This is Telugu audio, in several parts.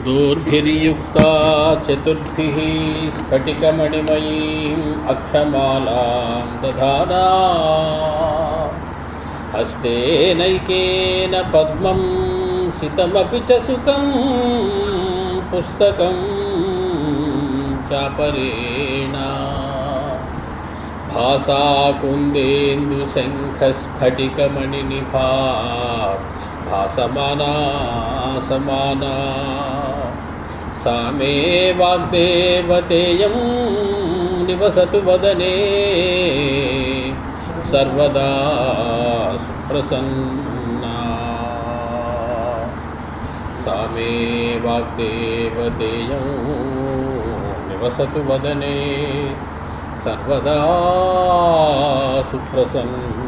दोर्भिर्युक्ता चतुर्भिः स्फटिकमणिमयीम् अक्षमालां दधाना हस्तेनैकेन पद्मं सितमपि च सुखं पुस्तकं चापरेण भासा कुन्देन्दुशङ्खस्फटिकमणिनिभा भासमाना समाना सा मे वाग्देवतेयं निवसतु वदने सर्वदा सुप्रसन्ना सा मे वाग्देवतेयं निवसतु वदने सर्वदा सुप्रसन्ना.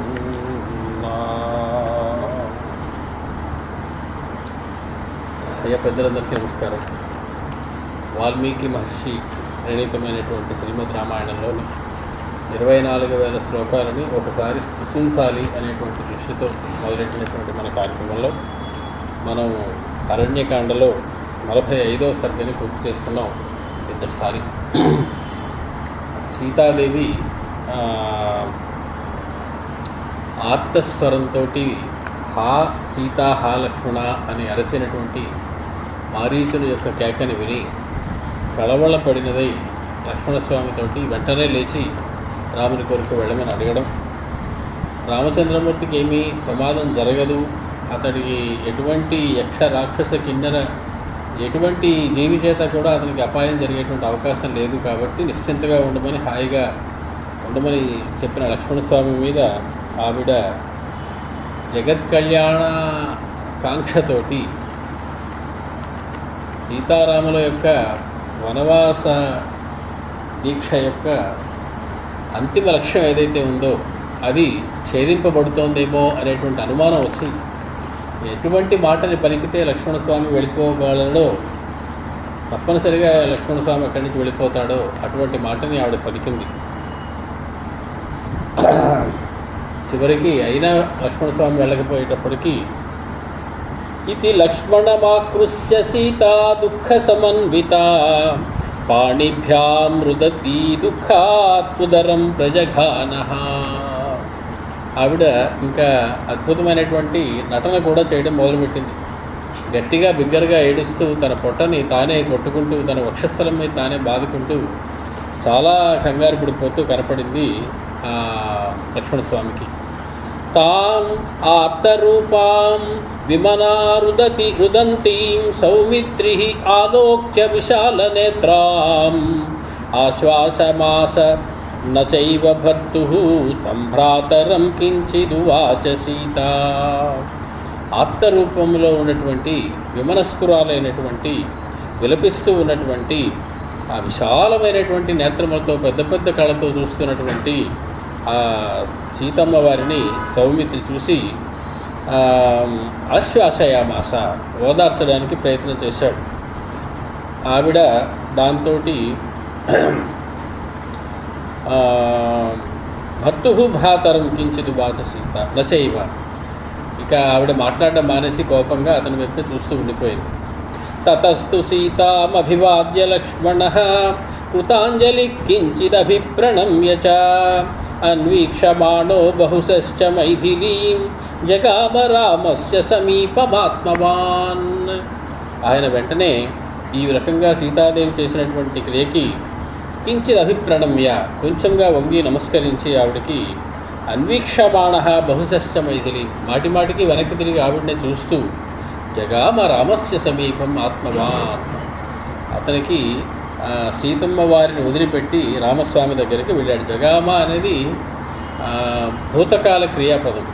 అయ్యా పెద్దలందరికీ నమస్కారం. వాల్మీకి మహర్షి ప్రణీతమైనటువంటి శ్రీమద్ రామాయణంలోని 24,000 శ్లోకాలని ఒకసారి స్పృశించాలి అనేటువంటి దృష్టితో మొదలెట్టినటువంటి మన కార్యక్రమంలో మనం అరణ్యకాండలో 45వ సర్గని పూర్తి చేసుకున్నాం. ఇద్దరిసారి సీతాదేవి ఆర్తస్వరంతో హా సీతా హా లక్ష్మణ అని అరచినటువంటి మారీచుని యొక్క కేకని విని కళవళపడినదై లక్ష్మణస్వామితోటి వెంటనే లేచి రాముని కొరకు వెళ్ళమని అడగడం, రామచంద్రమూర్తికి ఏమీ ప్రమాదం జరగదు, అతడికి ఎటువంటి యక్ష రాక్షస కిన్నెర ఎటువంటి జీవి చేత కూడా అతనికి అపాయం జరిగేటువంటి అవకాశం లేదు కాబట్టి నిశ్చింతగా ఉండమని హాయిగా ఉండమని చెప్పిన లక్ష్మణస్వామి మీద ఆవిడ జగత్ కళ్యాణ కాంక్షతోటి సీతారాముల యొక్క వనవాస దీక్ష యొక్క అంతిమ లక్ష్యం ఏదైతే ఉందో అది ఛేదింపబడుతోందేమో అనేటువంటి అనుమానం వచ్చి ఎటువంటి మాటని పలికితే లక్ష్మణస్వామి వెళ్ళిపోగలడో, తప్పనిసరిగా లక్ష్మణస్వామి అక్కడి నుంచి వెళ్ళిపోతాడో అటువంటి మాటని ఆవిడ పలికింది. చివరికి అయినా లక్ష్మణస్వామి వెళ్ళకపోయేటప్పటికీ ఇది లక్ష్మణమాకృష్య సీతా దుఃఖ సమన్విత పాణిభ్యాం రుదతి దుఃఖాత్ముదరం ప్రజఘానః. ఆవిడ ఇంకా అద్భుతమైనటువంటి నటన కూడా చేయడం మొదలుపెట్టింది. గట్టిగా బిగ్గరగా ఏడుస్తూ తన పొట్టని తానే కొట్టుకుంటూ తన వక్షస్థలం మీద తానే బాదుకుంటూ చాలా కంగారు పడిపోతూ కనపడింది లక్ష్మణస్వామికి. తాం ఆర్తరూపాం రుదంతీం సౌమిత్రి ఆలోక్య విశాల నేత్రాం ఆశ్వాసమాస నచైవ భర్తుః తం భ్రాతరం కించిదువాచ సీత. ఆర్తరూపంలో ఉన్నటువంటి విమనస్కురాలైనటువంటి విలపిస్తూ ఉన్నటువంటి ఆ విశాలమైనటువంటి నేత్రములతో పెద్ద పెద్ద కళ్ళతో చూస్తున్నటువంటి ఆ సీతమ్మ వారిని సౌమిత్రి చూసి ఆశ్వాసయామాస ఓదార్చడానికి ప్రయత్నం చేశాడు. ఆవిడ దాంతో భర్తుః భ్రాతరం కించిదు వాచ సీత నచైవ. ఇక ఆవిడ మాట్లాడడం మానేసి కోపంగా అతని వైపు చూస్తూ ఉండిపోయింది. తతస్తు సీతామభివాద్య లక్ష్మణః కృతాంజలి కించిదభిప్రణమ్య చ అన్వీక్షమాణో బహుశశ్చ మైథిలీం జగామ రామస్య సమీపమాత్మవాన్. ఆయన వెంటనే ఈ రకంగా సీతాదేవి చేసినటువంటి క్రియకి కించిద్ అభిప్రణమ్య కొంచెంగా వంగి నమస్కరించి ఆవిడకి అన్వీక్షమాణ బహుశశ్చ మైథిలి మాటిమాటికి వెనక్కి తిరిగి ఆవిడనే చూస్తూ జగామ రామస్య సమీపం ఆత్మవాన్. అతనికి సీతమ్మ వారిని వదిలిపెట్టి రామస్వామి దగ్గరికి వెళ్ళాడు. జగామ అనేది భూతకాల క్రియాపదం,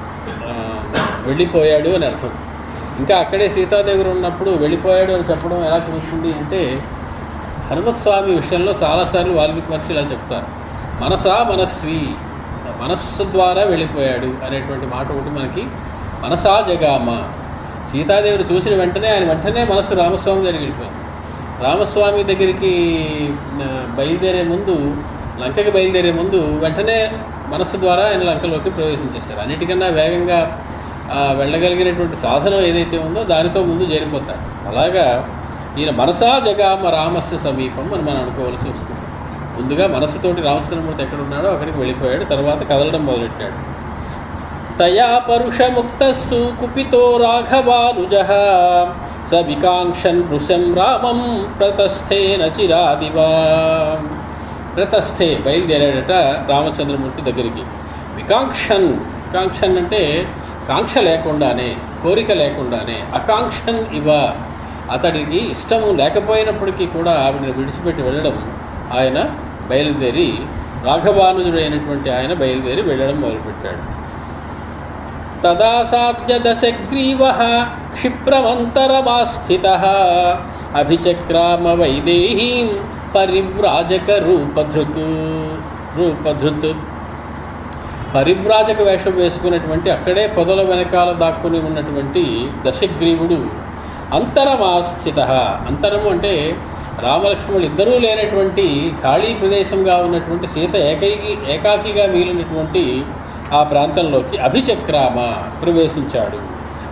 వెళ్ళిపోయాడు అని అర్థం. ఇంకా అక్కడే సీతాదేవి ఉన్నప్పుడు వెళ్ళిపోయాడు అని చెప్పడం ఎలా తెలుస్తుంది అంటే హనుమత్స్వామి విషయంలో చాలాసార్లు వాల్మీకి మహర్షి ఇలా చెప్తారు, మనసా మనస్వి, మనస్సు ద్వారా వెళ్ళిపోయాడు అనేటువంటి మాట ఒకటి మనకి. మనసా జగామ, సీతాదేవిని చూసిన వెంటనే ఆయన వెంటనే మనస్సు రామస్వామి దగ్గరికి వెళ్ళిపోయింది. రామస్వామి దగ్గరికి బయలుదేరే ముందు, లంకకి బయలుదేరే ముందు వెంటనే మనస్సు ద్వారా ఆయన లంకలోకి ప్రవేశించేశారు. అన్నిటికన్నా వేగంగా వెళ్ళగలిగినటువంటి సాధనం ఏదైతే ఉందో దానితో ముందు చేరిపోతారు. అలాగా ఈయన మనసా జగామ రామస్య సమీపం అని మనం అనుకోవాల్సి వస్తుంది. ముందుగా మనస్సుతోటి రామచంద్రమూర్తి ఎక్కడ ఉన్నాడో అక్కడికి వెళ్ళిపోయాడు, తర్వాత కదలడం మొదలెట్టాడు. తయా పరుషముక్తస్తు కుపితో రాఘవానుజః స వికాంక్షన్ వృషం రామం ప్రతస్థేన చిరాదివా. ప్రతస్థే బయలుదేరాడట రామచంద్రమూర్తి దగ్గరికి. వికాంక్షన్ అంటే కాంక్ష లేకుండానే, కోరిక లేకుండానే, అకాంక్షన్ ఇవ, అతడికి ఇష్టము లేకపోయినప్పటికీ కూడా ఆవిడని విడిచిపెట్టి వెళ్ళడం, ఆయన బయలుదేరి రాఘవానుజుడైనటువంటి ఆయన బయలుదేరి వెళ్ళడం మొదలుపెట్టాడు. తదా సాధ్య దశగ్రీవః క్షిప్రమంతరమాస్థితః అభిచక్రామ వైదేహీం పరివ్రాజక రూపధృత్. పరివ్రాజక వేషం వేసుకున్నటువంటి అక్కడే పొదల వెనకాల దాక్కుని ఉన్నటువంటి దశగ్రీవుడు అంతరమాస్థిత. అంతరము అంటే రామలక్ష్మణులు ఇద్దరూ లేనటువంటి ఖాళీ ప్రదేశంగా ఉన్నటువంటి సీత ఏకాకిగా మిగిలినటువంటి ఆ ప్రాంతంలోకి అభిచక్రామ ప్రవేశించాడు.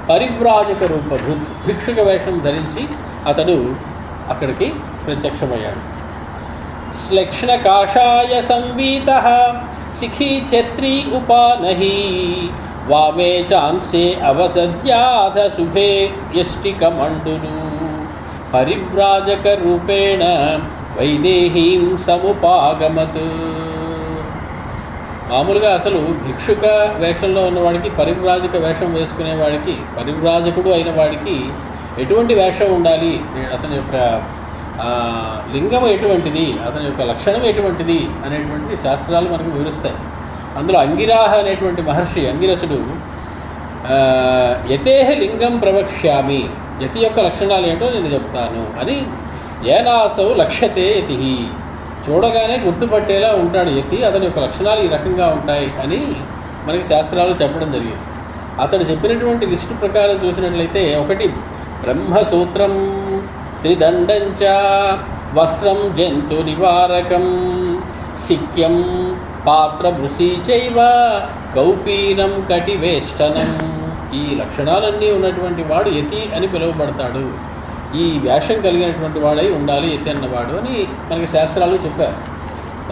పరివ్రాజక రూపధృత్, భిక్షుక వేషం ధరించి అతడు అక్కడికి ప్రత్యక్షమయ్యాడు. శ్లక్ష్ణ కాషాయ సంవీతః శిఖీ ఛత్రీ ఉపానహి వామే చాంసే అవసద్యాథ శుభే యష్టికమండులు పరివ్రాజక రూపేణ వైదేహీం సముపాగమత్. మామూలుగా అసలు భిక్షుక వేషంలో ఉన్నవాడికి, పరివ్రాజక వేషం వేసుకునేవాడికి, పరివ్రాజకుడు అయిన వాడికి ఎటువంటి వేషం ఉండాలి, అతని యొక్క లింగం ఎటువంటిది, అతని యొక్క లక్షణం ఎటువంటిది అనేటువంటి శాస్త్రాలు మనకు వివరిస్తాయి. అందులో అంగిరాహ అనేటువంటి మహర్షి, అంగిరసుడు యతేహ లింగం ప్రవక్ష్యామి, యతి యొక్క లక్షణాలు ఏంటో నేను చెప్తాను అని, ఏనాసౌ లక్ష్యతే యతి, చూడగానే గుర్తుపట్టేలా ఉంటాడు యతి, అతని యొక్క లక్షణాలు ఈ రకంగా ఉంటాయి అని మనకి శాస్త్రాలు చెప్పడం జరిగింది. అతడు చెప్పినటువంటి లిస్టు ప్రకారం చూసినట్లయితే, ఒకటి బ్రహ్మసూత్రం త్రిదండంచ వస్త్రం జంతు నివారకం సిక్యం పాత్రభృషీ చైవ కౌపీనం కటివేష్టనం. ఈ లక్షణాలన్నీ ఉన్నటువంటి వాడు యతి అని పిలువబడతాడు. ఈ వేషం కలిగినటువంటి వాడై ఉండాలి యతి అన్నవాడు అని మనకి శాస్త్రాలు చెప్పారు.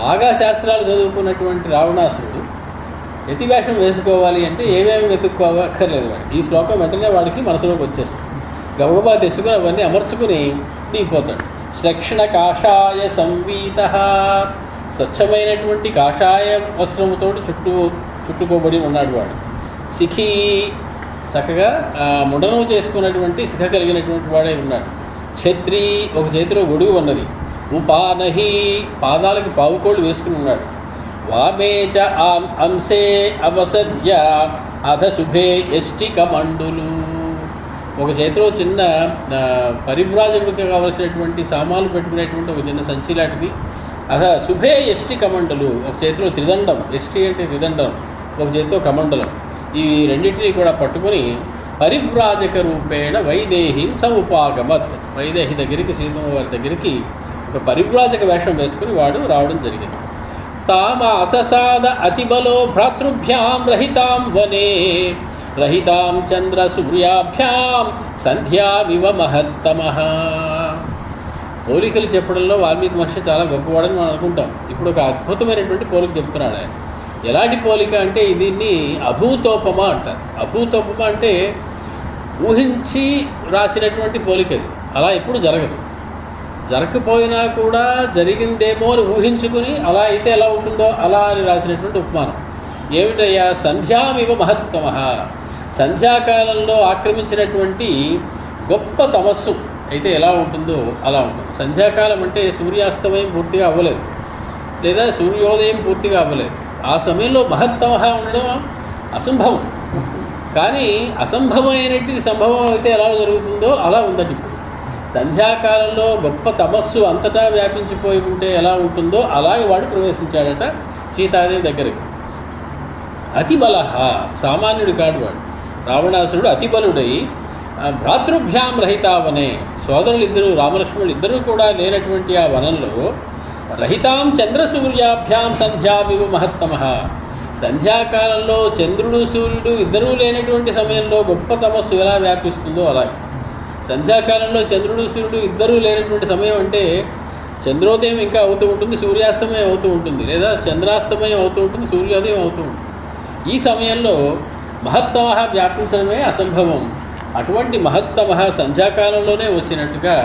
బాగా శాస్త్రాలు చదువుకున్నటువంటి రావణాసురుడు యతి వేషం వేసుకోవాలి అంటే ఏమేమి వెతుక్కోవక్కర్లేదు వాడు. ఈ శ్లోకం వెంటనే వాడికి మనసులోకి వచ్చేస్తుంది. గబగబా తెచ్చుకుని అవన్నీ అమర్చుకుని దిగిపోతాడు. శ్లక్షణ కాషాయ సంవీతః, స్వచ్ఛమైనటువంటి కాషాయ వస్త్రముతో చుట్టుకోబడి ఉన్నాడు వాడు. శిఖీ, చక్కగా ముండనం చేసుకున్నటువంటి శిఖ కలిగినటువంటి వాడే ఉన్నాడు. ఛత్రి, ఒక చేతిలో గొడుగు ఉన్నది. ఉపానహి, పాదాలకి పావుకోళ్ళు వేసుకుని ఉన్నాడు. వామేచ అంశే అవసద్య అధ శుభే యష్టికమండులు, ఒక చేతిలో చిన్న పరివ్రాజకుడికి కావలసినటువంటి సామాన్లు పెట్టుకునేటువంటి ఒక చిన్న సంచి లాంటిది. అదా శుభే యష్టి కమండలు, ఒక చేతిలో త్రిదండం, యష్టి అంటే త్రిదండం, ఒక చేతితో కమండలం, ఈ రెండింటినీ కూడా పట్టుకుని పరివ్రాజక రూపేణ వైదేహీం సముపాగమత్, వైదేహి దగ్గరికి, సీతమ్మ వారి దగ్గరికి ఒక పరివ్రాజక వేషం వేసుకుని వాడు రావడం జరిగింది. తామ అససాద అతిబలో భ్రాతృభ్యాం రహితాం వనే రహితాం చంద్ర సూర్యాభ్యాం సంధ్యావివ మహత్తమః. పోలికలు చెప్పడంలో వాల్మీకి మహర్షి చాలా గొప్పవాడని మనం అనుకుంటాం. ఇప్పుడు ఒక అద్భుతమైనటువంటి పోలిక చెప్తున్నాడు ఆయన. ఎలాంటి పోలిక అంటే దీన్ని అభూతోపమ అంటారు. అభూతోపమ అంటే ఊహించి రాసినటువంటి పోలిక అది. అలా ఎప్పుడు జరగదు. జరగకపోయినా కూడా జరిగిందేమో అని ఊహించుకుని అలా అయితే ఎలా ఉంటుందో అలా అని రాసినటువంటి ఉపమానం. ఏమిటయ్యా? సంధ్యామివ మహత్తమః, సంధ్యాకాలంలో ఆక్రమించినటువంటి గొప్ప తమస్సు అయితే ఎలా ఉంటుందో అలా ఉంటుంది. సంధ్యాకాలం అంటే సూర్యాస్తమయం పూర్తిగా అవ్వలేదు, లేదా సూర్యోదయం పూర్తిగా అవ్వలేదు. ఆ సమయంలో మహత్తమః ఉండడం అసంభవం. కానీ అసంభవమైనటువంటి సంభవం అయితే ఎలా జరుగుతుందో అలా ఉందండి. ఇప్పుడు సంధ్యాకాలంలో గొప్ప తమస్సు అంతటా వ్యాపించిపోయి ఉంటే ఎలా ఉంటుందో అలాగే వాడు ప్రవేశించాడట సీతాదేవి దగ్గరికి. అతిబల, సామాన్యుడు కాడు వాడు. రావణాసురుడు అతిబలుడై భ్రాతృభ్యాం రహితావనే, సోదరులిద్దరూ రామలక్ష్మణులు ఇద్దరూ కూడా లేనటువంటి ఆ వనంలో రహితాం చంద్రసూర్యాభ్యాం సంధ్యావివ మహత్తమః, సంధ్యాకాలంలో చంద్రుడు సూర్యుడు ఇద్దరూ లేనటువంటి సమయంలో గొప్ప తమస్సు ఎలా వ్యాపిస్తుందో అలా సంధ్యాకాలంలో చంద్రుడు సూర్యుడు ఇద్దరూ లేనటువంటి సమయం అంటే చంద్రోదయం ఇంకా అవుతూ ఉంటుంది, సూర్యాస్తమయం అవుతూ ఉంటుంది, లేదా చంద్రాస్తమయం అవుతూ ఉంటుంది, సూర్యోదయం అవుతూ ఉంటుంది. ఈ సమయంలో మహత్తమ వ్యాపించడమే అసంభవం. అటువంటి మహత్తమ సంధ్యాకాలంలోనే వచ్చినట్టుగా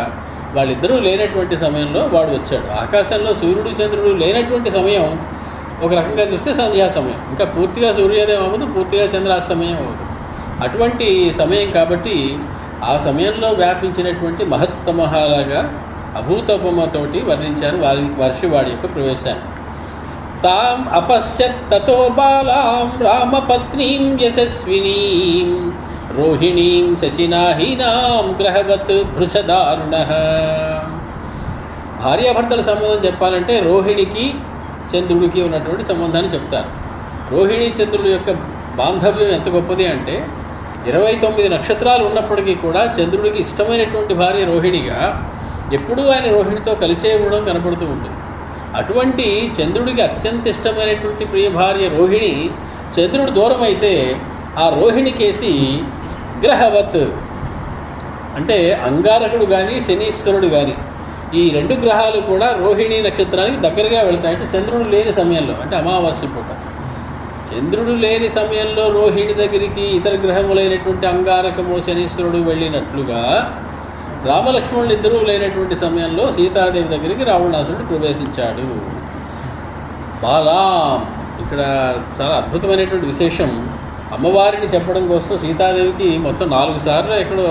వాళ్ళిద్దరూ లేనటువంటి సమయంలో వాడు వచ్చాడు. ఆకాశంలో సూర్యుడు చంద్రుడు లేనటువంటి సమయం ఒక రకంగా చూస్తే సంధ్యా సమయం, ఇంకా పూర్తిగా సూర్యోదయం అవ్వదు, పూర్తిగా చంద్రాస్తమయం అవ్వదు. అటువంటి సమయం కాబట్టి ఆ సమయంలో వ్యాపించినటువంటి మహత్తమలాగా అభూతోపమతోటి వర్ణించారు వాడి యొక్క ప్రవేశాన్ని. తాం అపశ్యత్ తతో బాలాం రామపత్నీం యశస్వినీం రోహిణీం శశినాహీనాం గ్రహవత్ భృషదారుణః. భార్యాభర్తల సంబంధం చెప్పాలంటే రోహిణికి చంద్రుడికి ఉన్నటువంటి సంబంధాన్ని చెప్తారు. రోహిణి చంద్రుడి యొక్క బాంధవ్యం ఎంత గొప్పది అంటే 29 నక్షత్రాలు ఉన్నప్పటికీ కూడా చంద్రుడికి ఇష్టమైనటువంటి భార్య రోహిణిగా ఎప్పుడూ ఆయన రోహిణితో కలిసే ఉండడం కనపడుతూ ఉంటుంది. అటువంటి చంద్రుడికి అత్యంత ఇష్టమైనటువంటి ప్రియ భార్య రోహిణి చంద్రుడు దూరం అయితే ఆ రోహిణి కేసి గ్రహవత్ అంటే అంగారకుడు కానీ శనీశ్వరుడు కానీ ఈ రెండు గ్రహాలు కూడా రోహిణి నక్షత్రానికి దగ్గరగా వెళ్తాయి. అంటే చంద్రుడు లేని సమయంలో, అంటే అమావాస్య పూట చంద్రుడు లేని సమయంలో రోహిణి దగ్గరికి ఇతర గ్రహములైనటువంటి అంగారకము శనీశ్వరుడు వెళ్ళినట్లుగా రామలక్ష్మణులు ఇద్దరూ లేనటువంటి సమయంలో సీతాదేవి దగ్గరికి రావణాసురుడు ప్రవేశించాడు. బాలాం ఇక్కడ చాలా అద్భుతమైనటువంటి విశేషం. అమ్మవారిని చెప్పడం కోసం సీతాదేవికి మొత్తం 4 సార్లు ఎక్కడో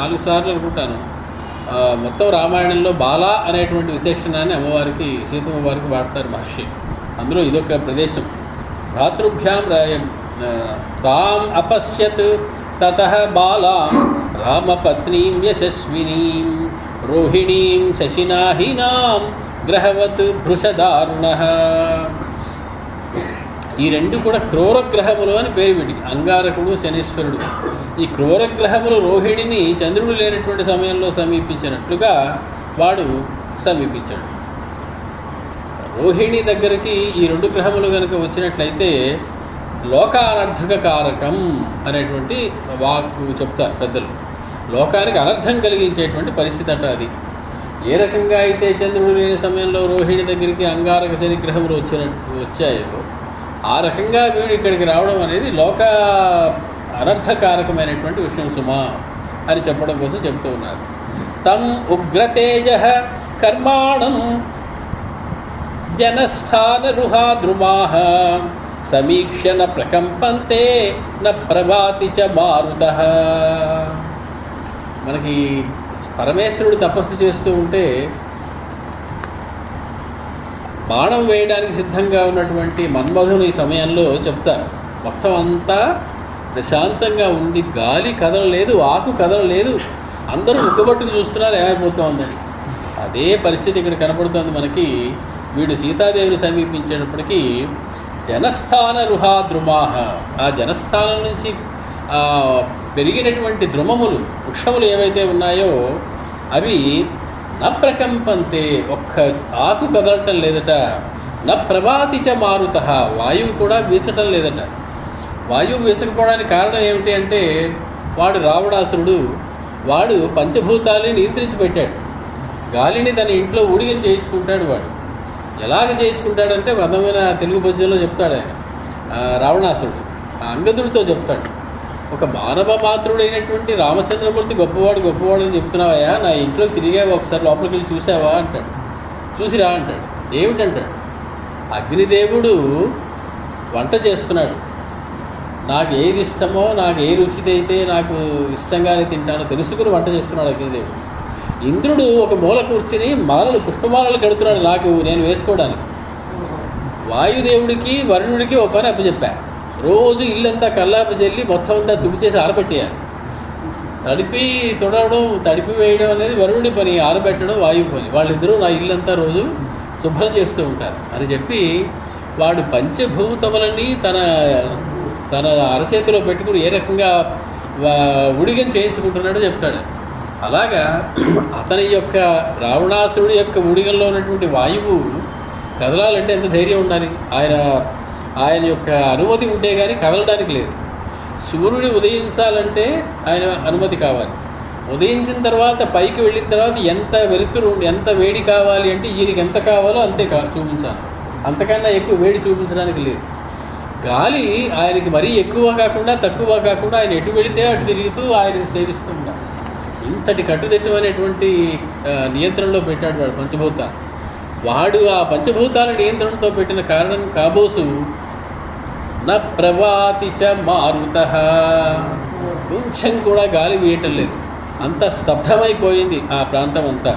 4 సార్లు అనుకుంటాను మొత్తం రామాయణంలో బాలా అనేటువంటి విశేషణాన్ని అమ్మవారికి సీతమ్మవారికి వాడతారు మహర్షి. అందులో ఇదొక ప్రదేశం. భ్రాతృభ్యాం తాం అపశ్యత్ తతః బాలాం రామపత్నీం యశస్వినీం రోహిణీం శశినాహీనాం గ్రహవత్ భృషదారుణః. ఈ రెండు కూడా క్రూరగ్రహములు అని పేరు వీటికి, అంగారకుడు శనీశ్వరుడు. ఈ క్రూరగ్రహములు రోహిణిని చంద్రుడు లేనటువంటి సమయంలో సమీపించినట్లుగా వాడు సమీపించాడు. రోహిణి దగ్గరికి ఈ రెండు గ్రహములు కనుక వచ్చినట్లయితే లోకానర్థక కారకం అనేటువంటి వాక్కు చెప్తారు పెద్దలు. లోకానికి అనర్థం కలిగించేటువంటి పరిస్థితి అట అది. ఏ రకంగా అయితే చంద్రుడు లేని సమయంలో రోహిణి దగ్గరికి అంగారక శని గ్రహములు వచ్చాయో ఆ రకంగా వీడు ఇక్కడికి రావడం అనేది లోక అనర్థకారకమైనటువంటి విషయం సుమా అని చెప్పడం కోసం చెప్తూ ఉన్నారు. తం ఉగ్రతేజ కర్మాణం జనస్థానరుహాద్రుమాః సమీక్షణ ప్రకంపంతే న ప్రభాతి చ మారుతః. మనకి పరమేశ్వరుడు తపస్సు చేస్తూ ఉంటే బాణం వేయడానికి సిద్ధంగా ఉన్నటువంటి మన్మధుని సమయంలో చెప్తారు. మొత్తం అంతా ప్రశాంతంగా ఉండి గాలి కదలలేదు, ఆకు కదలలేదు, అందరూ ఉగ్గబట్టుకు చూస్తున్నారు ఏమైపోతుందని. అదే పరిస్థితి ఇక్కడ కనపడుతుంది మనకి. వీడు సీతాదేవిని సమీపించేటప్పటికీ జనస్థాన రుహాద్రుమాహ, ఆ జనస్థానం నుంచి పెరిగినటువంటి ద్రుమములు వృక్షములు ఏవైతే ఉన్నాయో అవి న ప్రకంపంతే, ఒక్క ఆకు కదలటం లేదట. న ప్రభాతి చ మారుతః, వాయువు కూడా వీచటం లేదట. వాయువు వీచకపోవడానికి కారణం ఏమిటి అంటే వాడు రావణాసురుడు వాడు పంచభూతాలని నియంత్రించి పెట్టాడు. గాలిని తన ఇంట్లో ఊడిగం చేయించుకుంటాడు. వాడు ఎలాగ చేయించుకుంటాడంటే ఒక అందమైన తెలుగు పద్యంలో చెప్తాడు ఆయన రావణాసురుడు అంగదుడితో చెప్తాడు. ఒక మానవ మాతృడైనటువంటి రామచంద్రమూర్తి గొప్పవాడు అని చెప్తున్నావయ్యా, నా ఇంట్లో తిరిగా ఒకసారి లోపలికి వెళ్ళి చూసావా అంటాడు. చూసిరా అంటాడు. ఏమిటంటాడు, అగ్నిదేవుడు వంట చేస్తున్నాడు, నాకు ఏది ఇష్టమో, నాకు ఏ రుచిదైతే నాకు ఇష్టంగానే తింటానో తెలుసుకుని వంట చేస్తున్నాడు అగ్నిదేవుడు. ఇంద్రుడు ఒక మూల కూర్చుని మాలలు పుష్పమాలలు కడుతున్నాడు నాకు నేను వేసుకోవడానికి. వాయుదేవుడికి వరుణుడికి ఒక పని అప్పచెప్పా, రోజు ఇల్లంతా కల్లాప జల్లి మొత్తం అంతా తుడిచేసి ఆరబెట్టేయాలి. తడిపి వేయడం అనేది వరుణుడి పని, ఆరబెట్టడం వాయువు పని. వాళ్ళిద్దరూ నా ఇల్లంతా రోజు శుభ్రం చేస్తూ ఉంటారు అని చెప్పి వాడు పంచభూతములన్నీ తన అరచేతిలో పెట్టుకుని ఏ రకంగా ఉడిగం చేయించుకుంటున్నాడో చెప్తాడు. అలాగా అతని యొక్క రావణాసురుడి యొక్క ఉడిగంలో ఉన్నటువంటి వాయువు కదలాలంటే ఎంత ధైర్యం ఉండాలి. ఆయన యొక్క అనుమతి ఉంటే కానీ కదలడానికి లేదు. సూర్యుడు ఉదయించాలంటే ఆయన అనుమతి కావాలి. ఉదయించిన తర్వాత పైకి వెళ్ళిన తర్వాత ఎంత వెలుతురు ఎంత వేడి కావాలి అంటే ఈయనకి ఎంత కావాలో అంతే చూపించాలి, అంతకన్నా ఎక్కువ వేడి చూపించడానికి లేదు. గాలి ఆయనకి మరీ ఎక్కువ కాకుండా తక్కువ కాకుండా ఆయన ఎటు వెళితే అటు తిరుగుతూ ఆయనకి సేవిస్తూ ఉంటాడు. ఇంతటి కట్టుదిట్టమైనటువంటి నియంత్రణలో పెట్టాడు వాడు పంచభూతాలు. వాడు ఆ పంచభూతాల నియంత్రణతో పెట్టిన కారణం కాబోసు న ప్రవాతి చ మారుత, కొంచెం కూడా గాలి వేయటం లేదు, అంత స్తబ్ధమైపోయింది ఆ ప్రాంతం అంతా.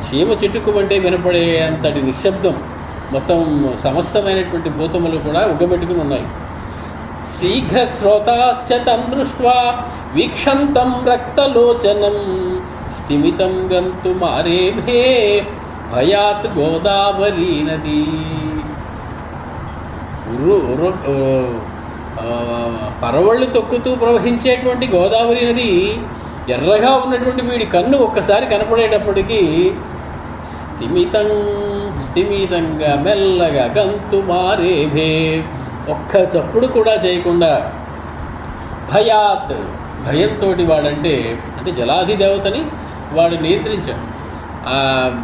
చీమ చిట్టుకుమంటే వినపడే అంతటి నిశ్శబ్దం మొత్తం సమస్తమైనటువంటి భూతములు కూడా ఉగ్గబెట్టుకుని ఉన్నాయి. శీఘ్రశ్రోతాశ్చ తం దృష్ట్వా వీక్షంతం రక్తలోచనం స్థిమితం గంతుమారేభే భయాత్ గోదావరీ నది. పరవళ్ళు తొక్కుతూ ప్రవహించేటువంటి గోదావరి నది ఎర్రగా ఉన్నటువంటి వీడి కన్ను ఒక్కసారి కనపడేటప్పటికీ స్థిమితంగా మెల్లగా గంతుమారేభే, ఒక్క చప్పుడు కూడా చేయకుండా భయాత్, భయంతో వాడంటే అంటే జలాధి దేవతని వాడు నియంత్రించాడు. ఆ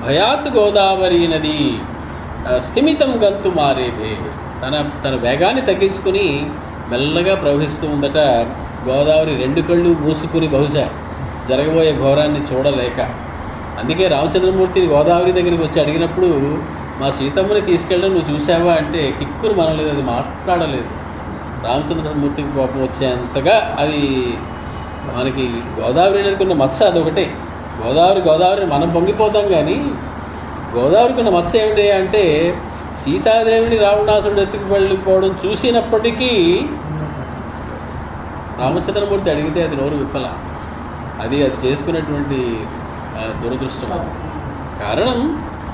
భయాత్ గోదావరి నది స్థిమితం గంతుమారేభే, తన వేగాన్ని తగ్గించుకుని మెల్లగా ప్రవహిస్తూ ఉందట. గోదావరి రెండు కళ్ళు మూసుకుని బహుశా జరగబోయే ఘోరాన్ని చూడలేక. అందుకే రామచంద్రమూర్తిని గోదావరి దగ్గరికి వచ్చి అడిగినప్పుడు మా సీతమ్మని తీసుకెళ్ళడం నువ్వు చూసావా అంటే కిక్కురు మనలేదు, అది మాట్లాడలేదు. రామచంద్రమూర్తికి కోపం వచ్చేంతగా అది మనకి గోదావరి నదికి ఉన్న మత్స అదొకటే. గోదావరి మనం పొంగిపోతాం, కానీ గోదావరికి ఉన్న మత్స ఏమిటి అంటే సీతాదేవిని రావణాసురుడు ఎత్తుకు వెళ్ళిపోవడం చూసినప్పటికీ రామచంద్రమూర్తి అడిగితే అది నోరు విప్పల. అది చేసుకున్నటువంటి దురదృష్టం. కారణం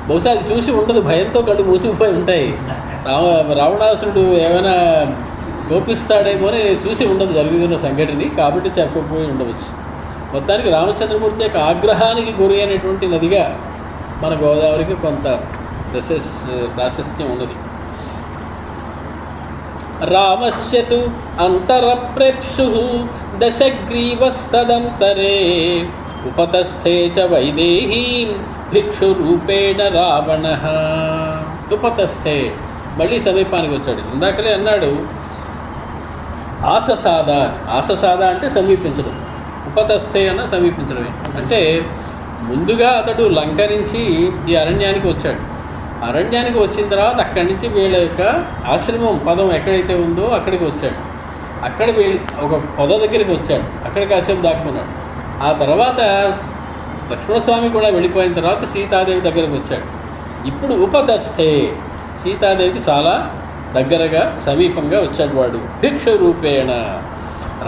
బహుశా అది చూసి ఉండదు, భయంతో కళ్ళు మూసిపోయి ఉంటాయి. రావణాసురుడు ఏమైనా కోపిస్తాడేమో అని చూసి ఉండదు జరుగుతున్న సంఘటన, కాబట్టి చెప్పకపోయి ఉండవచ్చు. మొత్తానికి రామచంద్రమూర్తి యొక్క ఆగ్రహానికి గురి అయినటువంటి నదిగా మన గోదావరికి కొంత ప్రాశస్త్యం ఉన్నది. రామస్యతు అంతరప్రేప్సు దశగ్రీవస్తదంతరే ఉపతస్థే చ వైదేహీం భిక్షురూపేణ రావణ. ఉపతస్థే మళ్ళీ సమీపానికి వచ్చాడు. ఇందాకలే అన్నాడు ఆససాద అంటే సమీపించడం, ఉపతస్థే అన్న సమీపించడమే. అంటే ముందుగా అతడు లంక నుంచి ఈ అరణ్యానికి వచ్చాడు. అరణ్యానికి వచ్చిన తర్వాత అక్కడి నుంచి వీళ్ళ యొక్క ఆశ్రమం పదం ఎక్కడైతే ఉందో అక్కడికి వచ్చాడు. అక్కడ వీళ్ళు ఒక పొద దగ్గరికి వచ్చాడు, అక్కడ కాసేపు దాక్కున్నాడు. ఆ తర్వాత లక్ష్మణస్వామి కూడా వెళ్ళిపోయిన తర్వాత సీతాదేవి దగ్గరకు వచ్చాడు. ఇప్పుడు ఉపతస్థే, సీతాదేవికి చాలా దగ్గరగా సమీపంగా వచ్చాడు వాడు. భిక్షు రూపేణ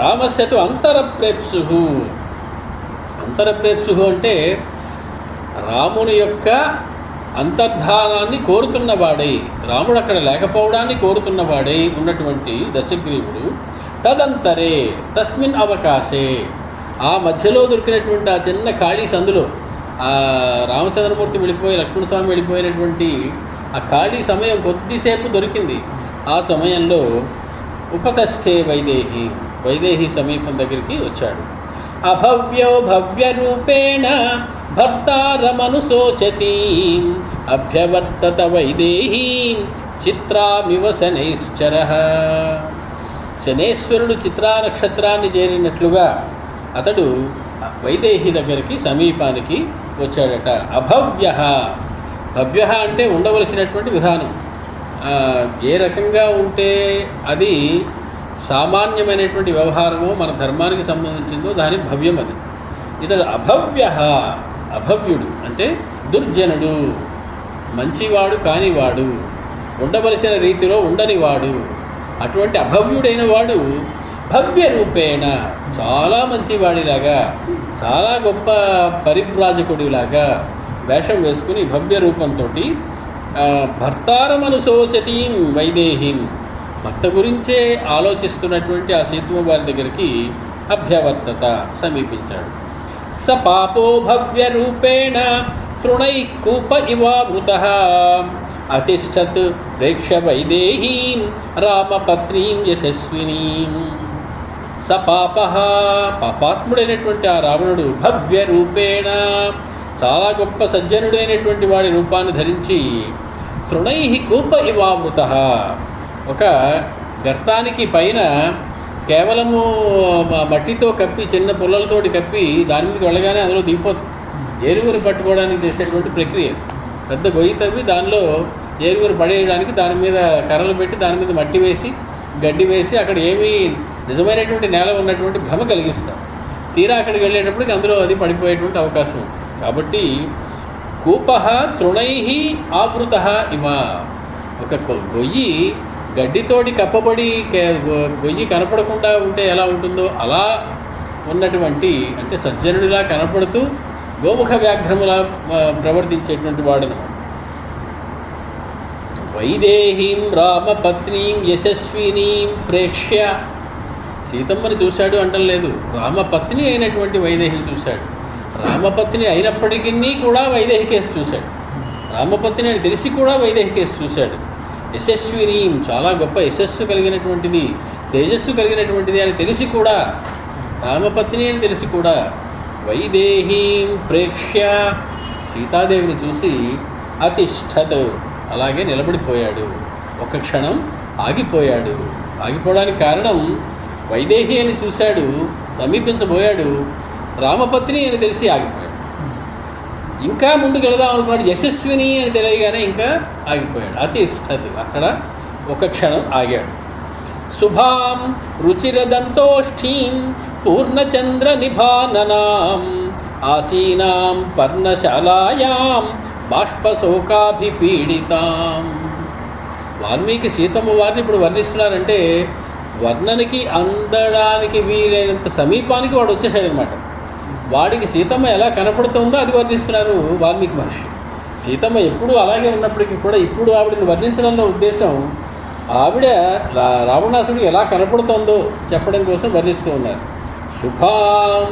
రామస్యతు అంతరప్రేప్సు. అంతరప్రేప్సు అంటే రాముని యొక్క అంతర్ధానాన్ని కోరుతున్నవాడై, రాముడు అక్కడ లేకపోవడాన్ని కోరుతున్నవాడై ఉన్నటువంటి దశగ్రీవుడు తదంతరే తస్మిన్ అవకాశే, ఆ మధ్యలో దొరికినటువంటి ఆ చిన్న ఖాళీ సందులో ఆ రామచంద్రమూర్తి వెళ్ళిపోయి లక్ష్మణస్వామి వెళ్ళిపోయినటువంటి ఆ ఖాళీ సమయం కొద్దిసేపు దొరికింది. ఆ సమయంలో ఉపతస్థే వైదేహి సమీపం దగ్గరికి వచ్చాడు. అభవ్యో భవ్యరూపేణ భర్తారమనుశోచతి అభ్యవర్తత వైదేహీం చిత్రామివ శనైశ్చరః. శనేశ్వరుడు చిత్రా నక్షత్రాన్ని చేరినట్లుగా అతడు వైదేహి దగ్గరికి సమీపానికి వచ్చాడట. భవ్య అంటే ఉండవలసినటువంటి విధానం, ఏ రకంగా ఉంటే అది సామాన్యమైనటువంటి వ్యవహారమో మన ధర్మానికి సంబంధించిందో దాని భవ్యం అది. ఇతడు అభవ్యుడు అంటే దుర్జనుడు, మంచివాడు కానివాడు, ఉండవలసిన రీతిలో ఉండనివాడు. అటువంటి అభవ్యుడైన వాడు భవ్య రూపేణ చాలా మంచివాడిలాగా, చాలా గొప్ప పరివ్రాజకుడిలాగా వేషం వేసుకుని భవ్య రూపంతో భర్తారమనుశోచతీం వైదేహీం, భర్త గురించే ఆలోచిస్తున్నటువంటి ఆ సీతమ్మ వారి దగ్గరికి అభ్యవర్తత సమీపించాడు. స పాపో భవ్య రూపేణ తృణై కూప ఇవావృతః అతిష్టత్ ప్రేక్ష వైదేహీం రామపత్నీం యశస్వినీం. స పాప, పాపాత్ముడైనటువంటి ఆ రావణుడు భవ్య రూపేణ, చాలా గొప్ప సజ్జనుడైనటువంటి వాడి రూపాన్ని ధరించి తృణై కూప ఇవావృత, ఒక గర్తానికి పైన కేవలము మట్టితో కప్పి, చిన్న పుల్లలతోటి కప్పి దాని మీదకి వెళ్ళగానే అందులో దిగిపోతుంది. ఏనుగుని పట్టుకోవడానికి చేసేటువంటి ప్రక్రియ. పెద్ద గొయ్యి తవ్వి దానిలో ఏనుగుని పడేయడానికి దాని మీద కర్రలు పెట్టి దాని మీద మట్టి వేసి గడ్డి వేసి అక్కడ ఏమీ నిజమైనటువంటి నేల ఉన్నటువంటి భ్రమ కలిగిస్తాం. తీరా అక్కడికి వెళ్ళేటప్పటికి అందులో అది పడిపోయేటువంటి అవకాశం ఉంది. కాబట్టి కూప తృణై ఆవృత ఇవ, ఒక గొయ్యి గడ్డితోటి కప్పబడి గొయ్యి కనపడకుండా ఉంటే ఎలా ఉంటుందో అలా ఉన్నటువంటి, అంటే సజ్జనుడిలా కనపడుతూ గోముఖ వ్యాఘ్రములా ప్రవర్తించేటువంటి వాడను. వైదేహీం రామపత్నీం యశస్వినీం ప్రేక్ష్య, సీతమ్మని చూశాడు అంటం లేదు, రామపత్ని అయినటువంటి వైదేహిని చూశాడు. రామపత్ని అయినప్పటికీ కూడా వైదేహి కేసు చూశాడు. రామపత్ని అని తెలిసి కూడా వైదేహి కేసు చూశాడు. యశస్వినీం, చాలా గొప్ప యశస్సు కలిగినటువంటిది, తేజస్సు కలిగినటువంటిది అని తెలిసి కూడా, రామపత్ని అని తెలిసి కూడా వైదేహీం ప్రేక్ష్య, సీతాదేవిని చూసి అతిష్ఠత్, అలాగే నిలబడిపోయాడు. ఒక క్షణం ఆగిపోయాడు. ఆగిపోవడానికి కారణం వైదేహి అని చూశాడు, సమీపించబోయాడు, రామపత్ని అని తెలిసి ఆగిపోయాడు. ఇంకా ముందుకు వెళదాం అనుకున్నాడు, యశస్విని అని తెలియగానే ఇంకా ఆగిపోయాడు. అతిష్ఠత్, అక్కడ ఒక క్షణం ఆగాడు. శుభాం రుచిరదంతోష్ఠీం పూర్ణచంద్ర నిభాననాం ఆసీనాం పర్ణశాలాయాం బాష్పశోకాభిపీడితాం. వాల్మీకి సీతమ్మ వారిని ఇప్పుడు వర్ణిస్తున్నారంటే వర్ణనకి అందడానికి వీలైనంత సమీపానికి వాడు వచ్చేసాడనమాట. వాడికి సీతమ్మ ఎలా కనపడుతుందో అది వర్ణిస్తున్నారు వాల్మీకి మహర్షి. సీతమ్మ ఎప్పుడు అలాగే ఉన్నప్పటికీ కూడా ఇప్పుడు ఆవిడని వర్ణించడంలో ఉద్దేశం ఆవిడ రావణాసుడికి ఎలా కనపడుతుందో చెప్పడం కోసం వర్ణిస్తూ ఉన్నారు. శుభాం,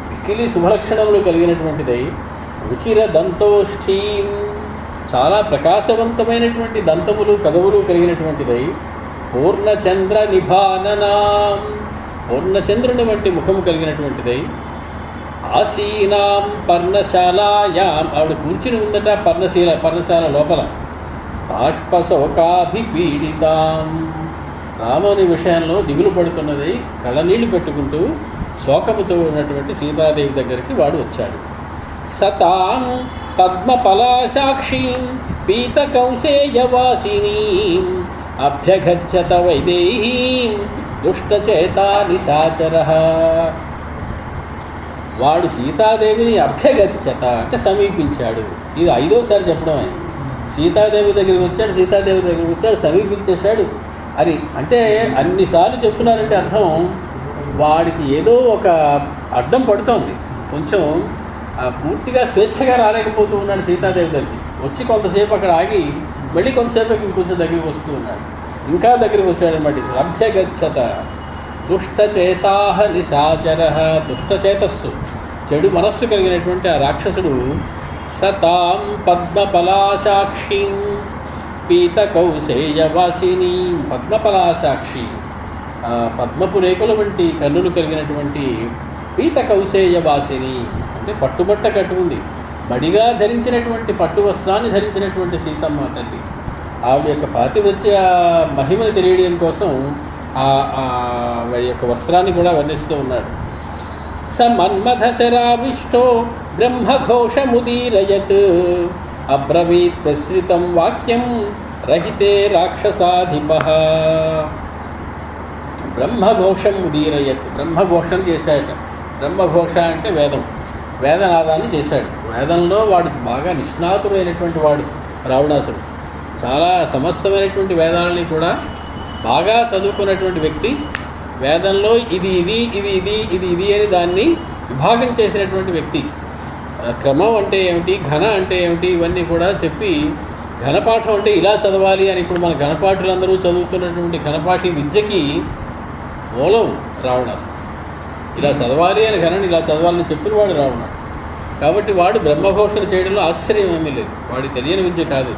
మిక్కిలి శుభలక్షణములు కలిగినటువంటిదై, రుచిర దంతోష్ఠీం, చాలా ప్రకాశవంతమైనటువంటి దంతములు పెదవులు కలిగినటువంటిదై, పూర్ణచంద్ర నిభాననాం, పూర్ణచంద్రుని వంటి ముఖము కలిగినటువంటిదై, ఆసీనాం పర్ణశాలాయాం, ఆవిడ కూర్చుని ఉందట పర్ణశాల లోపల, బాష్పశోకాభిపీడితాం, రాముని విషయంలో దిగులు పడుతున్నది, కళ్ళనీళ్లు పెట్టుకుంటూ శోకముతో ఉన్నటువంటి సీతాదేవి దగ్గరికి వాడు వచ్చాడు. సతాం పద్మపలాసాక్షీం పీతకౌసేయవాసినీం అభ్యగచ్చత వైదేహీం దుష్టచేతా నిశాచరః. వాడు సీతాదేవిని అభ్యగచ్చత అంటే సమీపించాడు. ఇది 5వసారి చెప్పడం అయింది. సీతాదేవి దగ్గరికి వచ్చాడు, సీతాదేవి దగ్గరికి వచ్చాడు, సమీపించేశాడు అని అంటే అన్నిసార్లు చెప్తున్నారంటే అర్థం వాడికి ఏదో ఒక అడ్డం పడుతోంది. కొంచెం పూర్తిగా స్వేచ్ఛగా రాలేకపోతూ ఉన్నాడు సీతాదేవి దగ్గరికి. వచ్చి కొంతసేపు అక్కడ ఆగి మళ్ళీ కొంతసేపు ఇంకొంచెం దగ్గరికి వస్తూ ఉన్నాడు. ఇంకా దగ్గరికి వచ్చాడనమాట. అభ్యగచ్చత దుష్టచేతా నిశాచరః, దుష్టచేతస్సు, చెడు మనస్సు కలిగినటువంటి ఆ రాక్షసుడు సతాం పద్మపలాసాక్షిం పీతకౌసేయవాసిని, పద్మపలాసాక్షి, పద్మపు రేకుల వంటి కన్నులు కలిగినటువంటి పీతకౌసేయవాసిని అంటే పట్టుబట్ట కట్టుకుంది, మడిగా ధరించినటువంటి పట్టు వస్త్రాన్ని ధరించినటువంటి సీతమ్మ తల్లి. ఆవిడ యొక్క పాతివృత్య మహిమను తెలియడం కోసం వాడి యొక్క వస్త్రాన్ని కూడా వర్ణిస్తూ ఉన్నాడు. స మన్మథ శరావిష్టో బ్రహ్మఘోషముదీరయత్ అబ్రవీత్ ప్రసృతం వాక్యం రహితే రాక్షసాధిపః. బ్రహ్మఘోషం ఉదీరయత్, బ్రహ్మఘోషం చేశాడట. బ్రహ్మఘోష అంటే వేదం, వేదనాదాన్ని చేశాడు. వేదంలో వాడు బాగా నిష్ణాతుడైనటువంటి వాడు రావణాసుడు. చాలా సమస్తమైనటువంటి వేదాలని కూడా బాగా చదువుకున్నటువంటి వ్యక్తి. వేదంలో ఇది ఇది ఇది ఇది ఇది ఇది అని దాన్ని విభాగం చేసినటువంటి వ్యక్తి. క్రమం అంటే ఏమిటి, ఘన అంటే ఏమిటి, ఇవన్నీ కూడా చెప్పి ఘనపాఠం అంటే ఇలా చదవాలి అని ఇప్పుడు మన ఘనపాఠులందరూ చదువుతున్నటువంటి ఘనపాఠి విద్యకి మూలం రావణాసుడు. ఇలా చదవాలి అని ఘనని ఇలా చదవాలని చెప్పిన వాడు రావణాసుడు. కాబట్టి వాడు బ్రహ్మఘోషణ చేయడంలో ఆశ్చర్యం ఏమీ లేదు, వాడి తెలియని విద్య కాదు.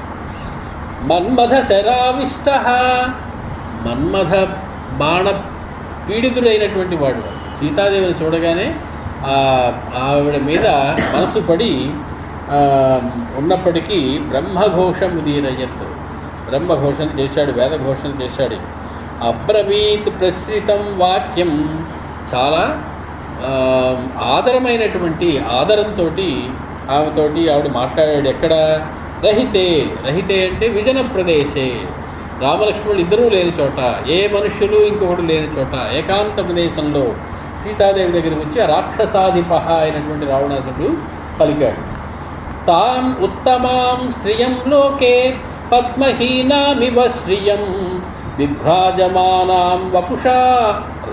మన్మథ శరావిష్ట, మన్మథ బాణ పీడితుడైనటువంటి వాడు. సీతాదేవిని చూడగానే ఆవిడ మీద మనసు పడి ఉన్నప్పటికీ బ్రహ్మఘోషం ఉదీరయ్యత్, బ్రహ్మఘోషణ చేశాడు, వేదఘోషణ చేశాడు. అబ్రవీత్ ప్రసృతం వాక్యం, చాలా ఆదరమైనటువంటి ఆదరంతో ఆవిడ మాట్లాడాడు. ఎక్కడ? రహితే, రహితే అంటే విజన ప్రదేశే, రామలక్ష్మణులు ఇద్దరూ లేని చోట, ఏ మనుష్యులు ఇంకొకడు లేని చోట, ఏకాంత ప్రదేశంలో సీతాదేవి దగ్గరికి వచ్చి ఆ రాక్షసాధిప అయినటువంటి రావణాసుడు పలికాడు. తాం ఉత్తమాం స్త్రియం లోకే పద్మహీనామివ శ్రియం విభ్రాజమానాం వపుషా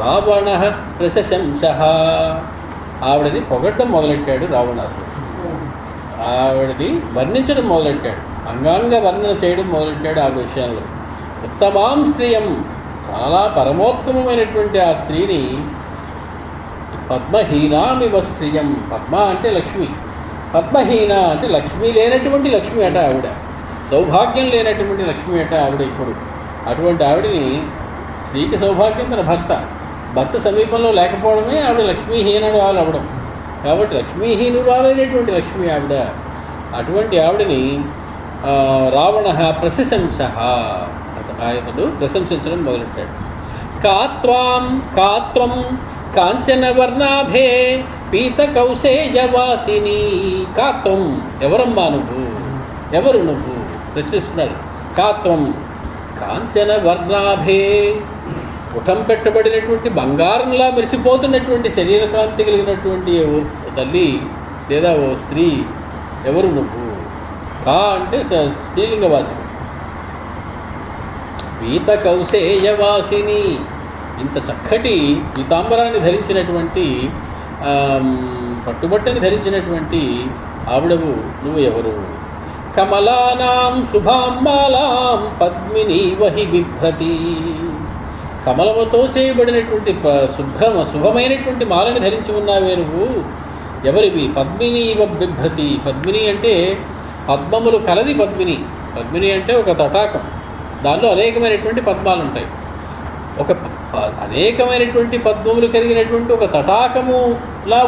రావణ ప్రశంస. ఆవిడని పొగడ్డం మొదలెట్టాడు రావణాసుడు, ఆవిడని వర్ణించడం మొదలెట్టాడు, అంగాంగ వర్ణన చేయడం మొదలెట్టాడు ఆవిడ విషయంలో. ఉత్తమాం స్త్రియం, చాలా పరమోత్తమమైనటువంటి ఆ స్త్రీని, పద్మహీనామివ శ్రియం, పద్మ అంటే లక్ష్మి, పద్మహీన అంటే లక్ష్మి లేనటువంటి లక్ష్మి అట ఆవిడ, సౌభాగ్యం లేనటువంటి లక్ష్మి అట ఆవిడ. ఇప్పుడు అటువంటి ఆవిడని, స్త్రీకి సౌభాగ్యం తన భర్త సమీపంలో లేకపోవడమే ఆవిడ లక్ష్మీహీనురాలు అవ్వడం. కాబట్టి లక్ష్మీహీనురాలైనటువంటి లక్ష్మి ఆవిడ. అటువంటి ఆవిడని రావణ ప్రశంస, ఆయనడు ప్రశంసించడం మొదలెట్టాడు. కాత్వం కాంచనవర్ణాభే పీత కౌశేయవాసిని. కాత్వం, ఎవరమ్మా నువ్వు, ఎవరు నువ్వు ప్రశ్నిస్తున్నాడు. కాత్వం కాంచన వర్ణాభే, పుటం పెట్టబడినటువంటి బంగారంలా మెరిసిపోతున్నటువంటి శరీరకాంతి కలిగినటువంటి ఓ తల్లి లేదా ఓ స్త్రీ, ఎవరు నువ్వు? కా అంటే స్త్రీలింగవాసిని. పీత కౌశేయవాసిని, ఇంత చక్కటి పీతాంబరాన్ని ధరించినటువంటి, పట్టుబట్టని ధరించినటువంటి ఆవిడవు నువ్వు ఎవరు? కమలానాం శుభాంబాలాం పద్మిని వహి బిభ్రతి. కమలముతో చేయబడినటువంటి శుభమైనటువంటి మాలని ధరించి ఉన్నావే నువ్వు, ఎవరివి? పద్మిని ఇవ బిభ్రతి. పద్మిని అంటే పద్మములు కలది పద్మిని. పద్మిని అంటే ఒక తటాకం, దానిలో అనేకమైనటువంటి పద్మాలు ఉంటాయి. ఒక అనేకమైనటువంటి పద్మములు కలిగినటువంటి ఒక తటాకములా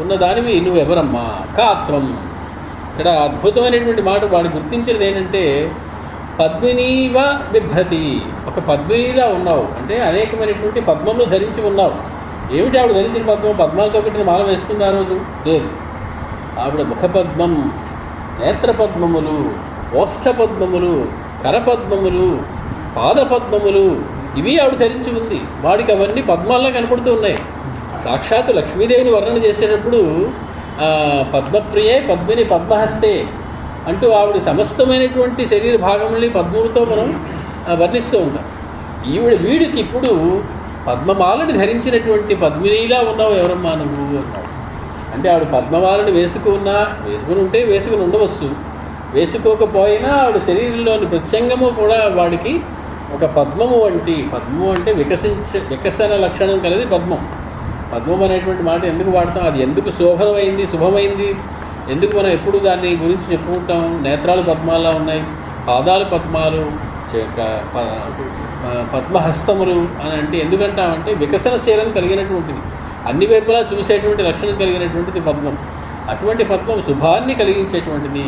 ఉన్నదానివి నువ్వెవరమ్మా? కాత్వం. ఇక్కడ అద్భుతమైనటువంటి మాట వాడు గుర్తించినది ఏంటంటే, పద్మినీవ బిభ్రతి, ఒక పద్మినిలా ఉన్నావు అంటే అనేకమైనటువంటి పద్మములు ధరించి ఉన్నావు. ఏమిటి ఆవిడ ధరించిన పద్మం? పద్మాలతో కట్టిన మాల వేసుకుంది ఆ రోజు? లేదు. ఆవిడ ముఖపద్మం, నేత్రపద్మములు, ఓష్ఠపద్మములు, కరపద్మములు, పాదపద్మములు, ఇవి ఆవిడ ధరించి ఉంది. వాడికి అవన్నీ పద్మాల్లో కనపడుతూ ఉన్నాయి. సాక్షాత్తు లక్ష్మీదేవిని వర్ణన చేసేటప్పుడు పద్మప్రియే పద్మిని పద్మహస్తే అంటూ ఆవిడ సమస్తమైనటువంటి శరీర భాగముల్ని పద్మములతో మనం వర్ణిస్తూ ఉంటాం. వీడికి ఇప్పుడు పద్మమాలని ధరించినటువంటి పద్మినిలా ఉన్నావు, ఎవరమ్మా నువ్వు అన్నాడు. అంటే ఆవిడ పద్మమాలని వేసుకుని ఉంటే వేసుకుని ఉండవచ్చు, వేసుకోకపోయినా ఆవిడ శరీరంలోని ప్రత్యంగము కూడా వాడికి ఒక పద్మము అంటే వికసన లక్షణం కలది పద్మం. పద్మం అనేటువంటి మాట ఎందుకు వాడతాం? అది ఎందుకు శుభమైంది, ఎందుకు మనం ఎప్పుడు దాన్ని గురించి చెప్పుకుంటాం? నేత్రాలు పద్మాలా ఉన్నాయి, పాదాలు పద్మాలు, పద్మహస్తములు అని అంటే ఎందుకంటామంటే వికసనశీలం కలిగినటువంటిది, అన్ని వైపులా చూసేటువంటి లక్షణం కలిగినటువంటిది పద్మం. అటువంటి పద్మం శుభాన్ని కలిగించేటువంటిది.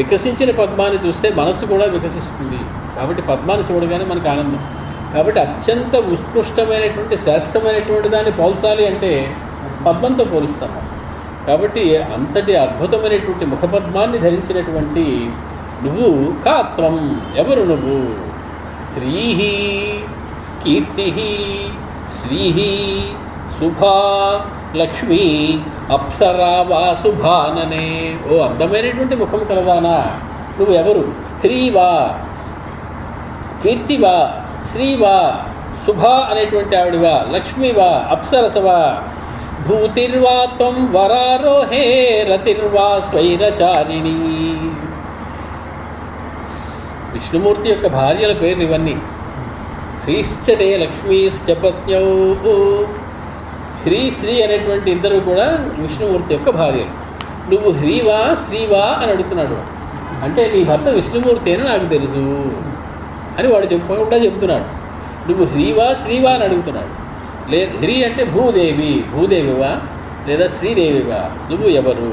వికసించిన పద్మాన్ని చూస్తే మనసు కూడా వికసిస్తుంది. కాబట్టి పద్మాన్ని చూడగానే మనకు ఆనందం. కాబట్టి అత్యంత ఉత్కృష్టమైనటువంటి శ్రేష్టమైనటువంటి దాన్ని పోల్చాలి అంటే పద్మంతో పోలుస్తాము. కాబట్టి అంతటి అద్భుతమైనటువంటి ముఖపద్మాన్ని ధరించినటువంటి నువ్వు కాత్వం, ఎవరు నువ్వు? హ్రీహి కీర్తి శ్రీహి శుభా లక్ష్మీ అప్సరా వా శుభాననే. ఓ అందమైనటువంటి ముఖం కలదానా, నువ్వు ఎవరు? హ్రీవా, కీర్తివా, శ్రీవా, శుభ అనేటువంటి ఆవిడివా, లక్ష్మివా, అప్సరసవా, భూతిర్వా త్వం వరారోహే రతిర్వా స్వైరచారిణి. విష్ణుమూర్తి యొక్క భార్యల పేర్లు ఇవన్నీ. హ్రీశ్చతే లక్ష్మీశ్చ పత్న్యౌ. శ్రీ అనేటువంటి ఇద్దరు కూడా విష్ణుమూర్తి యొక్క భార్యలు. నువ్వు హ్రీవా శ్రీవా అని అడుగుతున్నాడు. అంటే నీ భర్త విష్ణుమూర్తి అని నాకు తెలుసు అని వాడు చెప్పకుండా చెప్తున్నాడు. నువ్వు హ్రీవా శ్రీవా అని అడుగుతున్నాడు. లేదు, హ్రీ అంటే భూదేవివా లేదా శ్రీదేవివా, నువ్వు ఎవరు?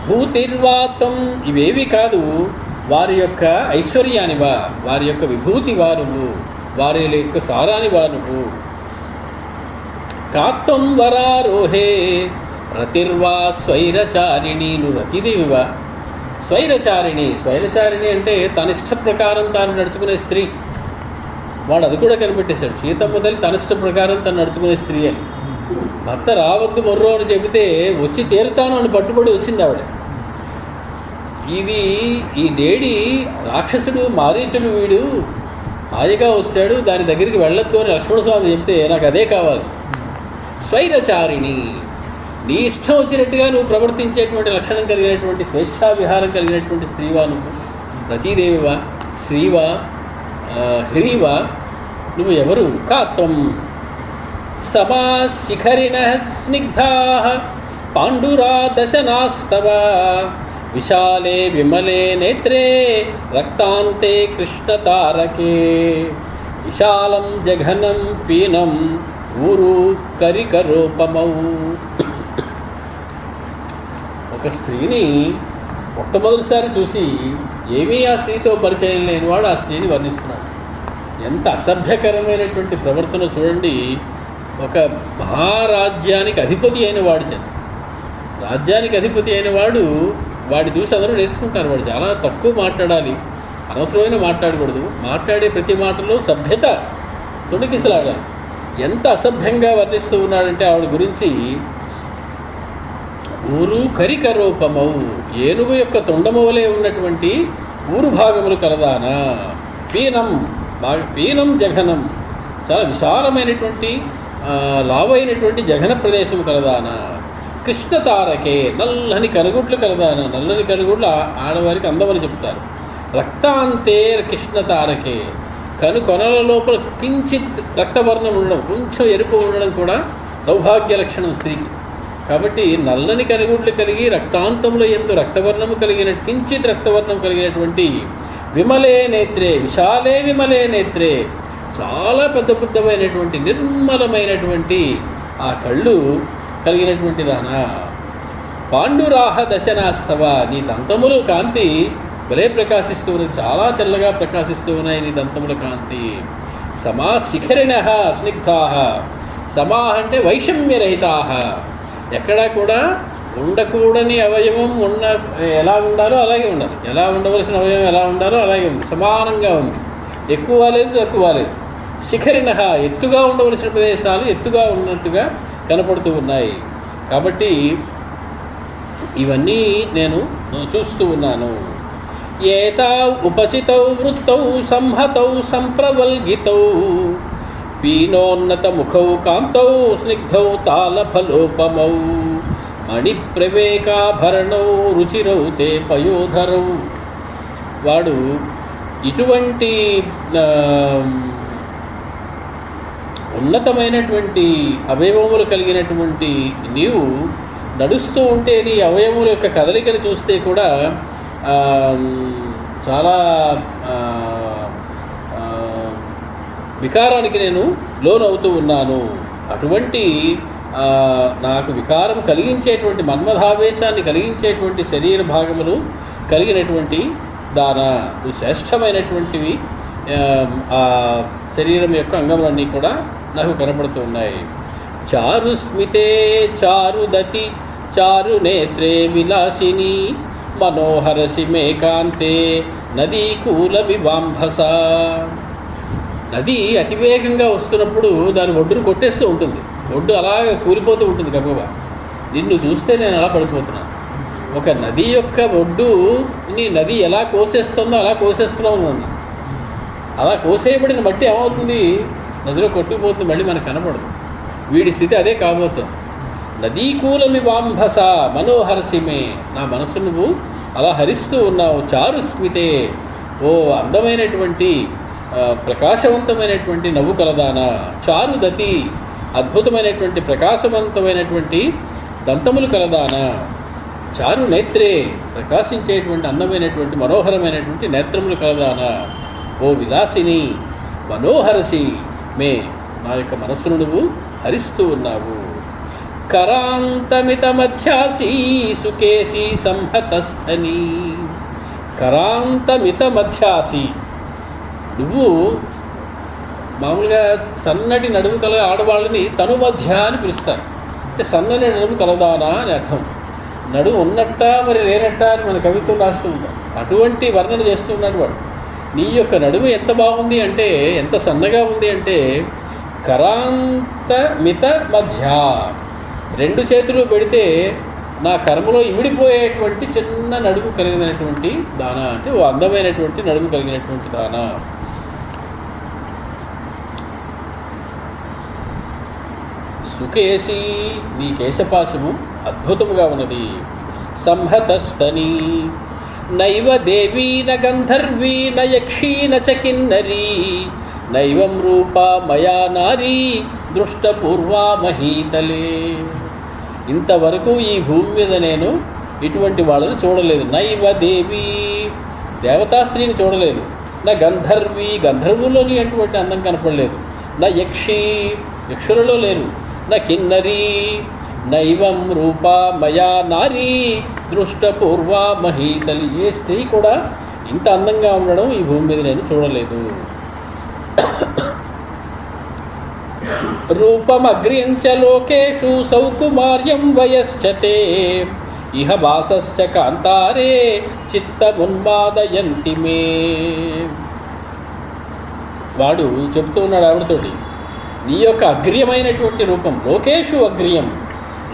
భూతిర్వాతం, ఇవేవి కాదు, వారి యొక్క ఐశ్వర్యానివా, వారి యొక్క విభూతివా నువ్వు, వారి యొక్క సారానివా నువ్వు. కాత్వం వరారోహే రతిర్వా స్వైరచారిణి, నువ్వు రతిదేవివా స్వైరచారిణి. స్వైరచారిణి అంటే తన ఇష్ట ప్రకారం తాను నడుచుకునే స్త్రీ. వాడు అది కూడా కనిపెట్టేశాడు, సీతమ్మ తల్లి తన ఇష్ట ప్రకారం తను నడుచుకునే స్త్రీ అని. భర్త రావద్దు మొర్రో అని చెబితే వచ్చి తీరుతాను అని పట్టుబడి వచ్చింది ఆవిడ. ఈ లేడీ రాక్షసుడు మారీచుడు, వీడు హాయిగా వచ్చాడు, దాని దగ్గరికి వెళ్ళొద్దు అని లక్ష్మణస్వామి చెప్తే నాకు అదే కావాలి. స్వైరచారిణి, నీ ఇష్టం వచ్చినట్టుగా నువ్వు ప్రవర్తించేటువంటి లక్షణం కలిగినటువంటి స్వేచ్ఛా విహారం కలిగినటువంటి స్త్రీవా నువ్వు, రతీదేవివా, శ్రీవా, హ్రీవా, నువ్వు ఎవరు? కాత్వం సమాశిఖరిణ స్నిగ్ధా పాండురాదశనాస్తవ విశాలే విమలే నేత్రే రక్తాంతే కృష్ణతారకే విశాలం జఘనం పీనం ఊరు కరికరూపమౌ. ఒక స్త్రీని మొట్టమొదటిసారి చూసి ఏమీ ఆ స్త్రీతో పరిచయం లేనివాడు ఆ స్త్రీని వర్ణిస్తున్నాడు. ఎంత అసభ్యకరమైనటువంటి ప్రవర్తన చూడండి. ఒక మహారాజ్యానికి అధిపతి అయిన వాడు రాజ్యానికి అధిపతి అయిన వాడి చూసి అందరూ నేర్చుకుంటారు. వాడు చాలా తక్కువ మాట్లాడాలి, అనవసరమైన మాట్లాడకూడదు, మాట్లాడే ప్రతి మాటలో సభ్యత తొణికిసలాడాలి. ఎంత అసభ్యంగా వర్ణిస్తూ ఉన్నాడంటే ఆవిడ గురించి. ఊరు కరిక రూపమౌ, ఏనుగు యొక్క తొండము వలె ఉన్నటువంటి ఊరు భాగములు కలదానా. పీనం జఘనం, చాలా విశాలమైనటువంటి లావైనటువంటి జఘన ప్రదేశం కలదానా. కృష్ణ తారకే, నల్లని కనుగుడ్లు కలదానా. నల్లని కనుగుడ్లు ఆడవారికి అందమని చెప్తారు. రక్తాంతే కృష్ణ తారకే, కొనల లోపల కించిత్ రక్తవర్ణం ఉండడం, కొంచెం ఎరుపు ఉండడం కూడా సౌభాగ్య లక్షణం స్త్రీకి. కాబట్టి నల్లని కనుగుడ్లు కలిగి రక్తాంతంలో ఎందు రక్తవర్ణము కించిత్ రక్తవర్ణం కలిగినటువంటి విమలే నేత్రే, విశాలే విమలే నేత్రే, చాలా పెద్దమైనటువంటి నిర్మలమైనటువంటి ఆ కళ్ళు కలిగినటువంటి దానా. పాండురాహ దశనాస్తవ, నీ దంతములు కాంతి భలే ప్రకాశిస్తూ ఉన్నది, చాలా తెల్లగా ప్రకాశిస్తూ ఉన్నాయి నీ దంతముల కాంతి. సమా శిఖరిణ స్నిగ్ధా, సమా అంటే వైషమ్యరహితా, ఎక్కడా కూడా ఉండకూడని అవయవం ఎలా ఉండాలో అలాగే ఉండాలి, ఎలా ఉండవలసిన అవయవం ఎలా ఉండాలో అలాగే ఉంది, సమానంగా ఉంది, ఎక్కువ లేదు తక్కువ లేదు. శిఖరిణ, ఎత్తుగా ఉండవలసిన ప్రదేశాలు ఎత్తుగా ఉన్నట్టుగా కనపడుతూ ఉన్నాయి. కాబట్టి ఇవన్నీ నేను చూస్తూ ఉన్నాను. ఏతా ఉపచితౌ వృత్తౌ సంహతౌ సంప్రవల్గితౌ పీనోన్నత ముఖౌ కాంతౌ స్నిగ్ధౌ తాళఫలోపమౌ మణిప్రవేకాభరణౌ రుచిరౌ తే పయోధరౌ. వాడు ఇటువంటి ఉన్నతమైనటువంటి అవయవములు కలిగినటువంటి నీవు నడుస్తూ ఉంటే నీ అవయవముల యొక్క కదలికను చూస్తే కూడా చాలా వికారానికి నేను లోనవుతూ ఉన్నాను. అటువంటి నాకు వికారం కలిగించేటువంటి మన్మధావేశాన్ని కలిగించేటువంటి శరీర భాగములు కలిగినటువంటి దానా, శ్రేష్టమైనటువంటివి ఆ శరీరం యొక్క అంగములన్నీ కూడా నాకు కనపడుతూ ఉన్నాయి. చారు స్మితే చారుదతి చారు నేత్రే విలాసిని మనోహరసి మేకాంతే నదీ కూల వివాంభస. నది అతివేగంగా వస్తున్నప్పుడు దాని ఒడ్డును కొట్టేస్తూ ఉంటుంది, ఒడ్డు అలాగ కూలిపోతూ ఉంటుంది గబగబా. నిన్ను చూస్తే నేను అలా పడిపోతున్నాను. ఒక నది యొక్క ఒడ్డుని నది ఎలా కోసేస్తుందో అలా కోసేస్తున్నాను. అలా కోసేయబడిన మట్టి ఏమవుతుంది, నదిలో కొట్టుకుపోతుంది, మళ్ళీ మనకు కనపడదు. వీడి స్థితి అదే కాబోతుంది. నదీకూలమి వాంభస మనోహరసిమే, నా మనసు నువ్వు అలా హరిస్తూ ఉన్నావు. చారు స్మితే, ఓ అందమైనటువంటి ప్రకాశవంతమైనటువంటి నవ్వు కలదానా. చారుదతి, అద్భుతమైనటువంటి ప్రకాశవంతమైనటువంటి దంతములు కలదానా. చారు నేత్రే, ప్రకాశించేటువంటి అందమైనటువంటి మనోహరమైనటువంటి నేత్రములు కలదానా. ఓ విలాసిని, మనోహరసి మే, నా యొక్క మనస్సును నువ్వు హరిస్తూ ఉన్నావు. కరాంతమిత మధ్యాసి సుకేసి సంహతస్థని. కరాంతమిత మధ్యాసి, నువ్వు మామూలుగా సన్నటి నడుము కల ఆడవాళ్ళని తను మధ్య అని పిలుస్తారు. అంటే సన్నని నడుము కలదానా అని అర్థం. నడుము ఉన్నట్ట మరి లేనట్ట అని మన కవిత్వం రాస్తూ ఉంటాం. అటువంటి వర్ణన చేస్తూ ఉన్నాడు వాడు. నీ యొక్క నడుము ఎంత బాగుంది అంటే, ఎంత సన్నగా ఉంది అంటే, కరాంత మిత మధ్య, రెండు చేతులు పెడితే నా కర్మలో ఇమిడిపోయేటువంటి చిన్న నడుము కలిగినటువంటి దానా, అంటే ఓ అందమైనటువంటి నడుము కలిగినటువంటి దానా. సుకేసి, నీ కేశపాశము అద్భుతముగా ఉన్నది. సంహతస్తని, నైవ దేవీ న గంధర్వీ న యక్షీ న చ కిన్నరీ, నైవం రూపా మయా నారీ దృష్టపూర్వా మహీతలే. ఇంతవరకు ఈ భూమి మీద నేను ఇటువంటి వాళ్ళని చూడలేదు. నైవ దేవీ, దేవతా స్త్రీని చూడలేదు. నా గంధర్వి, గంధర్వుల్లోని అటువంటి అందం కనపడలేదు. నా యక్షి, యక్షులలో లేరు. నా కిన్నరీ, నైవం రూపా మయా నారీ దృష్టపూర్వా మహీతలి. ఏ స్త్రీ కూడా ఇంత అందంగా ఉండడం ఈ భూమి మీద నేను చూడలేదు. రూపమగ్ర్యంచ లోకేషు సౌకుమార్యం వయశ్చతే, ఇహ వాసశ్చ కాంతారే చిత్తమున్మాదయంతి మే. వాడు చెప్తూ ఉన్నాడు ఆవిడతోటి, నీ యొక్క అగ్రియమైనటువంటి రూపం, లోకేషు అగ్రియం,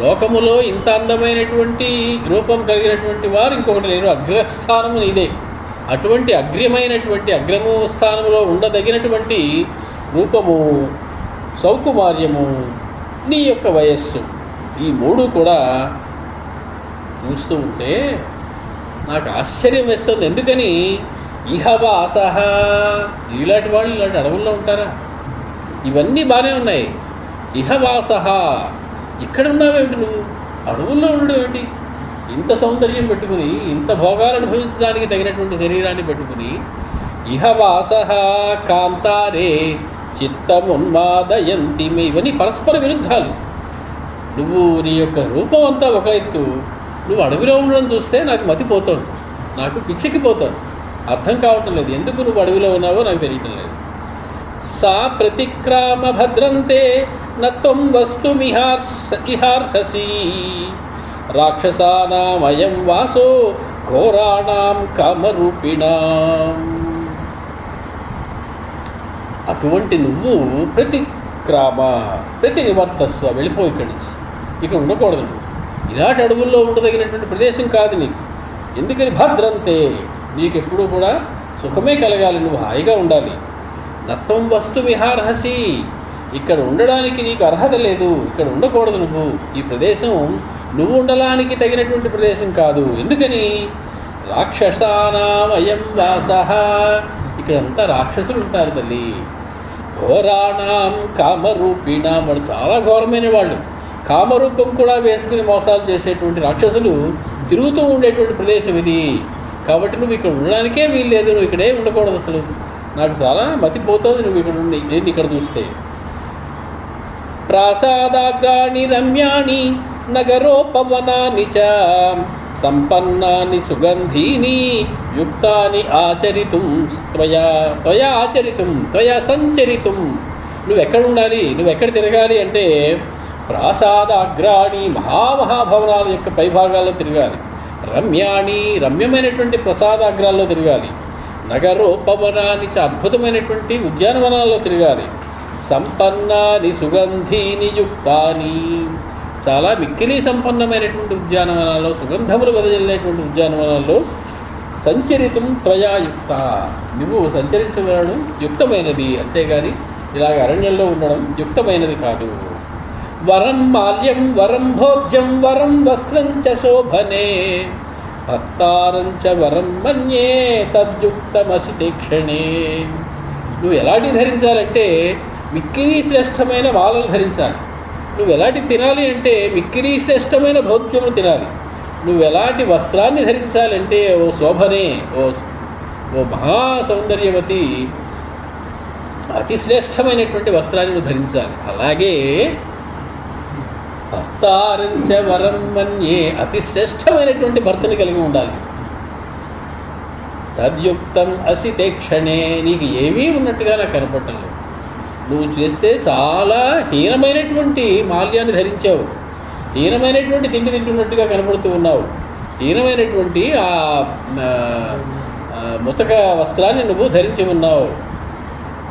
లోకములో ఇంత అందమైనటువంటి రూపం కలిగినటువంటి వారు ఇంకొకటి లేరు. అగ్రస్థానము నీదే. అటువంటి అగ్రియమైనటువంటి అగ్రము స్థానంలో ఉండదగినటువంటి రూపము, సౌకుమార్యము, నీ యొక్క వయస్సు, ఈ మూడు కూడా చూస్తూ ఉంటే నాకు ఆశ్చర్యం వేస్తుంది. ఎందుకని? ఇహవాసహ, ఇలాంటి వాళ్ళు ఇలాంటి అడవుల్లో ఉంటారా? ఇవన్నీ బాగానే ఉన్నాయి. ఇహవాసహ, ఇక్కడ ఉన్నావేమిటి నువ్వు? అడవుల్లో ఉండడం ఏమిటి? ఇంత సౌందర్యం పెట్టుకుని, ఇంత భోగాలు అనుభవించడానికి తగినటువంటి శరీరాన్ని పెట్టుకుని, ఇహవాసహ కాంతారే చిత్తమున్మాదయంతి మే. ఇవన్నీ పరస్పర విరుద్ధాలు. నువ్వు నీ యొక్క రూపం అంతా ఒక ఎత్తు, నువ్వు అడవిలో ఉండడం చూస్తే నాకు మతిపోతావు, నాకు పిచ్చెక్కిపోతావు. అర్థం కావటం లేదు. ఎందుకు నువ్వు అడవిలో ఉన్నావో నాకు తెలియటం లేదు. సా ప్రతిక్రామ భద్రంతే నత్వం వస్తుమిహార్హసి, రాక్షసానామయం వాసో ఘోరాణాం కామరూపిణాం. అటువంటి నువ్వు ప్రతిక్రామ, ప్రతి నివర్తస్వ, వెళ్ళిపో ఇక్కడి నుంచి, ఇక్కడ ఉండకూడదు. ఇలాంటి అడవుల్లో ఉండదగినటువంటి ప్రదేశం కాదు నీకు. ఎందుకని? భద్రంతే, నీకు ఎప్పుడూ కూడా సుఖమే కలగాలి, నువ్వు హాయిగా ఉండాలి. నత్వం వస్తు విహార్హసి, ఇక్కడ ఉండడానికి నీకు అర్హత లేదు, ఇక్కడ ఉండకూడదు నువ్వు. ఈ ప్రదేశం నువ్వు ఉండడానికి తగినటువంటి ప్రదేశం కాదు. ఎందుకని? రాక్షసానామయం వాసః, ఇక్కడంతా రాక్షసులు ఉంటారు తల్లి. ఘోరాణం కామరూపిణాం, వాడు చాలా ఘోరమైన వాళ్ళు. కామరూపం కూడా వేసుకుని మోసాలు చేసేటువంటి రాక్షసులు తిరుగుతూ ఉండేటువంటి ప్రదేశం ఇది. కాబట్టి నువ్వు ఇక్కడ ఉండడానికే వీలు లేదు, నువ్వు ఇక్కడే ఉండకూడదు. అసలు నాకు చాలా మతిపోతుంది నువ్వు ఇక్కడ ఉండి, నేను ఇక్కడ చూస్తే. ప్రాసాదాగ్రాణి రమ్యాణి నగరోపవనాని చ సంపన్నాని సుగంధీని యుక్తాని ఆచరితుం త్వయా ఆచరితుం త్వయా సంచరితుం. నువ్వు ఎక్కడ ఉండాలి, నువ్వు ఎక్కడ తిరగాలి అంటే ప్రాసాదాగ్రాణి, మహామహాభవనాల యొక్క పైభాగాల్లో తిరగాలి. రమ్యాణి, రమ్యమైనటువంటి ప్రసాదాగ్రాల్లో తిరగాలి. నగరోపవనాన్ని, అద్భుతమైనటువంటి ఉద్యానవనాల్లో తిరగాలి. సంపన్నాని సుగంధీని యుక్తాని, చాలా మిక్కిలి సంపన్నమైనటువంటి ఉద్యానవనాల్లో, సుగంధములు వెదజల్లేటువంటి ఉద్యానవనాల్లో సంచరితం త్వయా యుక్త, నువ్వు సంచరించగలడం యుక్తమైనది, అంతేగాని ఇలాగ అరణ్యంలో ఉండడం యుక్తమైనది కాదు. వరం మాల్యం వరం భోజ్యం వరం వస్త్రం చ శోభనే భర్తారం చ వరం మన్యే తద్యుక్తమసి తీక్షణే. నువ్వు ఎలాంటి ధరించాలంటే మిక్కిలి శ్రేష్టమైన మాలలు ధరించాలి. నువ్వు ఎలాంటి తినాలి అంటే మిక్కిలి శ్రేష్టమైన భోజ్యములు తినాలి. నువ్వు ఎలాంటి వస్త్రాన్ని ధరించాలంటే ఓ శోభనే, ఓ మహా సౌందర్యవతి, అతి శ్రేష్టమైనటువంటి వస్త్రాన్ని నువ్వు ధరించాలి. అలాగే భర్తారంచ వరం మన్యే, అతి శ్రేష్టమైనటువంటి భర్తని కలిగి ఉండాలి. తద్యుక్తం అసితే క్షణే, నీకు ఏమీ ఉన్నట్టుగా నాకు కనపడలేదు. నువ్వు చేస్తే చాలా హీనమైనటువంటి మాల్యాన్ని ధరించావు, హీనమైనటువంటి తిండి తింటున్నట్టుగా కనపడుతూ ఉన్నావు, హీనమైనటువంటి ఆ ముతక వస్త్రాన్ని నువ్వు ధరించి ఉన్నావు.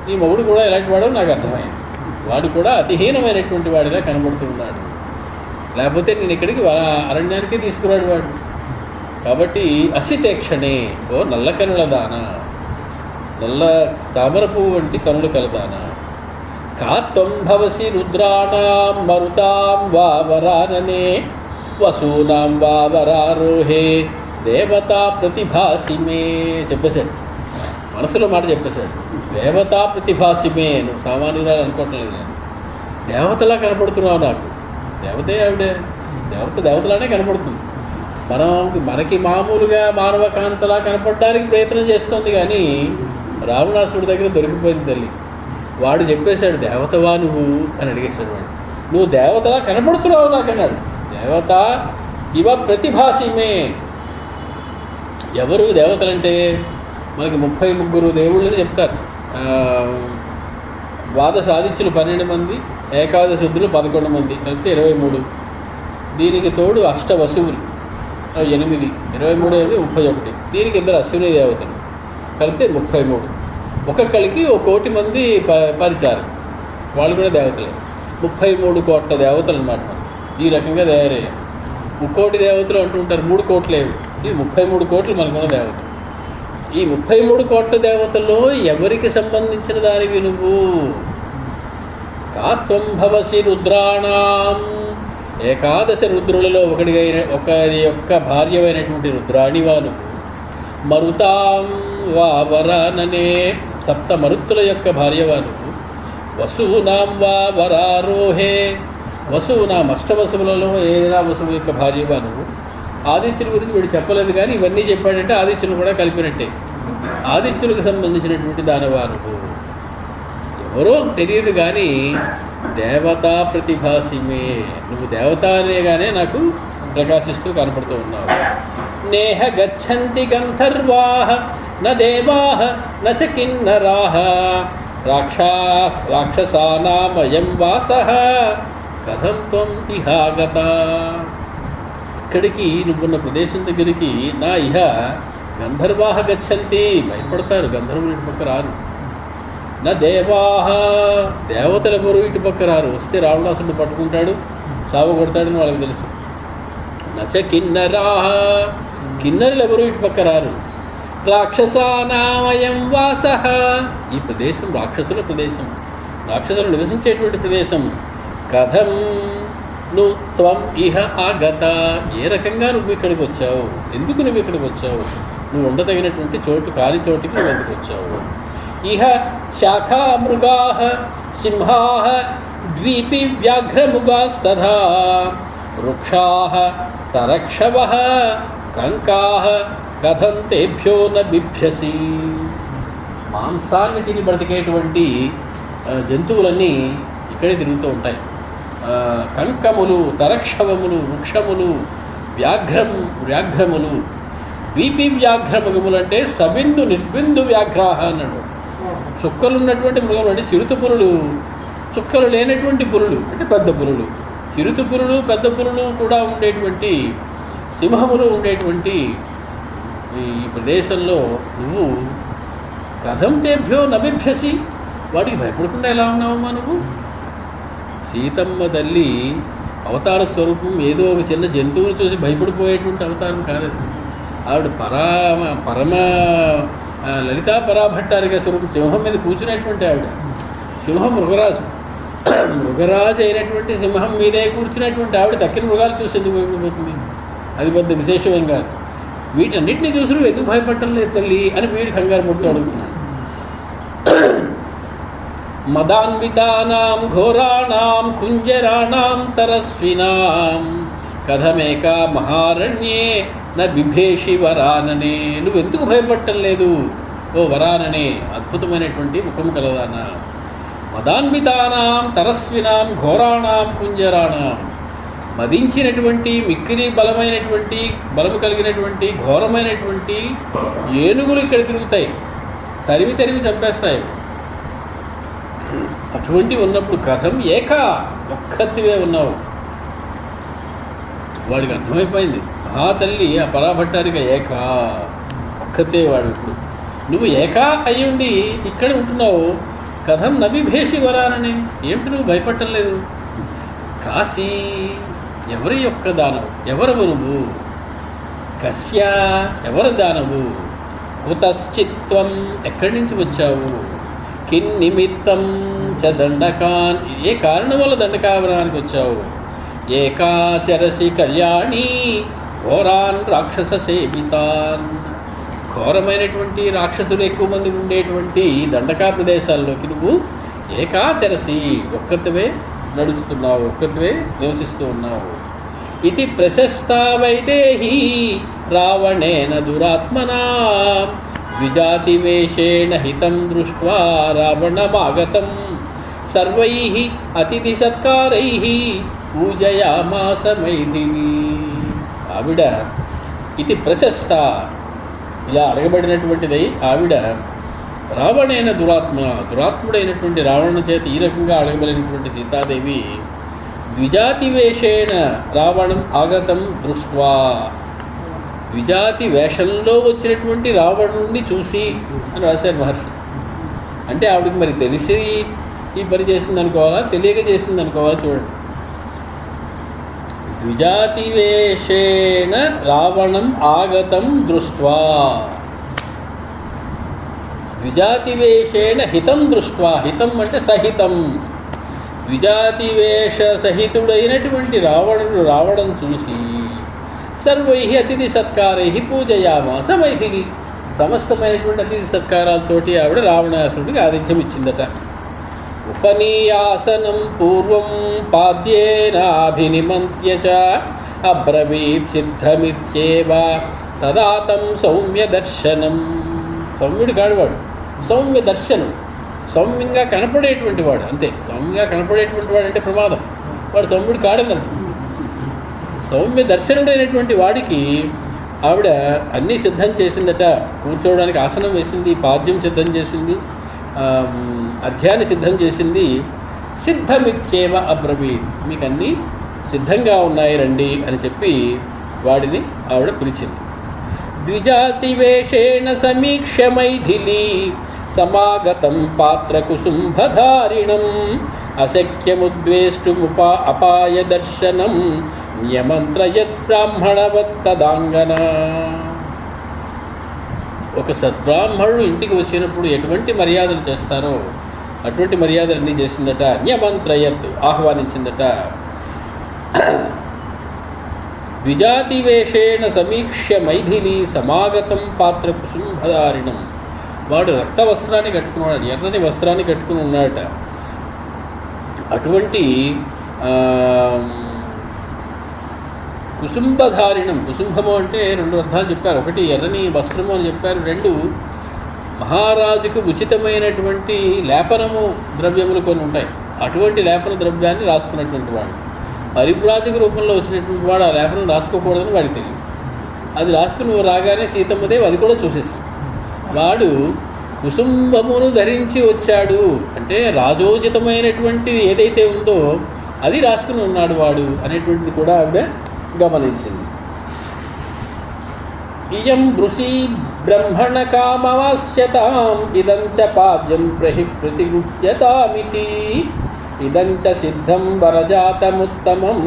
ఈ మొగుడు కూడా ఎలాంటి వాడో నాకు అర్థమైంది. వాడు కూడా అతిహీనమైనటువంటి వాడిలా కనబడుతూ ఉన్నాడు. లేకపోతే నేను ఇక్కడికి అరణ్యానికి తీసుకురాడు వాడు. కాబట్టి అసితే క్షణే, ఓ నల్ల కనుల దాన, నల్ల తామర పువ్వు వంటి కనులు కలదానా. కాత్వం భవసి రుద్రాణాం మరుతాం వా వరాననే, వసూనాం వా వరారోహే, దేవతా ప్రతిభాసిమే. చెప్పేశాడు, మనసులో మాట చెప్పేశాడు. దేవతా ప్రతిభాసిమే, నువ్వు సామాన్యులా అనుకోవట్లేదు, నేను దేవతలా కనపడుతున్నావు నాకు. దేవతే ఆవిడే, దేవతలానే కనపడుతుంది. మనకి మామూలుగా మానవ కాంతలా కనపడడానికి ప్రయత్నం చేస్తుంది, కానీ రావణాసుడి దగ్గర దొరికిపోయింది తల్లి. వాడు చెప్పేశాడు, దేవతవా నువ్వు అని అడిగేశాడు. వాడు, నువ్వు దేవతలా కనపడుతున్నావు నాకు అన్నాడు. దేవత ఇవ ప్రతిభాసిమే. ఎవరు దేవతలంటే మనకి 33 దేవుళ్ళని చెప్తారు. ద్వాదశ ఆదిత్యులు 12 మంది, ఏకాదశ రుద్రులు 11 మంది, కలిపితే 23. దీనికి తోడు అష్ట వసువులు 8, 23 31. దీనికి 2 అశ్విని దేవతలు కలిపితే 33. ఒక్కొక్కరికి 1 కోటి మంది పరిచారు, వాళ్ళు కూడా దేవతలే. 33 కోట్ల దేవతలు అన్నమాట. ఈ రకంగా తయారయ్యారు. 1 కోటి దేవతలు అంటుంటారు, 3 కోట్లేవి. ఇది 33 కోట్లు మనకున్న దేవతలు. ఈ 33 కోట్ల దేవతల్లో ఎవరికి సంబంధించిన దానివి నువ్వు? కాత్వం భవసి రుద్రాణాం, ఏకాదశ రుద్రులలో ఒకరి యొక్క భార్యమైనటువంటి రుద్రాణివా నువ్వు. మరుతాం వా వరాననే, 7 మరుత్తుల యొక్క భార్యవా నువ్వు. వసూనాం వా వరారోహే, వసువునాం అష్టవసువులలో ఏదైనా వసువు యొక్క భార్యవా నువ్వు. ఆదిత్యుల గురించి వీడు చెప్పలేదు, కానీ ఇవన్నీ చెప్పాడంటే ఆదిత్యులు కూడా కలిపినట్టే. ఆదిత్యులకు సంబంధించినటువంటి దానవా నువ్వు. ఎవరో తెలియదు కానీ దేవతా ప్రతిభాసిమే, నువ్వు దేవత అనేగానే నాకు ప్రకాశిస్తూ కనపడుతూ ఉన్నావు. నేహ గచ్చంతి గంధర్వాః న దేవాః న చ కిన్నరాః, రాక్షసానామయం వాసః కథం త్వం ఇహాగత. ఇక్కడికి నువ్వున్న ప్రదేశం దగ్గరికి నా ఇహ గంధర్వాః గచ్చంతి, భయపడతారు. గంధర్వులు ఇటు పక్క రారు. నా దేవాః, దేవతలు ఎవరు ఇటు పక్క రారు. వస్తే రావణాసురుడు పట్టుకుంటాడు, సాగు కొడతాడని వాళ్ళకి తెలుసు. నచ కిన్నరాః, కిన్నరులు ఎవరు ఇటు పక్క రారు. రాక్షసానామయం వాసః, ఈ ప్రదేశం రాక్షసుల ప్రదేశం, రాక్షసులు నివసించేటువంటి ప్రదేశం. కథం ను త్వం ఇహ ఆగత, ఏ రకంగా నువ్వు ఇక్కడికి వచ్చావు, ఎందుకు నువ్వు ఇక్కడికి వచ్చావు, నువ్వు ఉండదగినటువంటి చోటు కాని చోటుకి నువ్వు ఎందుకు వచ్చావు. ఇహ శాఖా మృగాః సింహాః ద్వీపి వ్యాఘ్రముగాస్తథా, వృక్షాః తరక్షవః కంకాః కథం తేభ్యో న బిభ్యసి. మాంసాన్ని తిని బ్రతికేటువంటి జంతువులన్నీ ఇక్కడే తిరుగుతూ ఉంటాయి. కంకములు, తరక్షవములు, వృక్షములు, వ్యాఘ్రములు. ద్వీపి వ్యాఘ్రమృగములు అంటే సబిందు నిర్బిందు వ్యాఘ్రాహ అన్నాడు. చుక్కలున్నటువంటి మృగములు అంటే చిరుత పులులు, చుక్కలు లేనటువంటి పులులు అంటే పెద్ద పులులు. చిరుత పులులు, పెద్ద పులులు కూడా ఉండేటువంటి, సింహములు ఉండేటువంటి ఈ ప్రదేశంలో నువ్వు కథం తేభ్యో నబిభ్యసి, వాటికి భయపడకుండా ఎలా ఉన్నావమ్మా నువ్వు? సీతమ్మ తల్లి అవతార స్వరూపం ఏదో ఒక చిన్న జంతువుని చూసి భయపడిపోయేటువంటి అవతారం కాదు. ఆవిడ పరమ లలితా పరాభట్టారిక స్వరూపం, సింహం మీద కూర్చునేటువంటి ఆవిడ. సింహం మృగరాజు అయినటువంటి సింహం మీదే కూర్చునేటువంటి ఆవిడ తక్కిన మృగాలు చూసి ఎందుకు భయపడిపోతుంది? అది పెద్ద విశేషమేం కాదు. వీటన్నిటిని చూసి నువ్వు ఎందుకు భయపడటం లేదు తల్లి అని వీడి కంగారు పడుతూ అడుగుతున్నాడు. మదాన్వితానాం ఘోరాణాం కుంజరాణాం తరస్వినాం కథమేకా మహారణ్యే న బిభేషి వరాననే. నువ్వెందుకు భయపడటం లేదు ఓ వరాననే, అద్భుతమైనటువంటి ముఖము కలదానా, మదాన్వితానాం తరస్వినాం ఘోరాణం కుంజరాణం, మదించినటువంటి మిక్కిలి బలము కలిగినటువంటి ఘోరమైనటువంటి ఏనుగులు ఇక్కడ తిరుగుతాయి, తరిమి తరిమి చంపేస్తాయి. అటువంటి ఉన్నప్పుడు కథం ఏకా, ఒక్కతివే ఉన్నావు. వాడికి అర్థమైపోయింది, మహాతల్లి ఆ పరాభట్టారిక ఏకా, ఒక్కతే వాడు. ఇప్పుడు నువ్వు ఏకా అయ్యుండి ఇక్కడ ఉంటున్నావు, కథం నవిభేషి వరానని, ఏమిటి నువ్వు భయపడటం లేదు? కాశీ, ఎవరి యొక్క దానవు, ఎవరవు నువ్వు? కస్య, ఎవరి దానవు? కుతశ్చిత్వం, ఎక్కడి నుంచి వచ్చావు? కిన్నిమిత్తం చ దండకాన్, ఏ కారణం వల్ల దండకావరానికి వచ్చావు? ఏకాచరసి కళ్యాణి ఘోరాన్ రాక్షస సేవితాన్, ఘోరమైనటువంటి రాక్షసులు ఎక్కువ మంది ఉండేటువంటి దండకా ప్రదేశాల్లోకి నువ్వు ఏకాచరసి, ఒక్కతివే నడుస్తున్నావు, ఒక్కతివే నివసిస్తూ ఉన్నావు. ఇది ప్రశస్తా వైదేహి రావణేన దురాత్మనా, ద్విజాతివేషేణ హితం దృష్ట్వా రావణమాగతం, సర్వైః అతిథి సత్కారైః పూజయామాస మైథిలి. ఆవిడ ఇది ప్రశస్త, ఇలా అడగబడినటువంటిదై ఆవిడ రావణైన దురాత్ముడైనటువంటి రావణుని చేత ఈ రకంగా అడగబడినటువంటి సీతాదేవి ద్విజాతివేషేణ రావణం ఆగతం దృష్ట్వా, ద్విజాతి వేషంలో వచ్చినటువంటి రావణుణ్ణి చూసి అని రాశారు మహర్షి. అంటే ఆవిడకి మరి తెలిసి ఈ పని చేసింది అనుకోవాలా, తెలియక చేసింది అనుకోవాలా? చూడండి, ద్విజాతివేషేణ రావణం ఆగతం దృష్ట్వా, ద్విజాతివేషేణ హితం దృష్ట్వా, హితం అంటే సహితం, ద్విజాతివేష సహితుడైనటువంటి రావణుడు రావడం చూసి సర్వై అతిథి సత్కారై పూజయామాస మైథిలి, సమస్తమైనటువంటి అతిథి సత్కారాలతోటి ఆవిడ రావణాసురుడికి ఆతిథ్యం ఇచ్చిందట. ఉపనీయాసనం పూర్వం పాద్యేనాభినిమంత్య చ అబ్రవీత్ సిద్ధమిత్యేవ తదాతం సౌమ్య దర్శనం. సౌమ్యుడు కాడువాడు, సౌమ్య దర్శనం, సౌమ్యంగా కనపడేటువంటి వాడు, అంతే. సౌమ్యంగా కనపడేటువంటి వాడు అంటే ప్రమాదం, వాడు సౌమ్యుడు కాడని అర్థం. సౌమ్య దర్శనుడైనటువంటి వాడికి ఆవిడ అన్నీ సిద్ధం చేసిందట. కూర్చోవడానికి ఆసనం వేసింది, పాద్యం సిద్ధం చేసింది, అర్ఘ్యాన్ని సిద్ధం చేసింది. సిద్ధమిత్యేవ అబ్రవీత్, మీకు అన్నీ సిద్ధంగా ఉన్నాయి రండి అని చెప్పి వాడిని ఆవిడ పిలిచింది. ద్విజాతివేషేణ సమీక్ష మైథిలి సమాగతం పాత్ర కుసుంభధారిణం అశక్యముద్వేష్టుముపా అపాయ దర్శనం నియమంత్రయత్ బ్రాహ్మణవత్తదాంగన. ఒక సద్బ్రాహ్మణుడు ఇంటికి వచ్చినప్పుడు ఎటువంటి మర్యాదలు చేస్తారో అటువంటి మర్యాదలన్నీ చేసిందట. నియమంత్రయత్, ఆహ్వానించిందట. ద్విజాతివేషేణ సమీక్ష్య మైథిలి సమాగతం పాత్ర కుసుంభధారిణం. వాడు రక్త వస్త్రాన్ని కట్టుకున్నాడు, ఎర్రని వస్త్రాన్ని కట్టుకుని ఉన్నాడట. అటువంటి కుసుంభధారిణం, కుసుంభము అంటే రెండు అర్థాలు చెప్పారు. ఒకటి ఎర్రని వస్త్రము అని చెప్పారు, రెండు మహారాజుకు ఉచితమైనటువంటి లేపనము ద్రవ్యములు కొన్ని ఉంటాయి, అటువంటి లేపన ద్రవ్యాన్ని రాసుకున్నటువంటి వాడు. పరివ్రాజక రూపంలో వచ్చినటువంటి వాడు ఆ లేపనం రాసుకోకూడదని వాడికి తెలియదు. అది రాసుకుని రాగానే సీతమ్మదేవి అది కూడా చూసేసింది. వాడు కుసుంభమును ధరించి వచ్చాడు అంటే రాజోచితమైనటువంటి ఏదైతే ఉందో అది రాసుకుని ఉన్నాడు వాడు అనేటువంటిది కూడా ఆవిడ గమనించింది. ఇయం బృషీ బ్రహ్మణ కామవాస్యతాం ఇదం చ పాద్యం ప్రతిగృహ్యతామితి ఇదం చ సిద్ధం వరజాతముత్తమం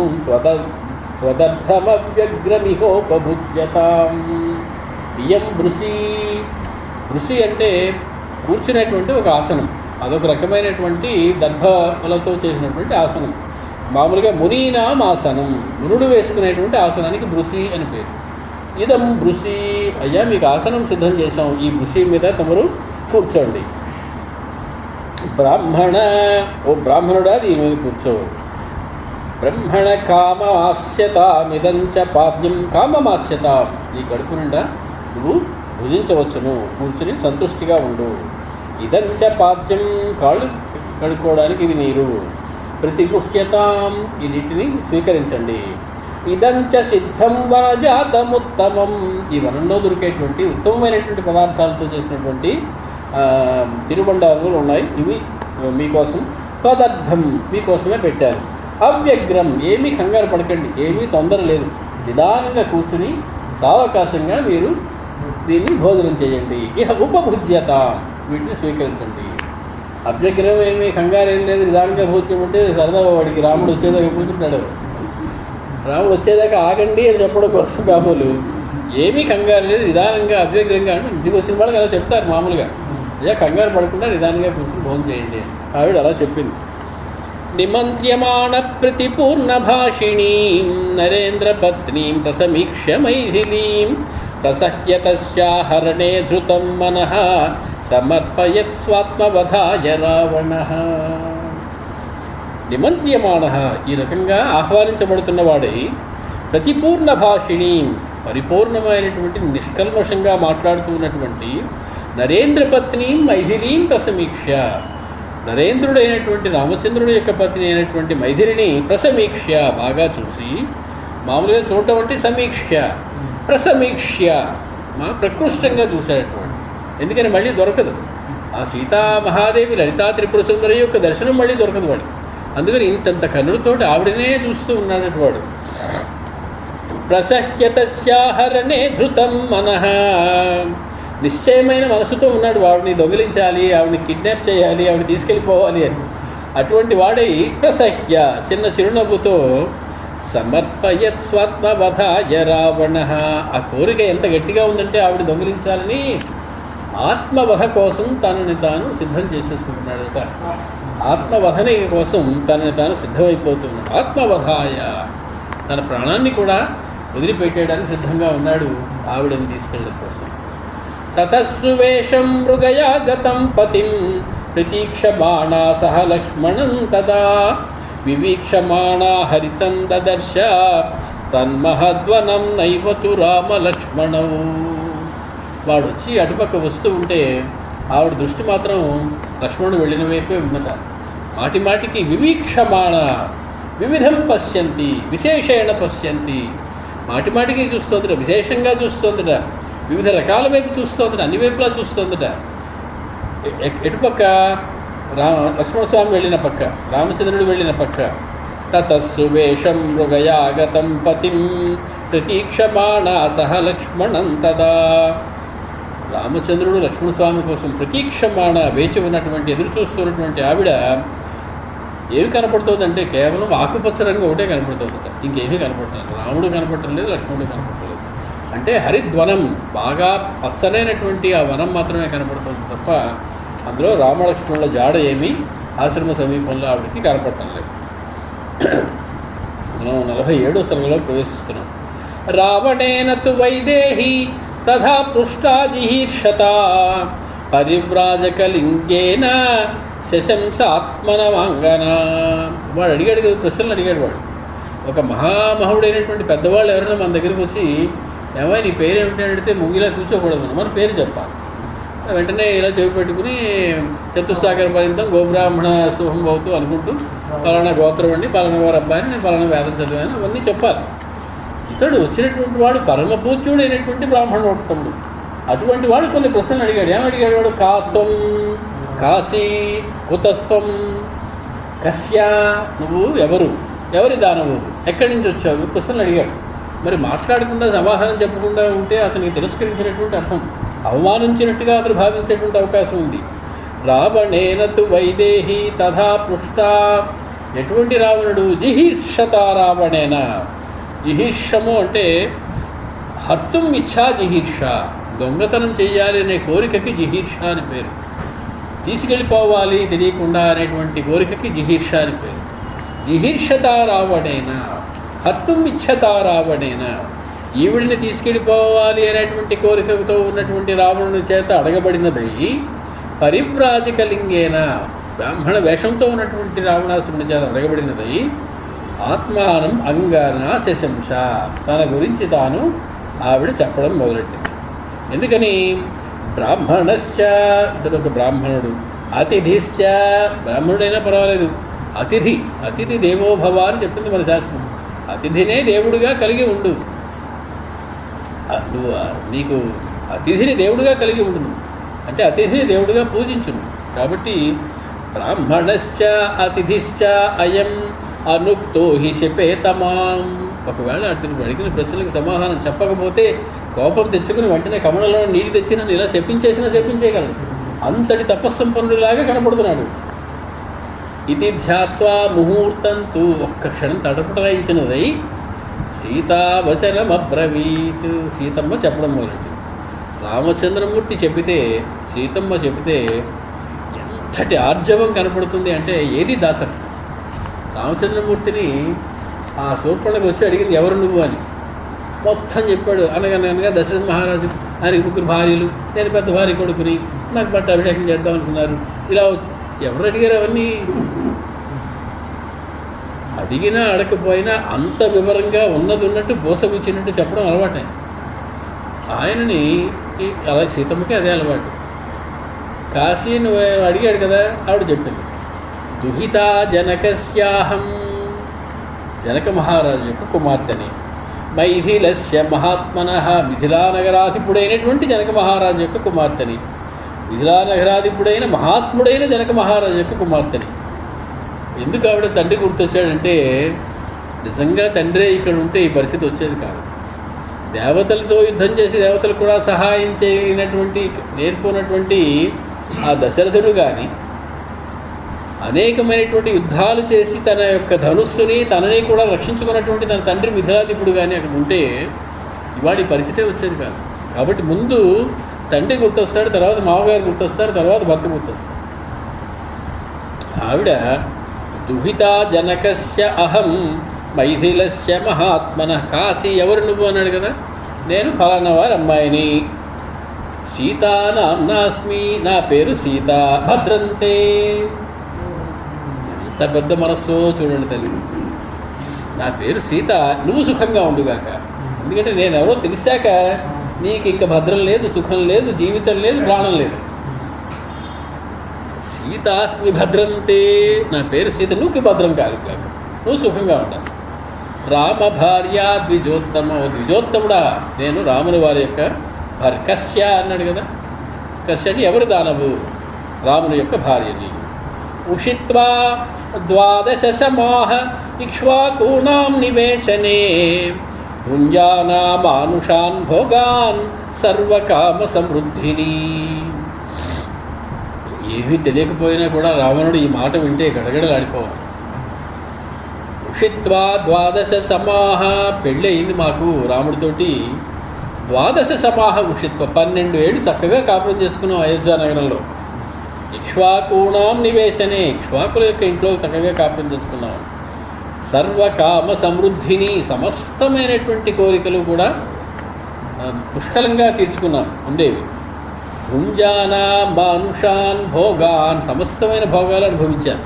త్వదర్థమవ్యగ్రమిహోపభుజ్యతాం. ఇయం బృషీ, బృషి అంటే కూర్చునేటువంటి ఒక ఆసనం, అదొక రకమైనటువంటి దర్భలతో చేసినటువంటి ఆసనం. మామూలుగా మునీనాం ఆసనం, మునుడు వేసుకునేటువంటి ఆసనానికి బృషి అని పేరు. ఇదం బృషి, అయ్యా మీకు ఆసనం సిద్ధం చేశాం, ఈ బృషి మీద తమరు కూర్చోండి. బ్రాహ్మణ, ఓ బ్రాహ్మణుడా దీని మీద కూర్చో. బ్రహ్మణ కామమాస్యతామిదంచ పాద్యం కామమాస్యతాం, నీ కడుపు నిండా నువ్వు భుజించవచ్చును, కూర్చుని సంతుష్టిగా ఉండు. ఇదంచ పాద్యం, కాళ్ళు కడుక్కోవడానికి ఇది నీరు. ప్రతిగృహ్యతాం, వీటిని స్వీకరించండి. ఇదంచ సిద్ధం వనజాతముత్తమం, ఈ వనంలో దొరికేటువంటి ఉత్తమమైనటువంటి పదార్థాలతో చేసినటువంటి తినుబండారులు ఉన్నాయి, ఇవి మీకోసం. పదార్థం, మీకోసమే పెట్టారు. అవ్యగ్రం, ఏమీ కంగారు పడకండి, ఏమీ తొందర లేదు. నిదానంగా కూర్చుని సావకాశంగా మీరు దీన్ని భోజనం చేయండి. ఇహ ఉపభుజ్యత, వీటిని స్వీకరించండి. అభ్యగ్రహం ఏమీ కంగారు ఏం లేదు, నిదానంగా భోజనం అంటే సరదా వాడికి రాముడు వచ్చేదాకా కూర్చుంటాడు. రాముడు వచ్చేదాకా ఆగండి అని చెప్పడం కోసం కాబోలు ఏమీ కంగారు లేదు, నిదానంగా అభ్యగ్రంగా అంటే ఇంటికి వచ్చిన వాళ్ళకి అలా చెప్తారు మామూలుగా. అయ్యా కంగారు పడకుండా నిదానంగా కూర్చుని భోజనం చేయండి ఆవిడ అలా చెప్పింది. నిమంత్ర్యమాణ ప్రతిపూర్ణ భాషిణీం నరేంద్ర పత్నీం ప్రసమీక్ష్య మైథిలీం ప్రసహ్యతస్యాహరణే ధృతం మనః సమర్పయత్ స్వాత్మవధాయ రావణః. నిమంత్ర్యమాణ, ఈ రకంగా ఆహ్వానించబడుతున్నవాడై, ప్రతిపూర్ణ భాషిణీం, పరిపూర్ణమైనటువంటి నిష్కల్మషంగా మాట్లాడుతున్నటువంటి నరేంద్ర పత్నీం మైథిలీం ప్రసమీక్ష, నరేంద్రుడైనటువంటి రామచంద్రుడి యొక్క పత్ని అయినటువంటి మైథిలిని ప్రసమీక్ష్య, బాగా చూసి, మామూలుగా చూడటం అంటే సమీక్ష, ప్రసమీక్ష్య ప్రకృష్టంగా చూసేటటువంటి. ఎందుకని మళ్ళీ దొరకదు ఆ సీతామహాదేవి లలితా త్రిపుర సుందరి యొక్క దర్శనం మళ్ళీ దొరకదు వాడు. అందుకని ఇంతంత కన్నులతోటి ఆవిడనే చూస్తూ ఉన్నాడట వాడు. ప్రసహ్యతస్యాహరణే ధృతం మనః, నిశ్చయమైన మనసుతో ఉన్నాడు, ఆవిడని దొంగిలించాలి, ఆవిడని కిడ్నాప్ చేయాలి, ఆవిడ తీసుకెళ్ళిపోవాలి అని. అటువంటి వాడై ప్రసహ్య, చిన్న చిరునవ్వుతో, సమర్పయత్ స్వాత్మవధాయ రావణః, ఆ కోరిక ఎంత గట్టిగా ఉందంటే ఆవిడ దొంగిలించాలని ఆత్మవధ కోసం తనని తాను సిద్ధం చేసేసుకుంటున్నాడట. ఆత్మవధని కోసం తనని తాను సిద్ధమైపోతున్నాడు. ఆత్మవధాయ, తన ప్రాణాన్ని కూడా వదిలిపెట్టేయడానికి సిద్ధంగా ఉన్నాడు ఆవిడని తీసుకెళ్ళడం కోసం. తతస్సువేషం మృగయా గతం పతిం ప్రతీక్షమాణా సహ లక్ష్మణం తదా వివీక్షమాణా హరితం దదర్శ తన్మహద్వనం నైవతు రామలక్ష్మణౌ. వాడు వచ్చి అటుపక్క వస్తూ ఉంటే ఆవిడ దృష్టి మాత్రం లక్ష్మణుడు వెళ్ళిన వైపే ఉందట. మాటి మాటికి వివీక్షమాణ, వివిధం పశ్యంతి, విశేషేణ పశ్యంతి, మాటి మాటికి చూస్తోందట, విశేషంగా చూస్తోందట, వివిధ రకాల వైపు చూస్తోందట, అన్ని వైపులా చూస్తోందట. ఎటుపక్క లక్ష్మణస్వామి వెళ్ళిన పక్క, రామచంద్రుడు వెళ్ళిన పక్క. తతస్సు వేషం మృగయాగతం పతిం ప్రతీక్షమాణా సహ లక్ష్మణం తదా. రామచంద్రుడు లక్ష్మణస్వామి కోసం ప్రతీక్షమాణ, వేచి ఉన్నటువంటి, ఎదురు చూస్తున్నటువంటి ఆవిడ ఏమి కనపడుతుందంటే కేవలం ఆకుపచ్చ రంగు ఒకటే కనపడుతుందట, ఇంకేమీ కనపడలేదు. రాముడు కనపడటం లేదు, లక్ష్మణుడు కనపడలేదు. అంటే హరిద్వనం, బాగా పచ్చనైనటువంటి ఆ వనం మాత్రమే కనపడుతుంది తప్ప అందులో రామలక్ష్మణుల జాడ ఏమీ ఆశ్రమ సమీపంలో ఆవిడకి కనపడటం లేదు. మనం 47వ సర్గలో ప్రవేశిస్తున్నాం. రావణేన తు వైదేహి తథా పృష్టా జిహీర్షత పరివ్రాజకలింగేన శశంస ఆత్మనవాంగన. వాడు అడిగాడు కదా, ప్రశ్నలు అడిగాడు వాడు. ఒక మహామహుడైనటువంటి పెద్దవాళ్ళు ఎవరైనా మన దగ్గరికి వచ్చి ఏమో నీ పేరు ఏమిటి అని అడిగితే ముంగిలా కూర్చోకూడదు, మన పేరు చెప్పాలి. వెంటనే ఇలా చెవి పెట్టుకుని చతుస్సాగర పర్యంతం గోబ్రాహ్మణ శుభం అవుతూ అనుకుంటూ పలానా గోత్రం అండి, పలానా వారి అబ్బాయిని, నేను పలానా వేదం చదివాను, అవన్నీ చెప్పాలి. ఇతడు వచ్చినటువంటి వాడు పరమ పూజ్యుడైనటువంటి బ్రాహ్మణోత్తముడు. అటువంటి వాడు కొన్ని ప్రశ్నలు అడిగాడు. ఏమడిగాడు వాడు? కాత్వం, కాశీ, కుతస్వం, కస్యా, నువ్వు ఎవరు, ఎవరి దానవు, ఎక్కడి నుంచి వచ్చావు, ప్రశ్నలు అడిగాడు. మరి మాట్లాడకుండా సమాధానం చెప్పకుండా ఉంటే అతనికి తిరస్కరించినటువంటి అర్థం, అవమానించినట్టుగా అతను భావించేటువంటి అవకాశం ఉంది. రావణేన తు వైదేహి తథా పృష్ట. ఎటువంటి రావణుడు? జిహీర్షత రావణేన. జిహీర్షము అంటే హర్తుం ఇచ్ఛా జిహీర్ష, దొంగతనం చెయ్యాలి అనే కోరికకి జిహీర్ష అని పేరు. తీసుకెళ్ళిపోవాలి తెలియకుండా అనేటువంటి కోరికకి జిహీర్ష అని పేరు. జిహీర్షత రావణేన, హర్తుం ఇచ్ఛత రావణేన, ఈవిడిని తీసుకెళ్ళిపోవాలి అనేటువంటి కోరికతో ఉన్నటువంటి రావణుని చేత అడగబడినదై పరివ్రాజకలింగేన, బ్రాహ్మణ వేషంతో ఉన్నటువంటి రావణాసురుని చేత అడగబడినదై ఆత్మానం అంగాన శశంస, తన గురించి తాను ఆవిడ చెప్పడం మొదలెట్టింది. ఎందుకని? బ్రాహ్మణశ్చ, ఇతడు ఒక బ్రాహ్మణుడు. అతిథిశ్చ, బ్రాహ్మణుడైనా పర్వాలేదు, అతిథి. అతిథి దేవోభవ అని చెప్తుంది మన శాస్త్రం. అతిథినే దేవుడిగా కలిగి ఉండు. నువ్వు నీకు అతిథిని దేవుడిగా కలిగి ఉండును అంటే అతిథిని దేవుడిగా పూజించును. కాబట్టి బ్రాహ్మణశ్చ అతిథిశ్చ అయం అనుక్తో హి శపేతమాం. ఒకవేళ అతను అడిగిన ప్రశ్నలకు సమాధానం చెప్పకపోతే కోపం తెచ్చుకుని వెంటనే కమలలో నీటి తెచ్చి నన్ను ఇలా శపించేయగలడు. అంతటి తపస్సంపన్నుడిలాగా కనపడుతున్నాడు. ఇది ధ్యాత్వా ముహూర్తంతు, ఒక్క క్షణం తటపటాయించినదై సీతావచనమబ్రవీత్, సీతమ్మ చెప్పడం మొదలెండి. రామచంద్రమూర్తి చెప్పితే, సీతమ్మ చెబితే ఎంతటి ఆర్జవం కనపడుతుంది అంటే ఏది దాచరు. రామచంద్రమూర్తిని ఆ శూర్పణకు వచ్చి అడిగింది ఎవరు నువ్వు అని, మొత్తం చెప్పాడు. అనగా దశరథ మహారాజు, ఆయనకి 3 భార్యలు, నేను పెద్ద భార్య కొడుకుని, నాకు పట్టాభిషేకం చేద్దాం అనుకున్నారు. ఇలా ఎవరు అడిగారు అవన్నీ? అడిగినా అడగకపోయినా అంత వివరంగా ఉన్నది ఉన్నట్టు బోసగుచ్చినట్టు చెప్పడం అలవాటే. ఆయనని అలా సీతమ్మకి అదే అలవాటు. కాశీ నువ్వు అడిగాడు కదా, ఆవిడ చెప్పింది. దుహితా జనకస్యాహం, జనక మహారాజు యొక్క కుమార్తెని. మైథిలస్య మహాత్మనః, మిథిలా నగరాధిపుడైనటువంటి జనక మహారాజు యొక్క కుమార్తెని. మిథిలా నగరాధిపుడైన మహాత్ముడైన జనక మహారాజు యొక్క కుమార్తెని. ఎందుకు ఆవిడ తండ్రి గుర్తొచ్చాడంటే, నిజంగా తండ్రే ఇక్కడ ఉంటే ఈ పరిస్థితి వచ్చేది కాదు. దేవతలతో యుద్ధం చేసి దేవతలు కూడా సహాయం చేయనటువంటి నేర్పున్నటువంటి ఆ దశరథుడు కానీ, అనేకమైనటువంటి యుద్ధాలు చేసి తన యొక్క ధనుస్సుని తనని కూడా రక్షించుకున్నటువంటి తన తండ్రి మిథిలాధిపుడు కానీ అక్కడ ఉంటే ఇవాడి పరిస్థితే వచ్చేది కాదు. కాబట్టి ముందు తండ్రి గుర్తొస్తాడు, తర్వాత మామగారు గుర్తొస్తారు, తర్వాత భర్త గుర్తొస్తాడు. ఆవిడ దుహితా జనకస్య అహం మైథిలస్య మహాత్మన. కాశీ ఎవరు నువ్వు అన్నాడు కదా, నేను ఫలానా వారి అమ్మాయిని. సీతా నామ్నాస్మి, నా పేరు సీత. భద్రంతే, ఎంత పెద్ద మనస్సో చూడండి తల్లి. నా పేరు సీత, నువ్వు సుఖంగా ఉండుగాక. ఎందుకంటే నేను ఎవరో తెలిసాక నీకు ఇంకా భద్రం లేదు, సుఖం లేదు, జీవితం లేదు, ప్రాణం లేదు. సీతాస్మి భద్రంతే, నా పేరు సీత, నువ్వుకి భద్రం కాదు కాక, నువ్వు సుఖంగా ఉండాలి. రామ భార్య ద్విజోత్తమ, ద్విజోత్తముడా, నేను రాముని వారి యొక్క భార్య. కశ్య అన్నాడు కదా, కశ్య అంటే ఎవరు దానవు? రాముని యొక్క భార్యని. ఉషిత్వా 12 సమాహ ఇక్ష్వాకూనాం నివేశనే భుంజానా మానుషాన్ భోగాన్ సర్వకామ సమృద్ధిని. ఏమీ తెలియకపోయినా కూడా రావణుడు ఈ మాట వింటే గడగడలాడిపోవాలి. ఉషిత్వా 12 సమాహ, పెళ్ళి అయింది మాకు రాముడితోటి. 12 సమాహ ఉషిత్వ, 12 ఏళ్ళు చక్కగా కాపురం చేసుకున్నాం అయోధ్య నగరంలో. ఇక్ష్వాకూణాం నివేశనే, ఇక్ష్వాకుల యొక్క ఇంట్లో చక్కగా కాపురం చేసుకున్నాం. సర్వకామ సమృద్ధిని, సమస్తమైనటువంటి కోరికలు కూడా పుష్కలంగా తీర్చుకున్నాం ఉండేవి. భుంజానా మానుషాన్ భోగాన్, సమస్తమైన భోగాలు అనుభవించాను.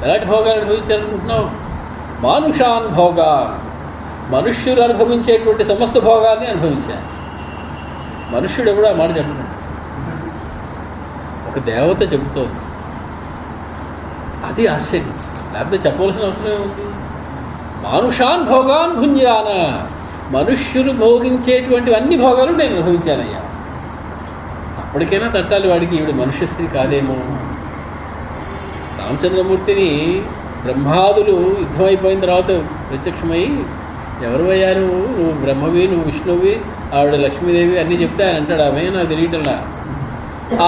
ఎలాంటి భోగాలు అనుభవించాలనుకుంటున్నావు? మానుషాన్ భోగాన్, మనుష్యులు అనుభవించేటువంటి సమస్త భోగాల్ని అనుభవించాను. మనుష్యుడు ఎవడో ఆ మాట చెప్పడం, ఒక దేవత చెబుతోంది. అది ఆశ్చర్యం, లేకపోతే చెప్పవలసిన అవసరం ఏముంది? మానుషాన్ భోగాన్ భుంజాన, మనుష్యులు భోగించేటువంటి అన్ని భోగాలు నేను అనుభవించానయ్యా. అప్పటికైనా తట్టాలి వాడికి, ఈవిడ మనుష్య స్త్రీ కాదేమో. రామచంద్రమూర్తిని బ్రహ్మాదులు యుద్ధమైపోయిన తర్వాత ప్రత్యక్షమై, ఎవరు అయ్యా నువ్వు బ్రహ్మవి, నువ్వు విష్ణువి, ఆవిడ లక్ష్మీదేవి అన్నీ చెప్తే ఆయన అంటాడు, ఆమె నాకు తెలియటంలా.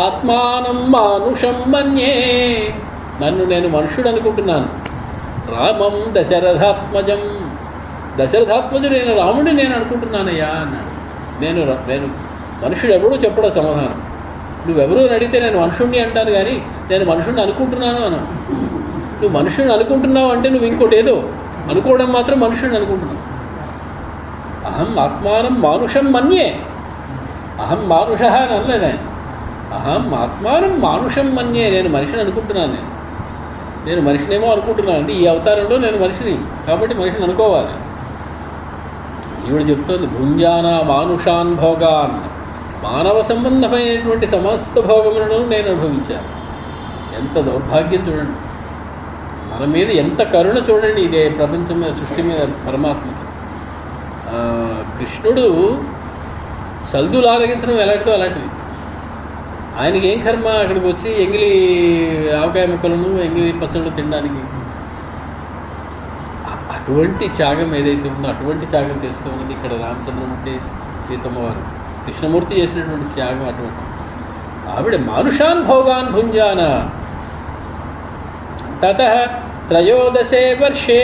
ఆత్మానం మానుషం మన్యే, నన్ను నేను మనుష్యుడు అనుకుంటున్నాను. రామం దశరథాత్మజం, దశరథాత్మజుడు నేను రాముడిని నేను అనుకుంటున్నానయ్యా అన్నాడు. నేను మనుషుడు ఎవడో చెప్పడం సమాధానం. నువ్వెవరూ అని అడిగితే నేను మనుషుణ్ణి అంటాను, కానీ నేను మనుషుణ్ణి అనుకుంటున్నాను అన్నాను. నువ్వు మనుషుని అనుకుంటున్నావు అంటే నువ్వు ఇంకోటి ఏదో అనుకోవడం మాత్రం మనుషుని అనుకుంటున్నావు. అహం ఆత్మానం మానుషం మన్యే, అహం మానుష అని అనలేదు ఆయన. అహం ఆత్మానం మానుషం మన్యే, నేను మనిషిని అనుకుంటున్నాను. నేను మనిషినేమో అనుకుంటున్నాను అంటే ఈ అవతారంలో నేను మనిషిని కాబట్టి మనిషిని అనుకోవాలి. ఈవిడ చెప్తోంది భుంజానా మానుషాన్ భోగాన్, మానవ సంబంధమైనటువంటి సమస్త భోగములను నేను అనుభవించాను. ఎంత దౌర్భాగ్యం చూడండి, మన మీద ఎంత కరుణ చూడండి. ఇదే ప్రపంచం మీద, సృష్టి మీద పరమాత్మకి. కృష్ణుడు సల్దులు ఆరగించడం ఎలాంటిదో అలాంటిది. ఆయనకి ఏం కర్మ అక్కడికి వచ్చి ఎంగిలి ఆవకాయ ముక్కలను, ఎంగిలి పచ్చళ్ళు తినడానికి? అటువంటి త్యాగం ఏదైతే ఉందో అటువంటి త్యాగం చేసుకోమని ఇక్కడ రామచంద్రమూర్తి, సీతమ్మ వారు, కృష్ణమూర్తి చేసినటువంటి త్యాగం అటువంటి. ఆవిడ మానుషాన్ భోగాన్ భుంజాన తతః త్రయోదశే వర్షే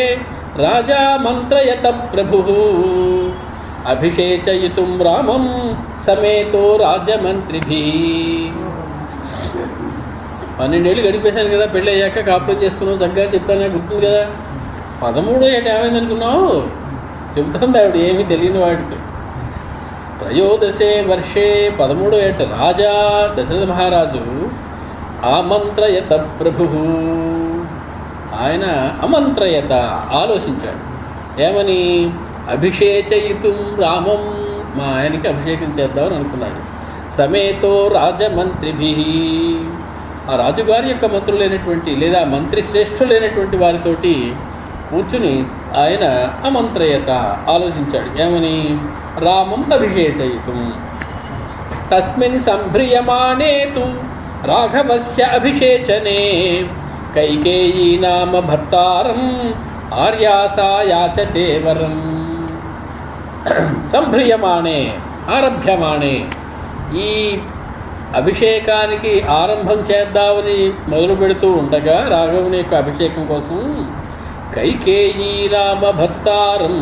రాజా మంత్రయత ప్రభుః అభిషేచయితుం రామం సమేతో రాజమంత్రిభిః. 12 ఏళ్ళు గడిపేశాను కదా, పెళ్ళి అయ్యాక కాపురం చేసుకున్నావు చక్కగా చెప్పాను, గుర్తుంది కదా. 13వ ఏట ఏమైంది అనుకున్నావు? చెబుతుంది ఆవిడ ఏమీ తెలియని వాడితో. త్రయోదశే వర్షే 13వ ఏట రాజా దశరథ మహారాజు ఆమంత్రయత ప్రభు, ఆయన అమంత్రయత ఆలోచించాడు. ఏమని? అభిషేచయితుం రామం, మా ఆయనకి అభిషేకం చేద్దామని అనుకున్నాడు. సమేతో రాజమంత్రిభిః, ఆ రాజుగారి యొక్క మంత్రులైనటువంటి లేదా మంత్రి శ్రేష్ఠులైనటువంటి వారితోటి కూర్చుని ఆయన అమంత్రయత ఆలోచించాడు. ఏమని? రామం అభిషేచయితుం తస్మిన్ సంభ్రియమాణే తు రాఘవస్య అభిషేచనే కైకేయీ నామ భర్తారం ఆర్యాసా యాచతే వరం. సంభ్రియమాణే, ఆరభ్యమాణే, ఈ అభిషేకానికి ఆరంభం చేద్దామని మొదలు పెడుతూ ఉండగా రాఘవుని యొక్క అభిషేకం కోసం కైకేయీ నామ భర్తారం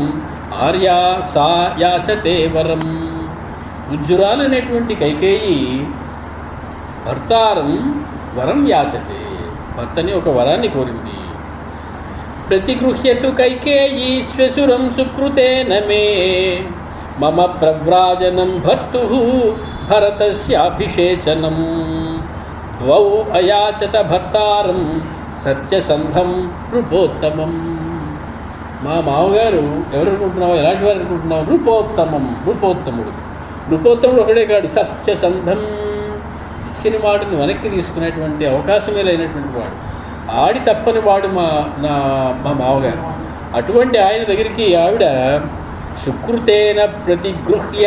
ఆర్యా సా యాచతే వరం. ఉజ్జురాలనేటువంటి కైకేయి భర్తారం వరం యాచతే, భర్తని ఒక వరాన్ని కోరింది. ప్రతిగృహ్యతు కైకేయీ శ్వశురం సుకృతేన మే మమ ప్రవ్రాజనం భర్తుః భరతస్యాభిషేచనం ద్వౌ అయాచత భర్తారం సత్యసంధం రూపోత్తమం. మా మామగారు ఎవరు అనుకుంటున్నావు? ఎలాంటి వారు అనుకుంటున్నావు? రూపోత్తమం, రూపోత్తముడు. రూపోత్తముడు ఒకడే కాడు, సత్యసంధం, ఇచ్చిన వాడిని వెనక్కి తీసుకునేటువంటి అవకాశమే లేనటువంటి వాడు, ఆడి తప్పని వాడు మా మామగారు. అటువంటి ఆయన దగ్గరికి ఆవిడ సుకృతేన ప్రతిగృహ్య,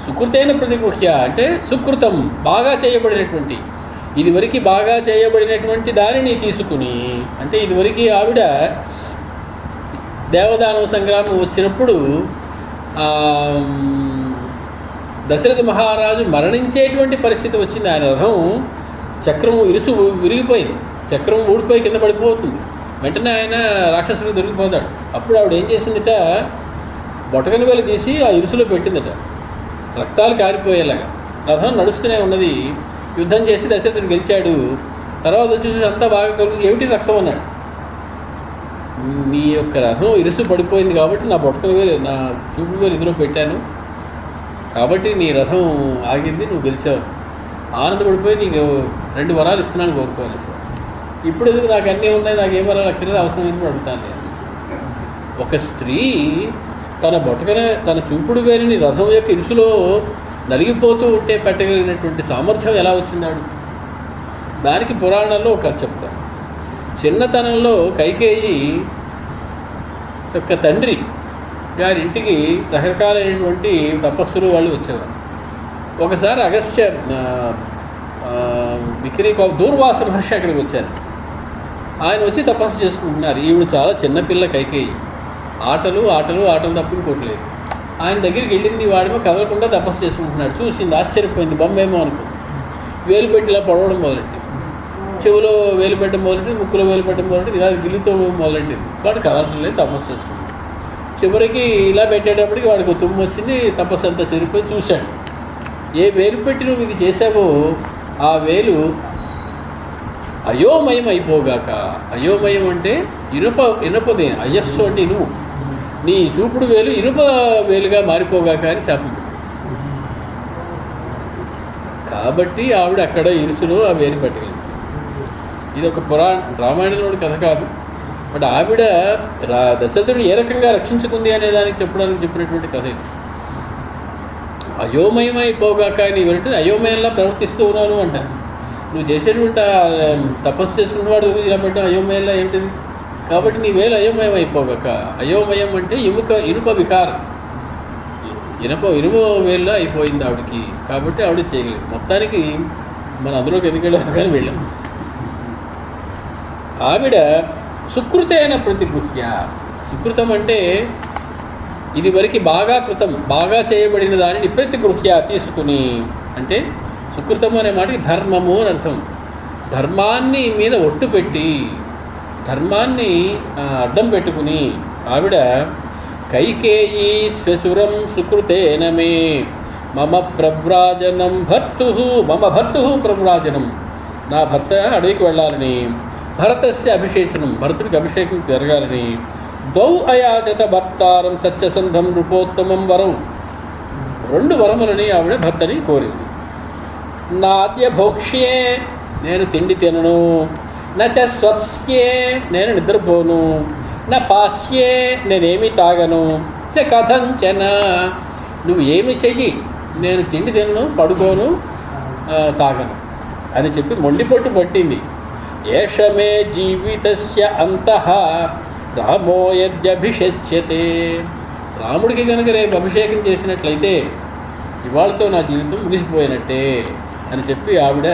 సుకృతేన ప్రతిగృహ్య అంటే సుకృతం, బాగా చేయబడినటువంటి, ఇదివరకు బాగా చేయబడినటువంటి దానిని తీసుకుని, అంటే ఇదివరకు ఆవిడ దేవదానవ సంగ్రామం వచ్చినప్పుడు దశరథ మహారాజు మరణించేటువంటి పరిస్థితి వచ్చింది. ఆయన రథం చక్రము ఇరుసు విరిగిపోయింది, చక్రం ఊడిపోయి కింద పడిపోతుంది. వెంటనే ఆయన రాక్షసుడికి దొరికిపోతాడు. అప్పుడు ఆవిడ ఏం చేసిందిట, బొటకని వేలు తీసి ఆ ఇరుసులో పెట్టిందట, రక్తాలు కారిపోయేలాగా. రథం నడుస్తూనే ఉన్నది. యుద్ధం చేసి దశరథుడు గెలిచాడు. తర్వాత వచ్చేసి అంతా బాగా కలుగుతుంది. ఏమిటి రక్తం అన్నాడు. నీ యొక్క రథం ఇరుసు పడిపోయింది కాబట్టి నా బొటకని వేలు, నా చూపుడు వేలు ఇందులో పెట్టాను కాబట్టి నీ రథం ఆగింది, నువ్వు గెలిచావు. ఆనందపడిపోయి నీకు 2 వరాలు ఇస్తున్నాను, కోరుకోవాలి. ఇప్పుడు ఎందుకు నాకు అన్నీ ఉన్నాయి, నాకు ఏ వరాలు అక్కర్లేదు, అవసరమైనప్పుడు అడుగుతాను నేను. ఒక స్త్రీ తన బొటకన, తన చూపుడు వేలిని రథం యొక్క ఇరుసులో నలిగిపోతూ ఉంటే పెట్టగలిగినటువంటి సామర్థ్యం ఎలా వచ్చిందాడు? దానికి పురాణాల్లో ఒక కథ చెప్తారు. చిన్నతనంలో కైకేయి యొక్క తండ్రి గారింటికి రకరకాలైనటువంటి తపస్సులు వాళ్ళు వచ్చేవారు. ఒకసారి అగస్త్య విక్రీ దూర్వాస మహర్షి అక్కడికి వచ్చారు. ఆయన వచ్చి తపస్సు చేసుకుంటున్నారు. ఈవిడ చాలా చిన్నపిల్ల కైకేయి, ఆటలు ఆటలు ఆటలు తప్ప ఇంకోట్లేదు. ఆయన దగ్గరికి వెళ్ళింది, వాడేమో కదలకుండా తపస్సు చేసుకుంటున్నాడు. చూసింది, ఆశ్చర్యపోయింది, బొమ్మేమో అనుకుంది. వేలు పెట్టి ఇలా పొడవడం మొదలెట్టింది, చెవులో వేలు పెట్టడం మొదలెట్టింది, ముక్కులో వేలు పెట్టడం మొదలెట్టింది, ఇలా గిల్లితో మొదలెట్టింది. వాడు కదలటం లేదు, తపస్సు చేసుకుంటాడు. చివరికి ఇలా పెట్టేటప్పటికి వాడికి తుమ్ము వచ్చింది, తపస్సు అంతా చెరిపోయి చూశాడు. ఏ వేలు పెట్టి నువ్వు ఇది చేసావో ఆ వేలు అయోమయం అయిపోగాక. అయోమయం అంటే ఇనుపదే, అయస్సు అంటే ఇనుము. నీ చూపుడు వేలు ఇనుప వేలుగా మారిపోగాక అని శాపం. కాబట్టి ఆవిడ అక్కడ ఇరుసులో ఆ వేలు పట్టుకెళ్ళింది. ఇది ఒక రామాయణంలోని కథ కాదు, బట్ ఆవిడ దశరథుడు ఏ రకంగా రక్షించుకుంది అనే దానికి చెప్పడానికి చెప్పినటువంటి కథ ఇది. అయోమయమైపోగాక నీవంటే అయోమయంలా ప్రవర్తిస్తూ ఉన్నాను అంటారు. నువ్వు చేసేటువంటి తపస్సు చేసుకున్నవాడు ఇలా పెట్టడం అయోమయంలా ఏంటిది? కాబట్టి నీ వేలు అయోమయం అయిపోగాక. అయోమయం అంటే ఇనుప వికారం, ఇనుప వేల్లో అయిపోయింది ఆవిడకి. కాబట్టి ఆవిడ చేయగలేదు. మొత్తానికి మన అందులోకి ఎందుకు వెళ్ళాం కానీ వెళ్ళాం. ఆవిడ సుకృతైన ప్రతిగృహ్య. సుకృతం అంటే ఇది వరకు బాగా చేయబడిన దానిని ప్రతిగృహ్య తీసుకుని, అంటే సుకృతం అనే మాటకి ధర్మము అని అర్థం. ధర్మాన్ని మీద ఒట్టు పెట్టి, ధర్మాన్ని అడ్డం పెట్టుకుని ఆవిడ కైకేయీ శ్వశురం సుకృతేన మే మమ ప్రవ్రాజనం మమ భర్తు ప్రవ్రాజనం, నా భర్త అడవికి వెళ్ళాలని, భరతస్య అభిషేచనం, భరతుడికి అభిషేకం జరగాలని, ద్వౌ అయాచత భర్తారం సత్యసంధం రూపోత్తమం వరం, 2 వరములని ఆవిడ భర్తని కోరింది. నాద్య భోక్ష్యే, నేను తిండి తినను, నచ స్వప్స్యే, నేను నిద్రపోను, నా పాస్యే, నేనేమి తాగను, చ కథంచన, నువ్వు ఏమి చెయ్యి, నేను తిండి తినను, పడుకోను, తాగను అని చెప్పి మొండిపట్టు పట్టింది. ఏషమే జీవితస్య అంతః రామో యద్యభిషేచ్యతే, రాముడికి కనుక రేపు అభిషేకం చేసినట్లయితే ఇవాళతో నా జీవితం ముగిసిపోయినట్టే అని చెప్పి ఆవిడ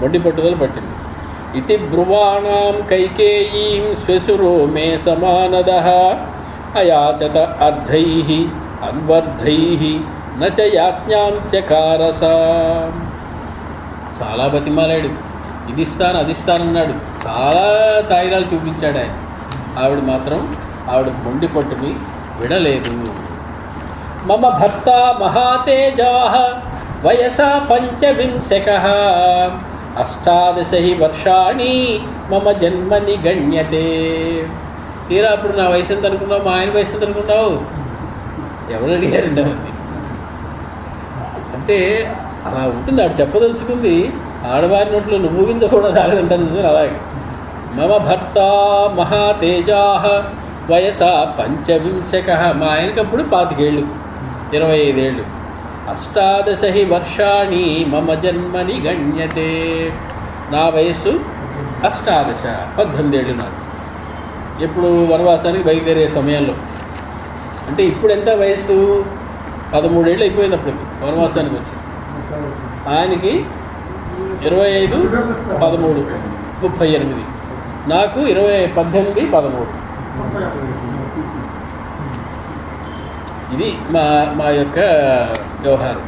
మొండి పట్టుదల పట్టింది. ఇతి బ్రువాణాం కైకేయీం శ్వశురో మే సమానదః అయాచత అర్ధైః అన్వర్ధైః నచ యాజ్ఞాం చకారస. చాలా బతిమాలాడు, ఇది ఇస్తాను అది ఇస్తానన్నాడు, చాలా తాయిలాలు చూపించాడు ఆయన. ఆవిడ మాత్రం ఆవిడ మొండి పట్టుని విడలేదు. మమ భర్త మహాతేజాః వయసా 25 18 వర్షాణి మమ జన్మని గణ్యతే. తీరా అప్పుడు నా వయసు ఎంత అనుకున్నావు, మా ఆయన వయసు ఎంత అనుకున్నావు? ఎవరు అడిగారండి అవన్నీ? అంటే అలా ఉంటుంది, ఆడు చెప్పదలుచుకుంది. ఆడవారి నోట్లో నువ్వు గింజ కూడా రాలేదంటారు చూసారు, అలాగే. మమ భర్త మహాతేజాః వయసా 25, మా ఆయనకప్పుడు 25 ఏళ్ళు, 25 ఏళ్ళు. 18 వర్షాణి మమ జన్మని గణ్యతే, నా వయస్సు 18, 18 ఏళ్ళు నాకు. ఎప్పుడు వనవాసానికి బయలుదేరే సమయంలో, అంటే ఇప్పుడు ఎంత వయస్సు? 13 ఏళ్ళు అయిపోయింది అప్పటికి వనవాసానికి వచ్చి. ఆయనకి 25, 13, 38. నాకు 18, 13. ఇది మా యొక్క వ్యవహారం.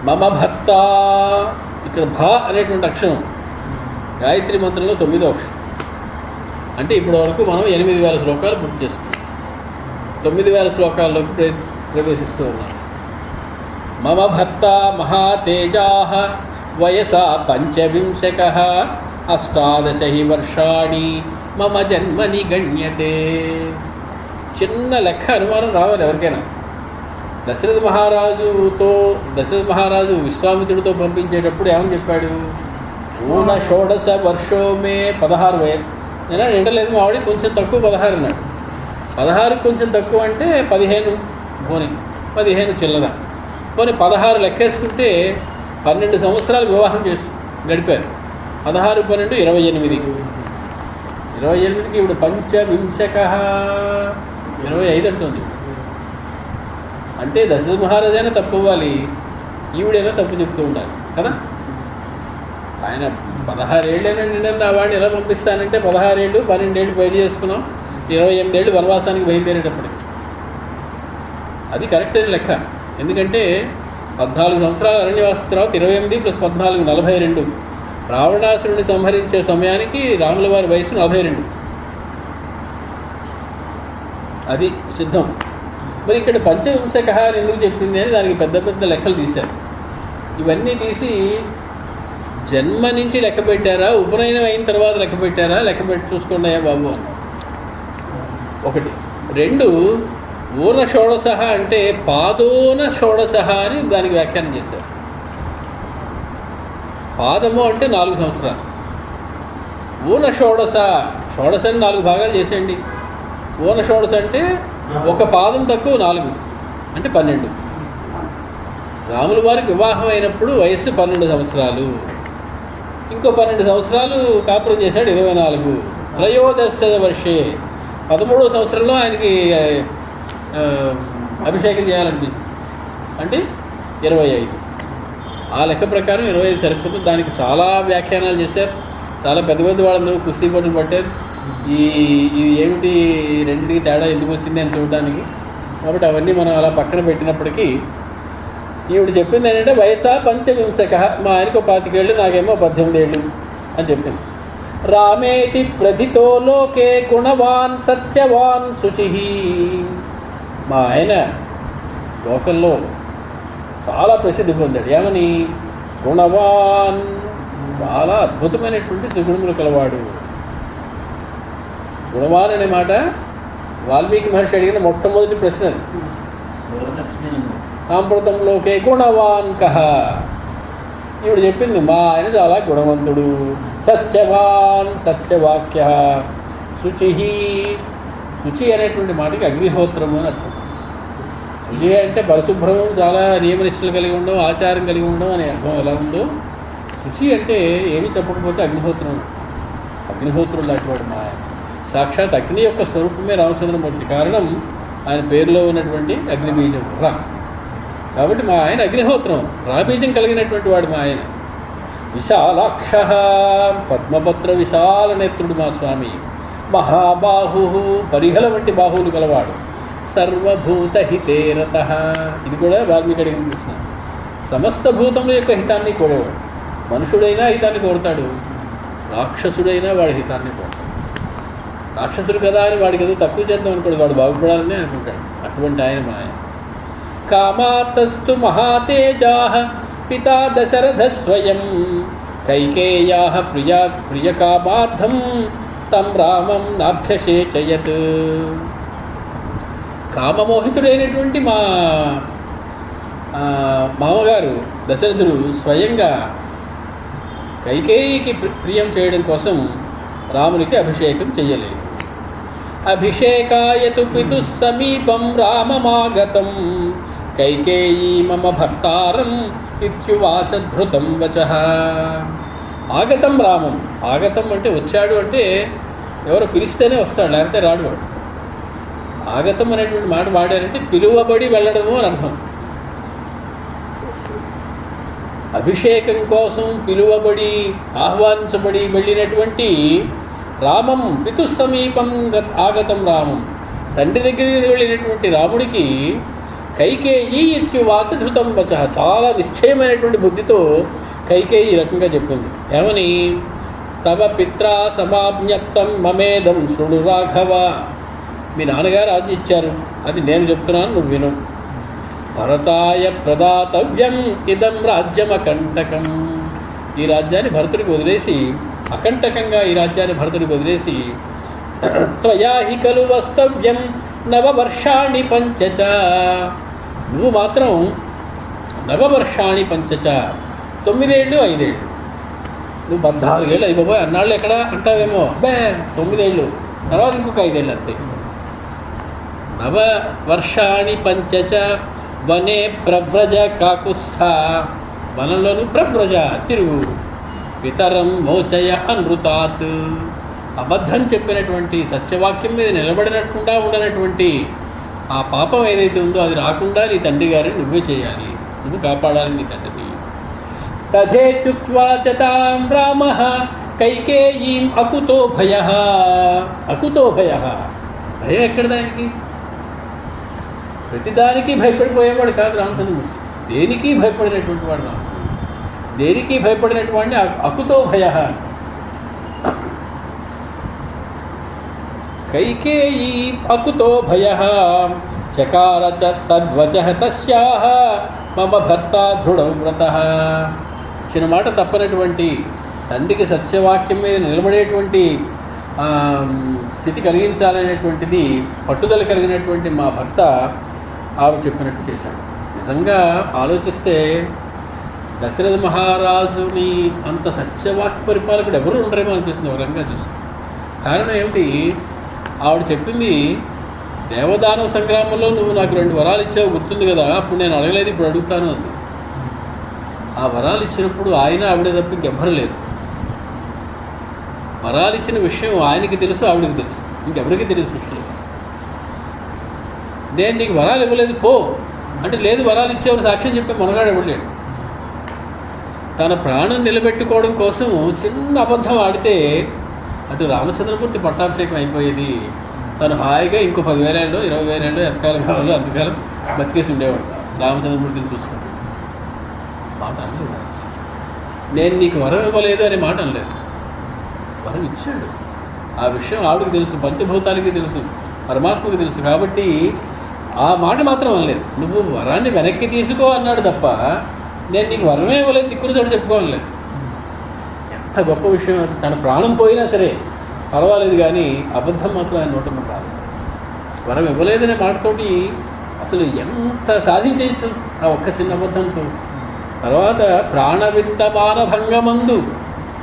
మమ భర్త, ఇక్కడ భ అనేటువంటి అక్షరం గాయత్రి మంత్రంలో 9వ అక్షరం. అంటే ఇప్పటి వరకు మనం 8000 శ్లోకాలు పూర్తి చేసుకున్నాం. 9000 శ్లోకాల్లోకి ప్రవేశిస్తూ ఉన్నాం. మమ భర్త మహాతేజాః వయసా 25, 18 వర్షాణి మమ జన్మని గణ్యతే. చిన్న లెక్క అనుమానం రావాలి ఎవరికైనా. దశరథ మహారాజు విశ్వామిత్రుడితో పంపించేటప్పుడు ఏమని చెప్పాడు? 16 వర్షో మే 16 వయసు. నేను నిండలేదు మా ఆవిడ, కొంచెం తక్కువ 16 అన్నాడు. 16 కొంచెం తక్కువ అంటే 15 పోనీ, 15 చిల్లర పోనీ, 16 లెక్కేసుకుంటే 12 సంవత్సరాలు వివాహం చేసి గడిపారు. 16, 12, 28. 28కి ఇప్పుడు 25 అంటుంది. అంటే దశరథ మహారాజైనా తప్పు అవ్వాలి, ఈవిడైనా తప్పు చెప్తూ ఉండాలి కదా. ఆయన 16 ఏళ్ళైనా నిండా నా వాడిని ఎలా పంపిస్తానంటే 16 ఏళ్ళు, 12 ఏళ్ళు పెళ్లి చేసుకున్నాం, 28 ఏళ్ళు వనవాసానికి బయలుదేరేటప్పటికి. అది కరెక్ట్ అయిన లెక్క. ఎందుకంటే 14 సంవత్సరాలు అరణ్యవాసం తర్వాత 28 + 14 42. రావణాసురుడిని సంహరించే సమయానికి రాముల వారి వయసు 42. అది సిద్ధం. మరి ఇక్కడ 25 అని ఎందుకు చెప్పింది అని దానికి పెద్ద పెద్ద లెక్కలు తీశారు. ఇవన్నీ తీసి జన్మ నుంచి లెక్క పెట్టారా, ఉపనయనం అయిన తర్వాత లెక్క పెట్టారా, లెక్క పెట్టి చూసుకోండి అయ్యా బాబు అని. 1. 2, ఊర్ణ షోడశ అంటే పాదోన షోడశ అని దానికి వ్యాఖ్యానం చేశారు. పాదము అంటే 4 సంవత్సరాలు. ఊన షోడశ, షోడశని 4 భాగాలు చేసేయండి. ఊన షోడశ అంటే ఒక పాదం తక్కువ 4 అంటే 12. రాముల వారికి వివాహం అయినప్పుడు వయస్సు 12 సంవత్సరాలు. ఇంకో 12 సంవత్సరాలు కాపురం చేశాడు, 24. త్రయోదశ వర్షే 13వ సంవత్సరంలో ఆయనకి అభిషేకం చేయాలనిపించింది. అంటే 25. ఆ లెక్క ప్రకారం 25 సరిపోతుంది. దానికి చాలా వ్యాఖ్యానాలు చేశారు. చాలా పెద్ద పెద్ద వాళ్ళందరూ కుస్తీ పట్టులు పట్టారు. ఇది ఏమిటి రెండింటికి తేడా ఎందుకు వచ్చింది అని చూడడానికి. కాబట్టి అవన్నీ మనం అలా పక్కన పెట్టినప్పటికీ ఈవిడ చెప్పింది ఏంటంటే వయసా 25. మా ఆయనకు 25 ఏళ్ళు, నాకేమో 18 ఏళ్ళు అని చెప్పింది. రామేతి ప్రథితో లోకే గుణవాన్ సత్యవాన్ శుచి. మా ఆయన లోకంలో చాలా ప్రసిద్ధి పొందాడు. ఏమని? గుణవాన్, చాలా అద్భుతమైనటువంటి త్రిగుణములు కలవాడు. గుణవాన్ అనే మాట వాల్మీకి మహర్షి అడిగిన మొట్టమొదటి ప్రశ్న. సాంప్రతంలోకే గుణవాన్ కహ. ఈవిడ చెప్పింది మా ఆయన చాలా గుణవంతుడు. సత్యవాన్, సత్యవాక్య. శుచి. శుచి అనేటువంటి మాటకి అగ్నిహోత్రము అని అర్థం. శుచి అంటే పరిశుభ్రం, చాలా నియమనిష్టలు కలిగి ఉండడం, ఆచారం కలిగి ఉండడం అనే అర్థం ఎలా ఉందో, శుచి అంటే ఏమి చెప్పకపోతే అగ్నిహోత్రం. అగ్నిహోత్రుడు లాంటివాడు మా ఆయన. సాక్షాత్ అగ్ని యొక్క స్వరూపమే రామచంద్రమూర్తి. కారణం ఆయన పేరులో ఉన్నటువంటి అగ్నిబీజం రా. కాబట్టి మా ఆయన అగ్నిహోత్రం, రాబీజం కలిగినటువంటి వాడు మా ఆయన. విశాలాక్ష, పద్మపత్ర విశాల నేత్రుడు మా స్వామి. మహాబాహు, పరిహల వంటి బాహువులు గలవాడు. సర్వభూతహితే రతః. ఇది కూడా వాల్మీకి అడిగిన ప్రశ్న. సమస్త భూతముల యొక్క హితాన్ని కోరేవాడు. మనుషుడైనా హితాన్ని కోరుతాడు, రాక్షసుడైనా వాడి హితాన్ని కోరుతాడు. రాక్షసుడు కదా అని వాడికి ఏదో తక్కువ చేద్దాం అనుకోడు, వాడు బాగుపడాలని అనుకుంటాడు. అటువంటి ఆయన మా ఆయన. కామార్తస్తు మహాతేజా పితా దశరథ స్వయం. కైకేయా ప్రియకామార్థం తం రామం నాభ్యసేచయత్. కామమోహితుడైనటువంటి మా మామగారు దశరథుడు స్వయంగా కైకేయికి ప్రియం చేయడం కోసం రామునికి అభిషేకం చెయ్యలేదు. అభిషేకాయతు పితు సమీపం రామమాగతం. కైకేయీ మమ భర్తారం ఇత్యువాచ ధృతం వచః. ఆగతం రామం. ఆగతం అంటే వచ్చాడు, అంటే ఎవరో పిలిస్తేనే వస్తాడు, లేకపోతే రాడు వాడు. ఆగతం అనేటువంటి మాట వాడారంటే పిలువబడి వెళ్ళడము అని అర్థం. అభిషేకం కోసం పిలువబడి ఆహ్వానించబడి వెళ్ళినటువంటి రామం పితు సమీపం ఆగతం రామం. తండ్రి దగ్గరికి వెళ్ళినటువంటి రాముడికి కైకేయి ఇత్యువాచ ధృతం వచః. చాలా నిశ్చయమైనటువంటి బుద్ధితో కైకేయి ఈ రకంగా చెప్పింది. ఏమని? తవ పిత్రా సమాజ్ఞప్తం మమేదం శృణు రాఘవ. మీ నాన్నగారు ఆజ్ఞ ఇచ్చారు, అది నేను చెప్తున్నాను, నువ్వు విను. భరతాయ ప్రదాతవ్యం ఇదం రాజ్యమకంటకం. ఈ రాజ్యాన్ని భరతుడికి వదిలేసి, అకంటకంగా ఈ రాజ్యాన్ని భరతుడికి వదిలేసి, త్వయా హి ఖలు వస్తవ్యం నవవర్షాణి పంచచ. నువ్వు మాత్రం నవవర్షాణి పంచచ, 9 ఏళ్ళు 5 ఏళ్ళు. నువ్వు 14 ఏళ్ళు అయిపోయి అన్నాళ్ళు ఎక్కడ అంటావేమో, 9 ఏళ్ళు తర్వాత ఇంకొక 5 ఏళ్ళు అంతే. నవవర్షాణి పంచచ వనే ప్రవ్రజ కాకుస్థ. వనంలోను ప్రవ్రజ, తిరుగు. పితరం మోచయ అనృతాత్. అబద్ధం చెప్పినటువంటి, సత్యవాక్యం మీద నిలబడినట్టుగా ఉండనటువంటి ఆ పాపం ఏదైతే ఉందో అది రాకుండా నీ తండ్రి గారిని నువ్వే చేయాలి, నువ్వు కాపాడాలి నీ తండ్రిని. తథేత్యుక్త్వా చ తాం రామః కైకేయీం అకుతో భయః. అకుతో భయః. భయం ఎక్కడ దానికి? ప్రతిదానికి భయపడిపోయేవాడు కాదు రామచంద్రమూర్తి. దేనికి భయపడినటువంటి వాడు రామచంద్రమూర్తి. దేనికి భయపడినటువంటి వాడిని అకుతో భయః. కైకేయీ అకుతో భయః చకార చ తద్వచః తస్యాః మమ భర్త దృఢవ్రతః. ఇచ్చిన మాట తప్పనటువంటి, తండ్రికి సత్యవాక్యం మీద నిలబడేటువంటి స్థితి కలిగించాలనేటువంటిది పట్టుదల కలిగినటువంటి మా భర్త ఆమె చెప్పినట్టు చేశాడు. నిజంగా ఆలోచిస్తే దశరథ మహారాజుని అంత సత్యవాక్య పరిపాలకుడు ఎవరు ఉండరేమో అనిపిస్తుంది ఒక రకంగా చూస్తే. కారణం ఏమిటి? ఆవిడ చెప్పింది, దేవదానవ సంగ్రామంలో నువ్వు నాకు 2 వరాలు ఇచ్చావు గుర్తుంది కదా, అప్పుడు నేను అడగలేదు, ఇప్పుడు అడుగుతాను అంది. ఆ వరాలు ఇచ్చినప్పుడు ఆయన ఆవిడే తప్ప ఇంకెవ్వరు లేదు. వరాలు ఇచ్చిన విషయం ఆయనకి తెలుసు, ఆవిడకి తెలుసు, ఇంకెవరికి తెలియదు సృష్టిలో. నేను నీకు వరాలు ఇవ్వలేదు పో అంటే, లేదు వరాలు ఇచ్చేవారు సాక్ష్యం చెప్పే మనగాడు ఇవ్వలేడు. తన ప్రాణం నిలబెట్టుకోవడం కోసం చిన్న అబద్ధం ఆడితే అటు రామచంద్రమూర్తి పట్టాభిషేకం అయిపోయేది. తను హాయిగా ఇంకో 10,000 ఏళ్ళు 20,000 ఏళ్ళు ఎంతకాలం కావాలో అంతకాలం బతికేసి ఉండేవాడు రామచంద్రమూర్తిని చూసుకుంటూ. మాట అనలేదు. నేను నీకు వరం ఇవ్వలేదు అనే మాట అనలేదు, వరం ఇచ్చాడు. ఆ విషయం ఆవిడకి తెలుసు, పంచభూతాలకి తెలుసు, పరమాత్మకి తెలుసు. కాబట్టి ఆ మాట మాత్రం అనలేదు. నువ్వు వరాన్ని వెనక్కి తీసుకో అన్నాడు తప్ప నేను నీకు వరమే ఇవ్వలేదు దిక్కున చోటు చెప్పుకోవట్లేదు. ఎంత గొప్ప విషయం. తన ప్రాణం పోయినా సరే పర్వాలేదు, కానీ అబద్ధం మాత్రం ఆయన నోట రాదు. వరం ఇవ్వలేదనే మాటతోటి అసలు ఎంత సాధించవచ్చు ఆ ఒక్క చిన్న అబద్ధంతో. తర్వాత ప్రాణవిత్తమాన భంగమందు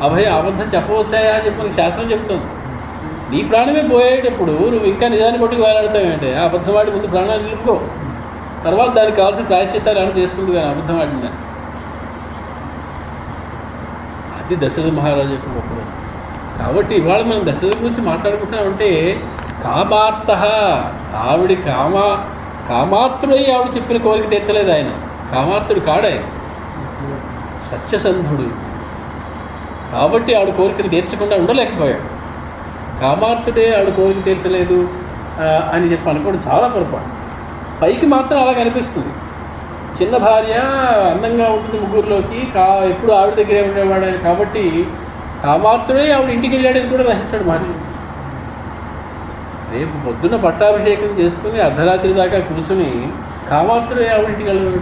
అభయ అబద్ధం చెప్పవచ్చాయా అని చెప్పి శాస్త్రం చెప్తుంది. నీ ప్రాణమే పోయేటప్పుడు నువ్వు ఇంకా నిజాన్ని పట్టుకు వేలాడతావేంటే? ఆ అబద్ధం వాడి ముందు ప్రాణాలు నిలుపుకో, తర్వాత దానికి కావాల్సిన ప్రాయశ్చిత్తాలు ఏమైనా చేసుకుంది, కానీ అబద్ధం ఆడిందని. అది దశరథ మహారాజు యొక్క గొప్పది. కాబట్టి ఇవాళ మనం దశరథ గురించి మాట్లాడుకుంటున్నామంటే కామార్త, ఆవిడ కామార్తుడై ఆవిడ చెప్పిన కోరిక తీర్చలేదు ఆయన. కామార్తుడు కాడాయన, సత్యసంధుడు. కాబట్టి ఆవిడ కోరికను తీర్చకుండా ఉండలేకపోయాడు. కామార్తుడే ఆవిడ కోరిక తీర్చలేదు అని చెప్పి అనుకోవడం చాలా పొరపాటు. పైకి మాత్రం అలా కనిపిస్తుంది. చిన్న భార్య అందంగా ఉంటుంది ముగ్గురులోకి, ఎప్పుడు ఆవిడ దగ్గరే ఉండేవాడు. కాబట్టి కామార్తుడే ఆవిడ ఇంటికి వెళ్ళాడని కూడా రహిస్తాడు మహర్షి. రేపు పొద్దున్న పట్టాభిషేకం చేసుకుని అర్ధరాత్రి దాకా కూర్చుని కామార్తుడే ఆవిడ ఇంటికి వెళ్ళాడు.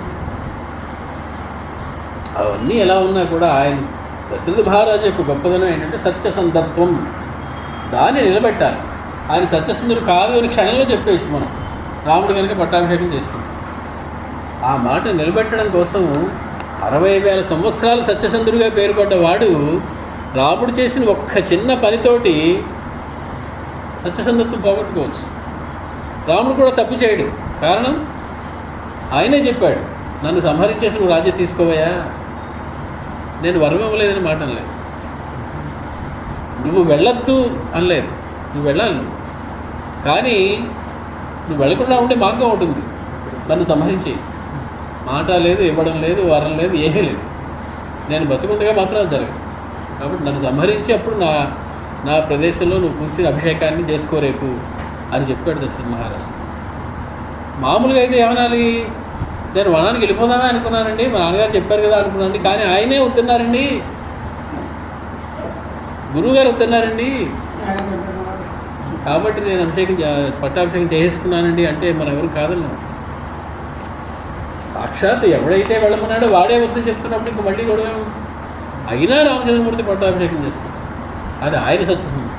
అవన్నీ ఎలా ఉన్నా కూడా ఆయన దశరథ మహారాజు యొక్క గొప్పదనం ఏంటంటే సత్యసంధత్వం. దాన్ని నిలబెట్టాలి. ఆయన సత్యసుందరుడు కాదు అని క్షణంలో చెప్పేయచ్చు మనం, రాముడు కనుక పట్టాభిషేకం చేసుకుంటాం. ఆ మాట నిలబెట్టడం కోసం 60,000 సంవత్సరాలు సత్యసుందరుడుగా పేరుపడ్డ వాడు రాముడు చేసిన ఒక్క చిన్న పనితోటి సత్యసంధత్వం పోగొట్టుకోవచ్చు. రాముడు కూడా తప్పు చేయడు. కారణం ఆయనే చెప్పాడు, నన్ను సంహరించేసి నువ్వు రాజ్యం తీసుకోవయా, నేను వరం ఇవ్వలేదని మాట అనలేదు. నువ్వు వెళ్ళొద్దు అనలేదు, నువ్వు వెళ్ళాలి. కానీ నువ్వు వెళ్ళకుండా ఉండే మార్గం ఉంటుంది, నన్ను సంహరించే. మాట లేదు, ఇవ్వడం లేదు, వరం లేదు, ఏమీ లేదు. నేను బతుకుండగా మాత్రం అది జరగదు. కాబట్టి నన్ను సంహరించి అప్పుడు నా ప్రదేశంలో నువ్వు కూర్చుని అభిషేకాన్ని చేసుకోరేపు అని చెప్పాడు దశరథ మహారాజు. మామూలుగా అయితే ఏమనాలి, నేను వనానికి వెళ్ళిపోదామే అనుకున్నానండి, మా నాన్నగారు చెప్పారు కదా అనుకున్నానండి, కానీ ఆయనే వద్దన్నారండి, గురువుగారు వద్దన్నారండి, కాబట్టి నేను పట్టాభిషేకం చేసుకున్నానండి అంటే మనం ఎవరు కాదన్నాం. సాక్షాత్ ఎవడైతే వెళ్ళమన్నాడో వాడే వద్దని చెప్తున్నప్పుడు ఇంక మళ్ళీ గొడవ. అయినా రామచంద్రమూర్తి పట్టాభిషేకం చేసుకున్నాం, అది ఆయన సత్యసింధు.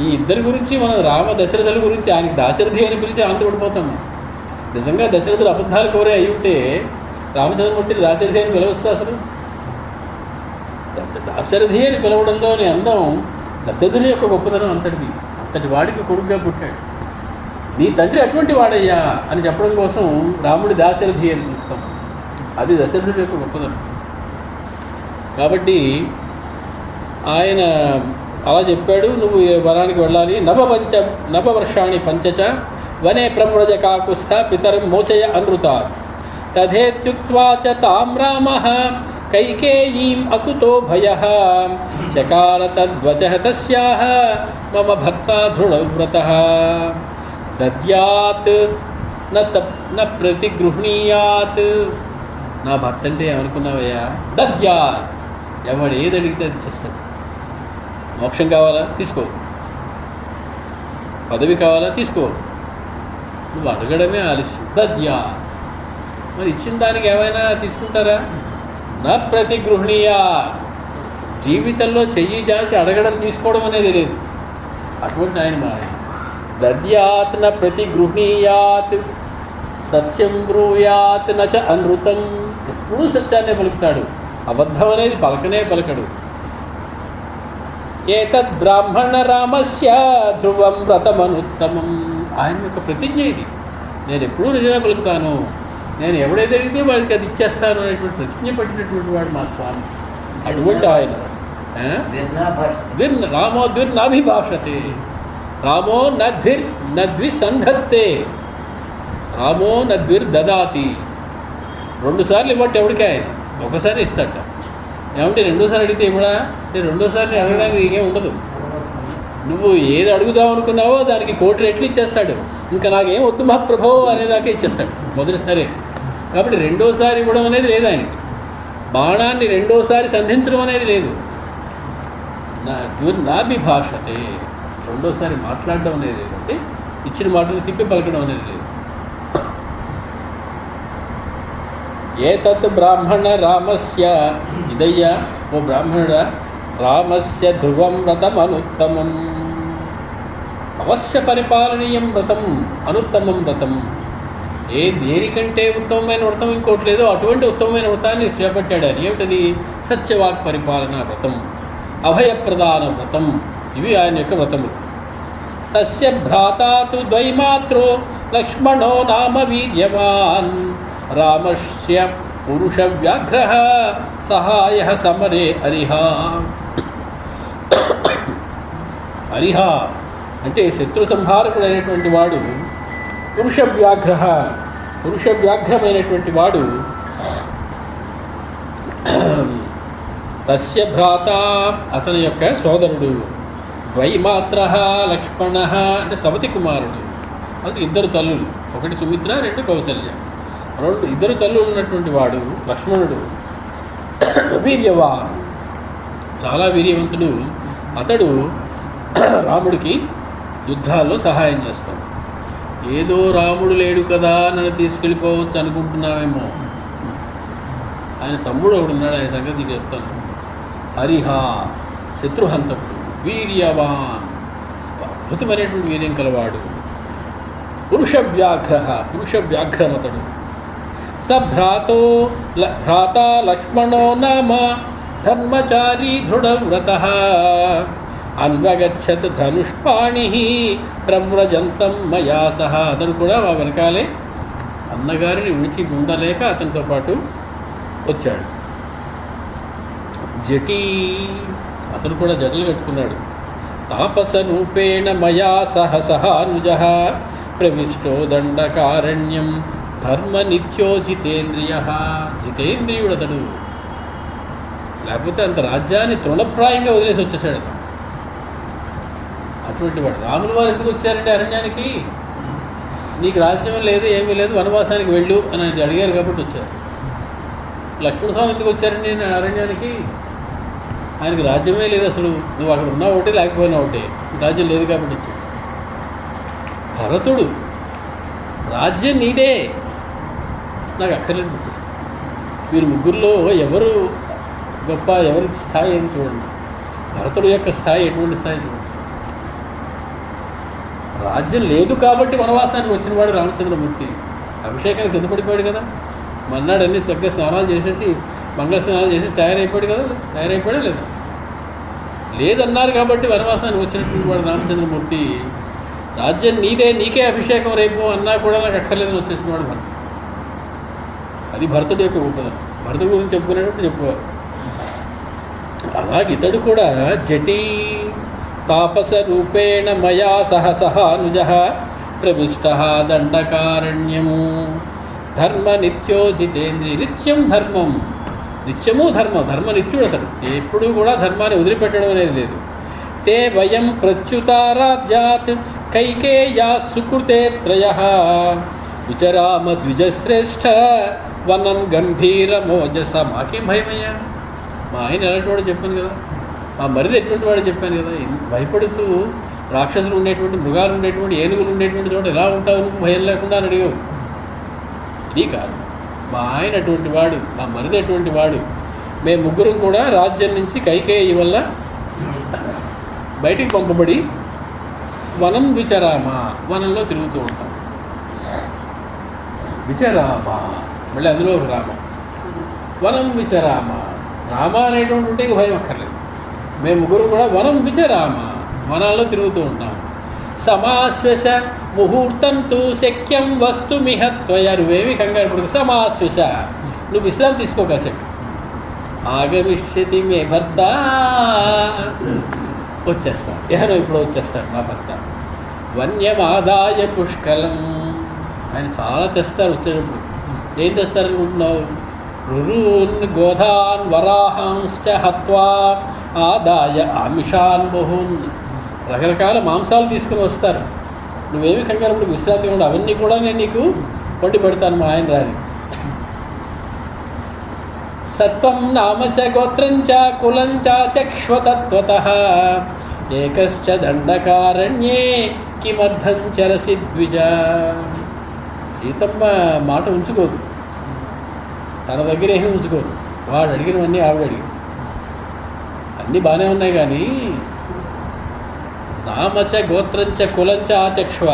ఈ ఇద్దరి గురించి మనం రామ దశరథుల గురించి ఆయనకి దాశరథి అని పిలిచి ఆనందపడిపోతాం. నిజంగా దశరథుడు అబద్ధాలు కోరే అయి ఉంటే రామచంద్రమూర్తిని దాశరథి అని పిలవచ్చు. అసలు దాశరథి అని పిలవడంలోని అందం దశరథుని యొక్క గొప్పతనం అంతటి వాడికి కొడుకుగా పుట్టాడు. నీ తండ్రి అటువంటి వాడయ్యా అని చెప్పడం కోసం రాముడి దాశరథి అని పిలుస్తాం. అది దశరథుడి యొక్క గొప్పతనం. కాబట్టి ఆయన అలా చెప్పాడు, నువ్వు వనానికి వెళ్ళాలి. నవవర్షాణి పంచచ వనే ప్రవ్రజ కాకుస్థ పితరం మోచయ అనృత తథేత్యుక్త్వా చ తాం రామః కైకేయీం అకుతో భయః చకార తద్వచః తస్యాః మమ భర్తా దృఢవ్రతః దద్యాత్ న ప్రతిగృహ్ణీయాత్. నా భర్త అంటే ఏమనుకున్నావయ్యా? దద్యాత్, ఎవడు ఏది అడిగితే అది చేస్తాడు. మోక్షం కావాలా తీసుకో, పదవి కావాలా తీసుకో, నువ్వు అడగడమే ఆలస్యం. దద్యా, మరి ఇచ్చిన దానికి ఏమైనా తీసుకుంటారా? నా ప్రతిగృహ్ణీయా, జీవితంలో చెయ్యి జాచి అడగడం తీసుకోవడం అనేది లేదు. అటువంటి ఆయన మాయ. దద్యాత్ న ప్రతిగృహ్ణీయాత్ సత్యం బ్రూయాత్ నచ అనృతం. ఎప్పుడూ సత్యాన్నే పలుకుతాడు, అబద్ధం అనేది పలకడు. ఏతద్ బ్రాహ్మణ రామస్య ధ్రువం వ్రతమనుత్తమం. ఆయన యొక్క ప్రతిజ్ఞ ఇది, నేను ఎప్పుడూ నిజమే పలుకుతాను, నేను ఎవడైతే అడిగితే వాడికి అది ఇచ్చేస్తాను అనేటువంటి ప్రతిజ్ఞ పట్టినటువంటి వాడు మా స్వామి. అటువంటి ఆయన రామో ద్విర్నాభిభాషతే, రామో నద్విసంధత్తే, రామో నద్విర్దదాతి. 2 సార్లు ఇవ్వట్టు ఎవడికి ఆయన, ఒకసారి ఇస్తాట. ఏమంటే 2సారి అడిగితే ఇవ్వడా అంటే 2సారి అడగడానికి నీకేం ఉండదు. నువ్వు ఏది అడుగుదాం అనుకున్నావో దానికి 1,000,000 రెట్లు ఇచ్చేస్తాడు. ఇంకా నాకేం వద్దు మహాప్రభో అనేదాకా ఇచ్చేస్తాడు మొదటిసారి. కాబట్టి 2సారి ఇవ్వడం అనేది లేదు ఆయనకి. బాణాన్ని 2సారి సంధించడం అనేది లేదు. నాభిభాషతే, 2సారి మాట్లాడడం అనేది లేదు. అంటే ఇచ్చిన మాటలు తిప్పి పలకడం అనేది లేదు. ఏతత్ బ్రాహ్మణ రామస్య, ఇదయ్యా ఓ బ్రాహ్మణుడా, రామస్య ధ్రువం వ్రతం అనుత్తమం, అవశ్య పరిపాలనీయం వ్రతం, అనుత్తమం వ్రతం. దేనికంటే ఉత్తమమైన వ్రతం ఇంకోటి లేదు, అటువంటి ఉత్తమమైన వ్రతాన్ని చేపట్టాడు అని. ఏమిటది? సత్యవాక్ పరిపాలన వ్రతం, అభయప్రదాన వ్రతం. ఇవి ఆయన యొక్క వ్రతములు. తస్య భ్రాతాతు ద్వైమాత్రో లక్ష్మణో నామ వీర్యవాన్, రామస్య పురుష వ్యాఘ్రః సహాయః సమరే అరిహా. అరిహా అంటే శత్రు సంహారకుడైనటువంటి వాడు, పురుష వ్యాఘ్రమైనటువంటి వాడు. తస్య భ్రాత అతని యొక్క సోదరుడు, ద్వైమాత్ర లక్ష్మణ అంటే సవతి కుమారుడు. అది 2 తల్లులు, ఒకటి సుమిత్ర, 2 కౌసల్య. 2 తల్లులు ఉన్నటువంటి వాడు లక్ష్మణుడు. వీర్యవాన్, చాలా వీర్యవంతుడు. అతడు రాముడికి యుద్ధాల్లో సహాయం చేస్తాడు. ఏదో రాముడు లేడు కదా నన్ను తీసుకెళ్ళిపోవచ్చు అనుకుంటున్నామేమో, ఆయన తమ్ముడు ఒకడు ఉన్నాడు, ఆయన సంగతి నీకు చెప్తాను. హరిహా శత్రుహంతకుడు, వీర్యవాన్ అద్భుతమైనటువంటి వీర్యం కలవాడు. పురుష వ్యాఘ్రమతడు. స భ్రాత లక్ష్మణో నామ ధర్మచారీ దృఢవ్రతః, అన్వగచ్చత్ ధనుష్పాణి ప్రవ్రజంతం మయా సహ. అతడు కూడా మా వెనకాలే అన్నగారిని విడిచి ఉండలేక అతనితో పాటు వచ్చాడు. జటీ, అతను కూడా జటలు కట్టుకున్నాడు. తాపస రూపేణ మయా సహ సహానుజః ప్రవిష్టో దండకారణ్యం ధర్మ నిత్యో జితేంద్రియ. జితేంద్రియుడు అతడు, లేకపోతే అంత రాజ్యాన్ని తృణప్రాయంగా వదిలేసి వచ్చేసాడు అతను. అటువంటి వాడు. రాముల వారు ఎందుకు వచ్చారండి అరణ్యానికి? నీకు రాజ్యం లేదు, ఏమీ లేదు, వనవాసానికి వెళ్ళు అని అడిగారు కాబట్టి వచ్చారు. లక్ష్మణ స్వామి ఎందుకు వచ్చారండి అరణ్యానికి? ఆయనకి రాజ్యమే లేదు అసలు. నువ్వు అక్కడ ఉన్నా ఒకటే, లేకపోయినా ఒకటే, రాజ్యం లేదు కాబట్టి వచ్చాడు. భరతుడు, రాజ్యం నీదే, నాకు అక్కర్లేదు వచ్చేసాడు. వీరు ముగ్గురులో ఎవరు గొప్ప, ఎవరి స్థాయి అని చూడండి. భరతుడు యొక్క స్థాయి ఎటువంటి స్థాయి చూడండి. రాజ్యం లేదు కాబట్టి వనవాసానికి వచ్చినవాడు రామచంద్రమూర్తి. అభిషేకానికి సిద్ధపడిపోయాడు కదా, మన్నాడు అన్ని చక్కగా స్నానాలు చేసేసి, మంగళ స్నానాలు చేసేసి తయారైపోయాడు కదా. తయారైపోయాడా లేదా? లేదన్నారు కాబట్టి వనవాసానికి వచ్చినటువంటి వాడు రామచంద్రమూర్తి. రాజ్యం నీదే, నీకే అభిషేకం రేపు అన్నా కూడా నాకు అక్కర్లేదని వచ్చేసిన వాడు భరతుడు. అది భరతుడి యొక్క గొప్పదనం. భరతుడి గురించి చెప్పుకునేటప్పుడు చెప్పుకోవాలి. అలాగే ఇతడు కూడా జటీ తాపస రూపేణ మయా సహ సహానుజః ప్రవిష్టః దండకారణ్యము ధర్మ నిత్యో జితేంద్రియ. నిత్యం ధర్మం, నిత్యము ధర్మం, ధర్మ నిత్యుడు అతడు. ఎప్పుడూ కూడా ధర్మాన్ని వదిలిపెట్టడం అనేది లేదు. తే వయం ప్రచ్యుతారాజ్యాత్ కైకేయా సుకృతే త్రయః విచరామ ద్విజశ్రేష్ఠ వనం గంభీర మోజస. మాకేం భయమయ్యా, మా ఆయన ఎలాంటి వాడు చెప్పాను కదా, మా మరిది ఎటువంటి వాడు చెప్పాను కదా. భయపడుతూ రాక్షసులు ఉండేటువంటి, మృగాలు ఉండేటువంటి, ఏనుగులు ఉండేటువంటి చోట ఎలా ఉంటావు నువ్వు భయం లేకుండా అని అడిగావు. ఇది కాదు, మా ఆయన అటువంటి వాడు, మా మరిది అటువంటి వాడు. మేము ముగ్గురం కూడా రాజ్యం నుంచి కైకేయి వల్ల బయటికి పంపబడి వనం విచరామ, వనంలో తిరుగుతూ ఉంటాం. విచరామ, మళ్ళీ అందులో ఒక రామ. వనం విచరామ, రామ అనేటువంటి ఉంటే ఇక భయం అక్కర్లేదు. మేము ముగ్గురు కూడా వనం విచరామ, వనాల్లో తిరుగుతూ ఉంటాం. సమాశ్వస ముహూర్తం తు శక్యం వస్తు మిహత్వయ. నువ్వేమి కంగారు పడుకు. సమాశ్వశ, నువ్వు విశ్రాంతి తీసుకో కాసేపు. ఆగమిష్యతి మే భర్త, వచ్చేస్తాడు. ఏహనో ఇప్పుడు వచ్చేస్తాడు మా భర్త. వన్యమాదాయ పుష్కలం, ఆయన చాలా తెస్తారు వచ్చేటప్పుడు. ఏం తెస్తారనుకుంటున్నావు? రురూన్ గోధాన్ వరాహాంశ్చ హత్వా ఆదాయ ఆమిషాన్ బహూన్. రకరకాల మాంసాలు తీసుకుని వస్తారు. నువ్వేమి కంగారు ఇప్పుడు విశ్రాంతి కూడా, అవన్నీ కూడా నేను నీకు వండి పెడతాను మా ఆయన రాని. సత్వం నామ చ గోత్రం చ కులం చ చక్ష్వతత్వతః ఏకశ్చ దండకారణ్యే కిమర్థం చరసి ద్విజ. సీతమ్మ మాట ఉంచుకోదు, తన దగ్గర ఏమీ ఉంచుకోదు. వాడు అడిగినవన్నీ ఆవిడ అడిగి, అన్నీ బాగానే ఉన్నాయి కానీ నామచ గోత్రంచ కులంచ ఆచక్ష్వ,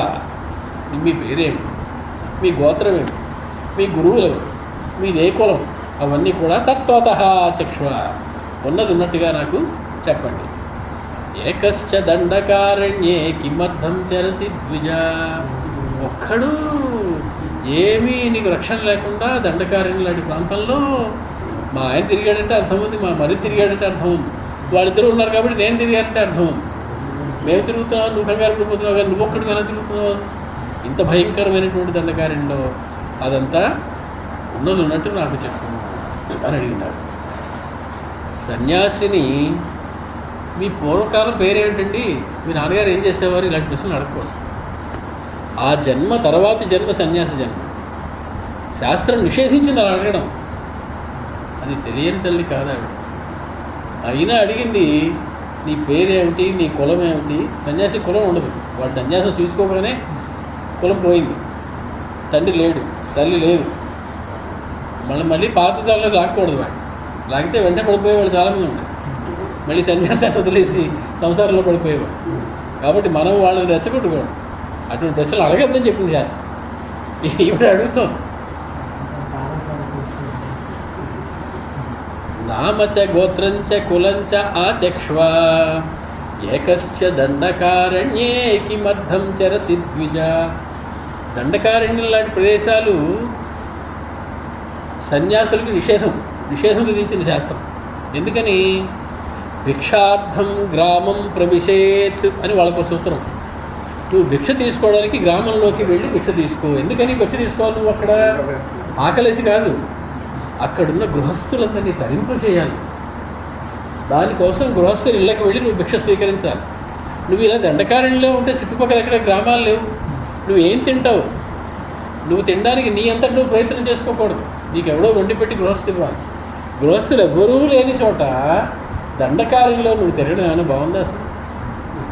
మీ పేరేమి, మీ గోత్రమేమి, మీ గురువులేమి, మీదే కులం, అవన్నీ కూడా తత్వతః ఆచక్ష్వ, ఉన్నది ఉన్నట్టుగా నాకు చెప్పండి. ఏకశ్చ దండకారణ్యే కిమర్థం చరసి ద్విజ. ఒక్కడు ఏమీ నీకు రక్షణ లేకుండా దండకారణ్యం లాంటి ప్రాంతంలో మా ఆయన తిరిగాడంటే అర్థం ఉంది, మా మరి తిరిగాడంటే అర్థం ఉంది. వాళ్ళిద్దరూ ఉన్నారు కాబట్టి నేను తిరిగానంటే అర్థం ఉంది. మేము తిరుగుతున్నావు, నువ్వు కంగారు పడిపోతున్నావు, కానీ నువ్వు ఒక్కడికి ఎలా తిరుగుతున్నావు ఇంత భయంకరమైనటువంటి దండకారణ్యంలో? అదంతా ఉన్నది ఉన్నట్టు నాకు చెప్పు అని అడిగినాడు. సన్యాసిని మీ పూర్వకాలం పేరేమిటండి, మీ నాన్నగారు ఏం చేసేవారు, ఇలాంటి ప్రశ్నలు అడగకూడదు. ఆ జన్మ తర్వాతి జన్మ సన్యాసి జన్మ. శాస్త్రం నిషేధించింది అలా అడగడం. అది తెలియని తల్లి కాదు ఆవిడ. అయినా అడిగింది, నీ పేరేమిటి, నీ కులం ఏమిటి? సన్యాసి కులం ఉండదు. వాడు సన్యాసం చూసుకోగానే కులం పోయింది. తండ్రి లేడు, తల్లి లేదు. మళ్ళీ పాత దానిలో లాక్కూడదు. వాడు లాగితే వెంటనే పడిపోయేవాడు చాలామంది ఉంటారు. మళ్ళీ సన్యాసాన్ని వదిలేసి సంసారంలో పడిపోయేవాడు. కాబట్టి మనం వాళ్ళని రెచ్చగొట్టుకోవడం, అటువంటి ప్రశ్నలు అడగద్దని చెప్పింది శాస్త్రం. ఇప్పుడు అడుగుతాం. నామచ గోత్రంచ కులంచ ఆచక్ష్వ ఏకశ్చ దండకారణ్యే కిమర్థం చరసి ద్విజ. దండకారణ్యం లాంటి ప్రదేశాలు సన్యాసులకి నిషేధం విధించింది శాస్త్రం. ఎందుకని? భిక్షార్థం గ్రామం ప్రవిశేత్ అని వాళ్ళకు సూత్రం. నువ్వు భిక్ష తీసుకోవడానికి గ్రామంలోకి వెళ్ళి భిక్ష తీసుకో. ఎందుకని భిక్ష తీసుకోవాలి? నువ్వు అక్కడ ఆకలేసి కాదు, అక్కడున్న గృహస్థులందరినీ తరింపచేయాలి. దానికోసం గృహస్థులు ఇళ్ళకి వెళ్ళి నువ్వు భిక్ష స్వీకరించాలి. నువ్వు ఇలా దండకారణ్యంలో ఉంటే చుట్టుపక్కల ఎక్కడ గ్రామాలు లేవు, నువ్వేం తింటావు? నువ్వు తినడానికి నీ అంతటి నువ్వు ప్రయత్నం చేసుకోకూడదు. నీకు ఎవడో వండి పెట్టి గృహస్థు ఇవ్వాలి. గృహస్థులు ఎవరూ లేని చోట దండకారణ్యంలో నువ్వు తిరగడం ఏమైనా బాగుందా? అసలు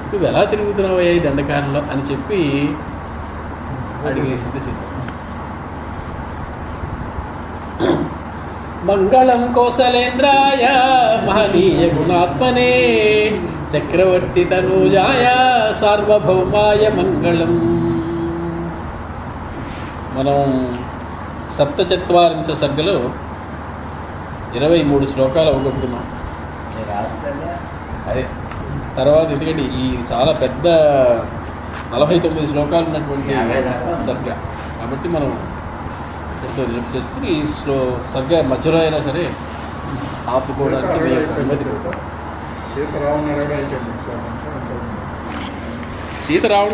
నువ్వు ఎలా తిరుగుతున్నావు ఈ దండకారణ్యంలో అని చెప్పి అడిగేసింది సీత. మంగళం కౌసలేంద్రాయ మహనీయ గుణాత్మనే చక్రవర్తి తనూజాయ సార్వభౌమాయ మంగళం. మనం 47 సర్గలో 23 శ్లోకాలు అవగొట్టుకున్నాం. అదే తర్వాత ఎందుకంటే ఈ చాలా పెద్ద 49 శ్లోకాలు ఉన్నటువంటి సర్గ కాబట్టి మనం ఎంతో నిలుపు చేసుకుని ఈ సర్గ మధ్యలో అయినా సరే ఆపుకోవడానికి అనుమతి. సీతారాముడు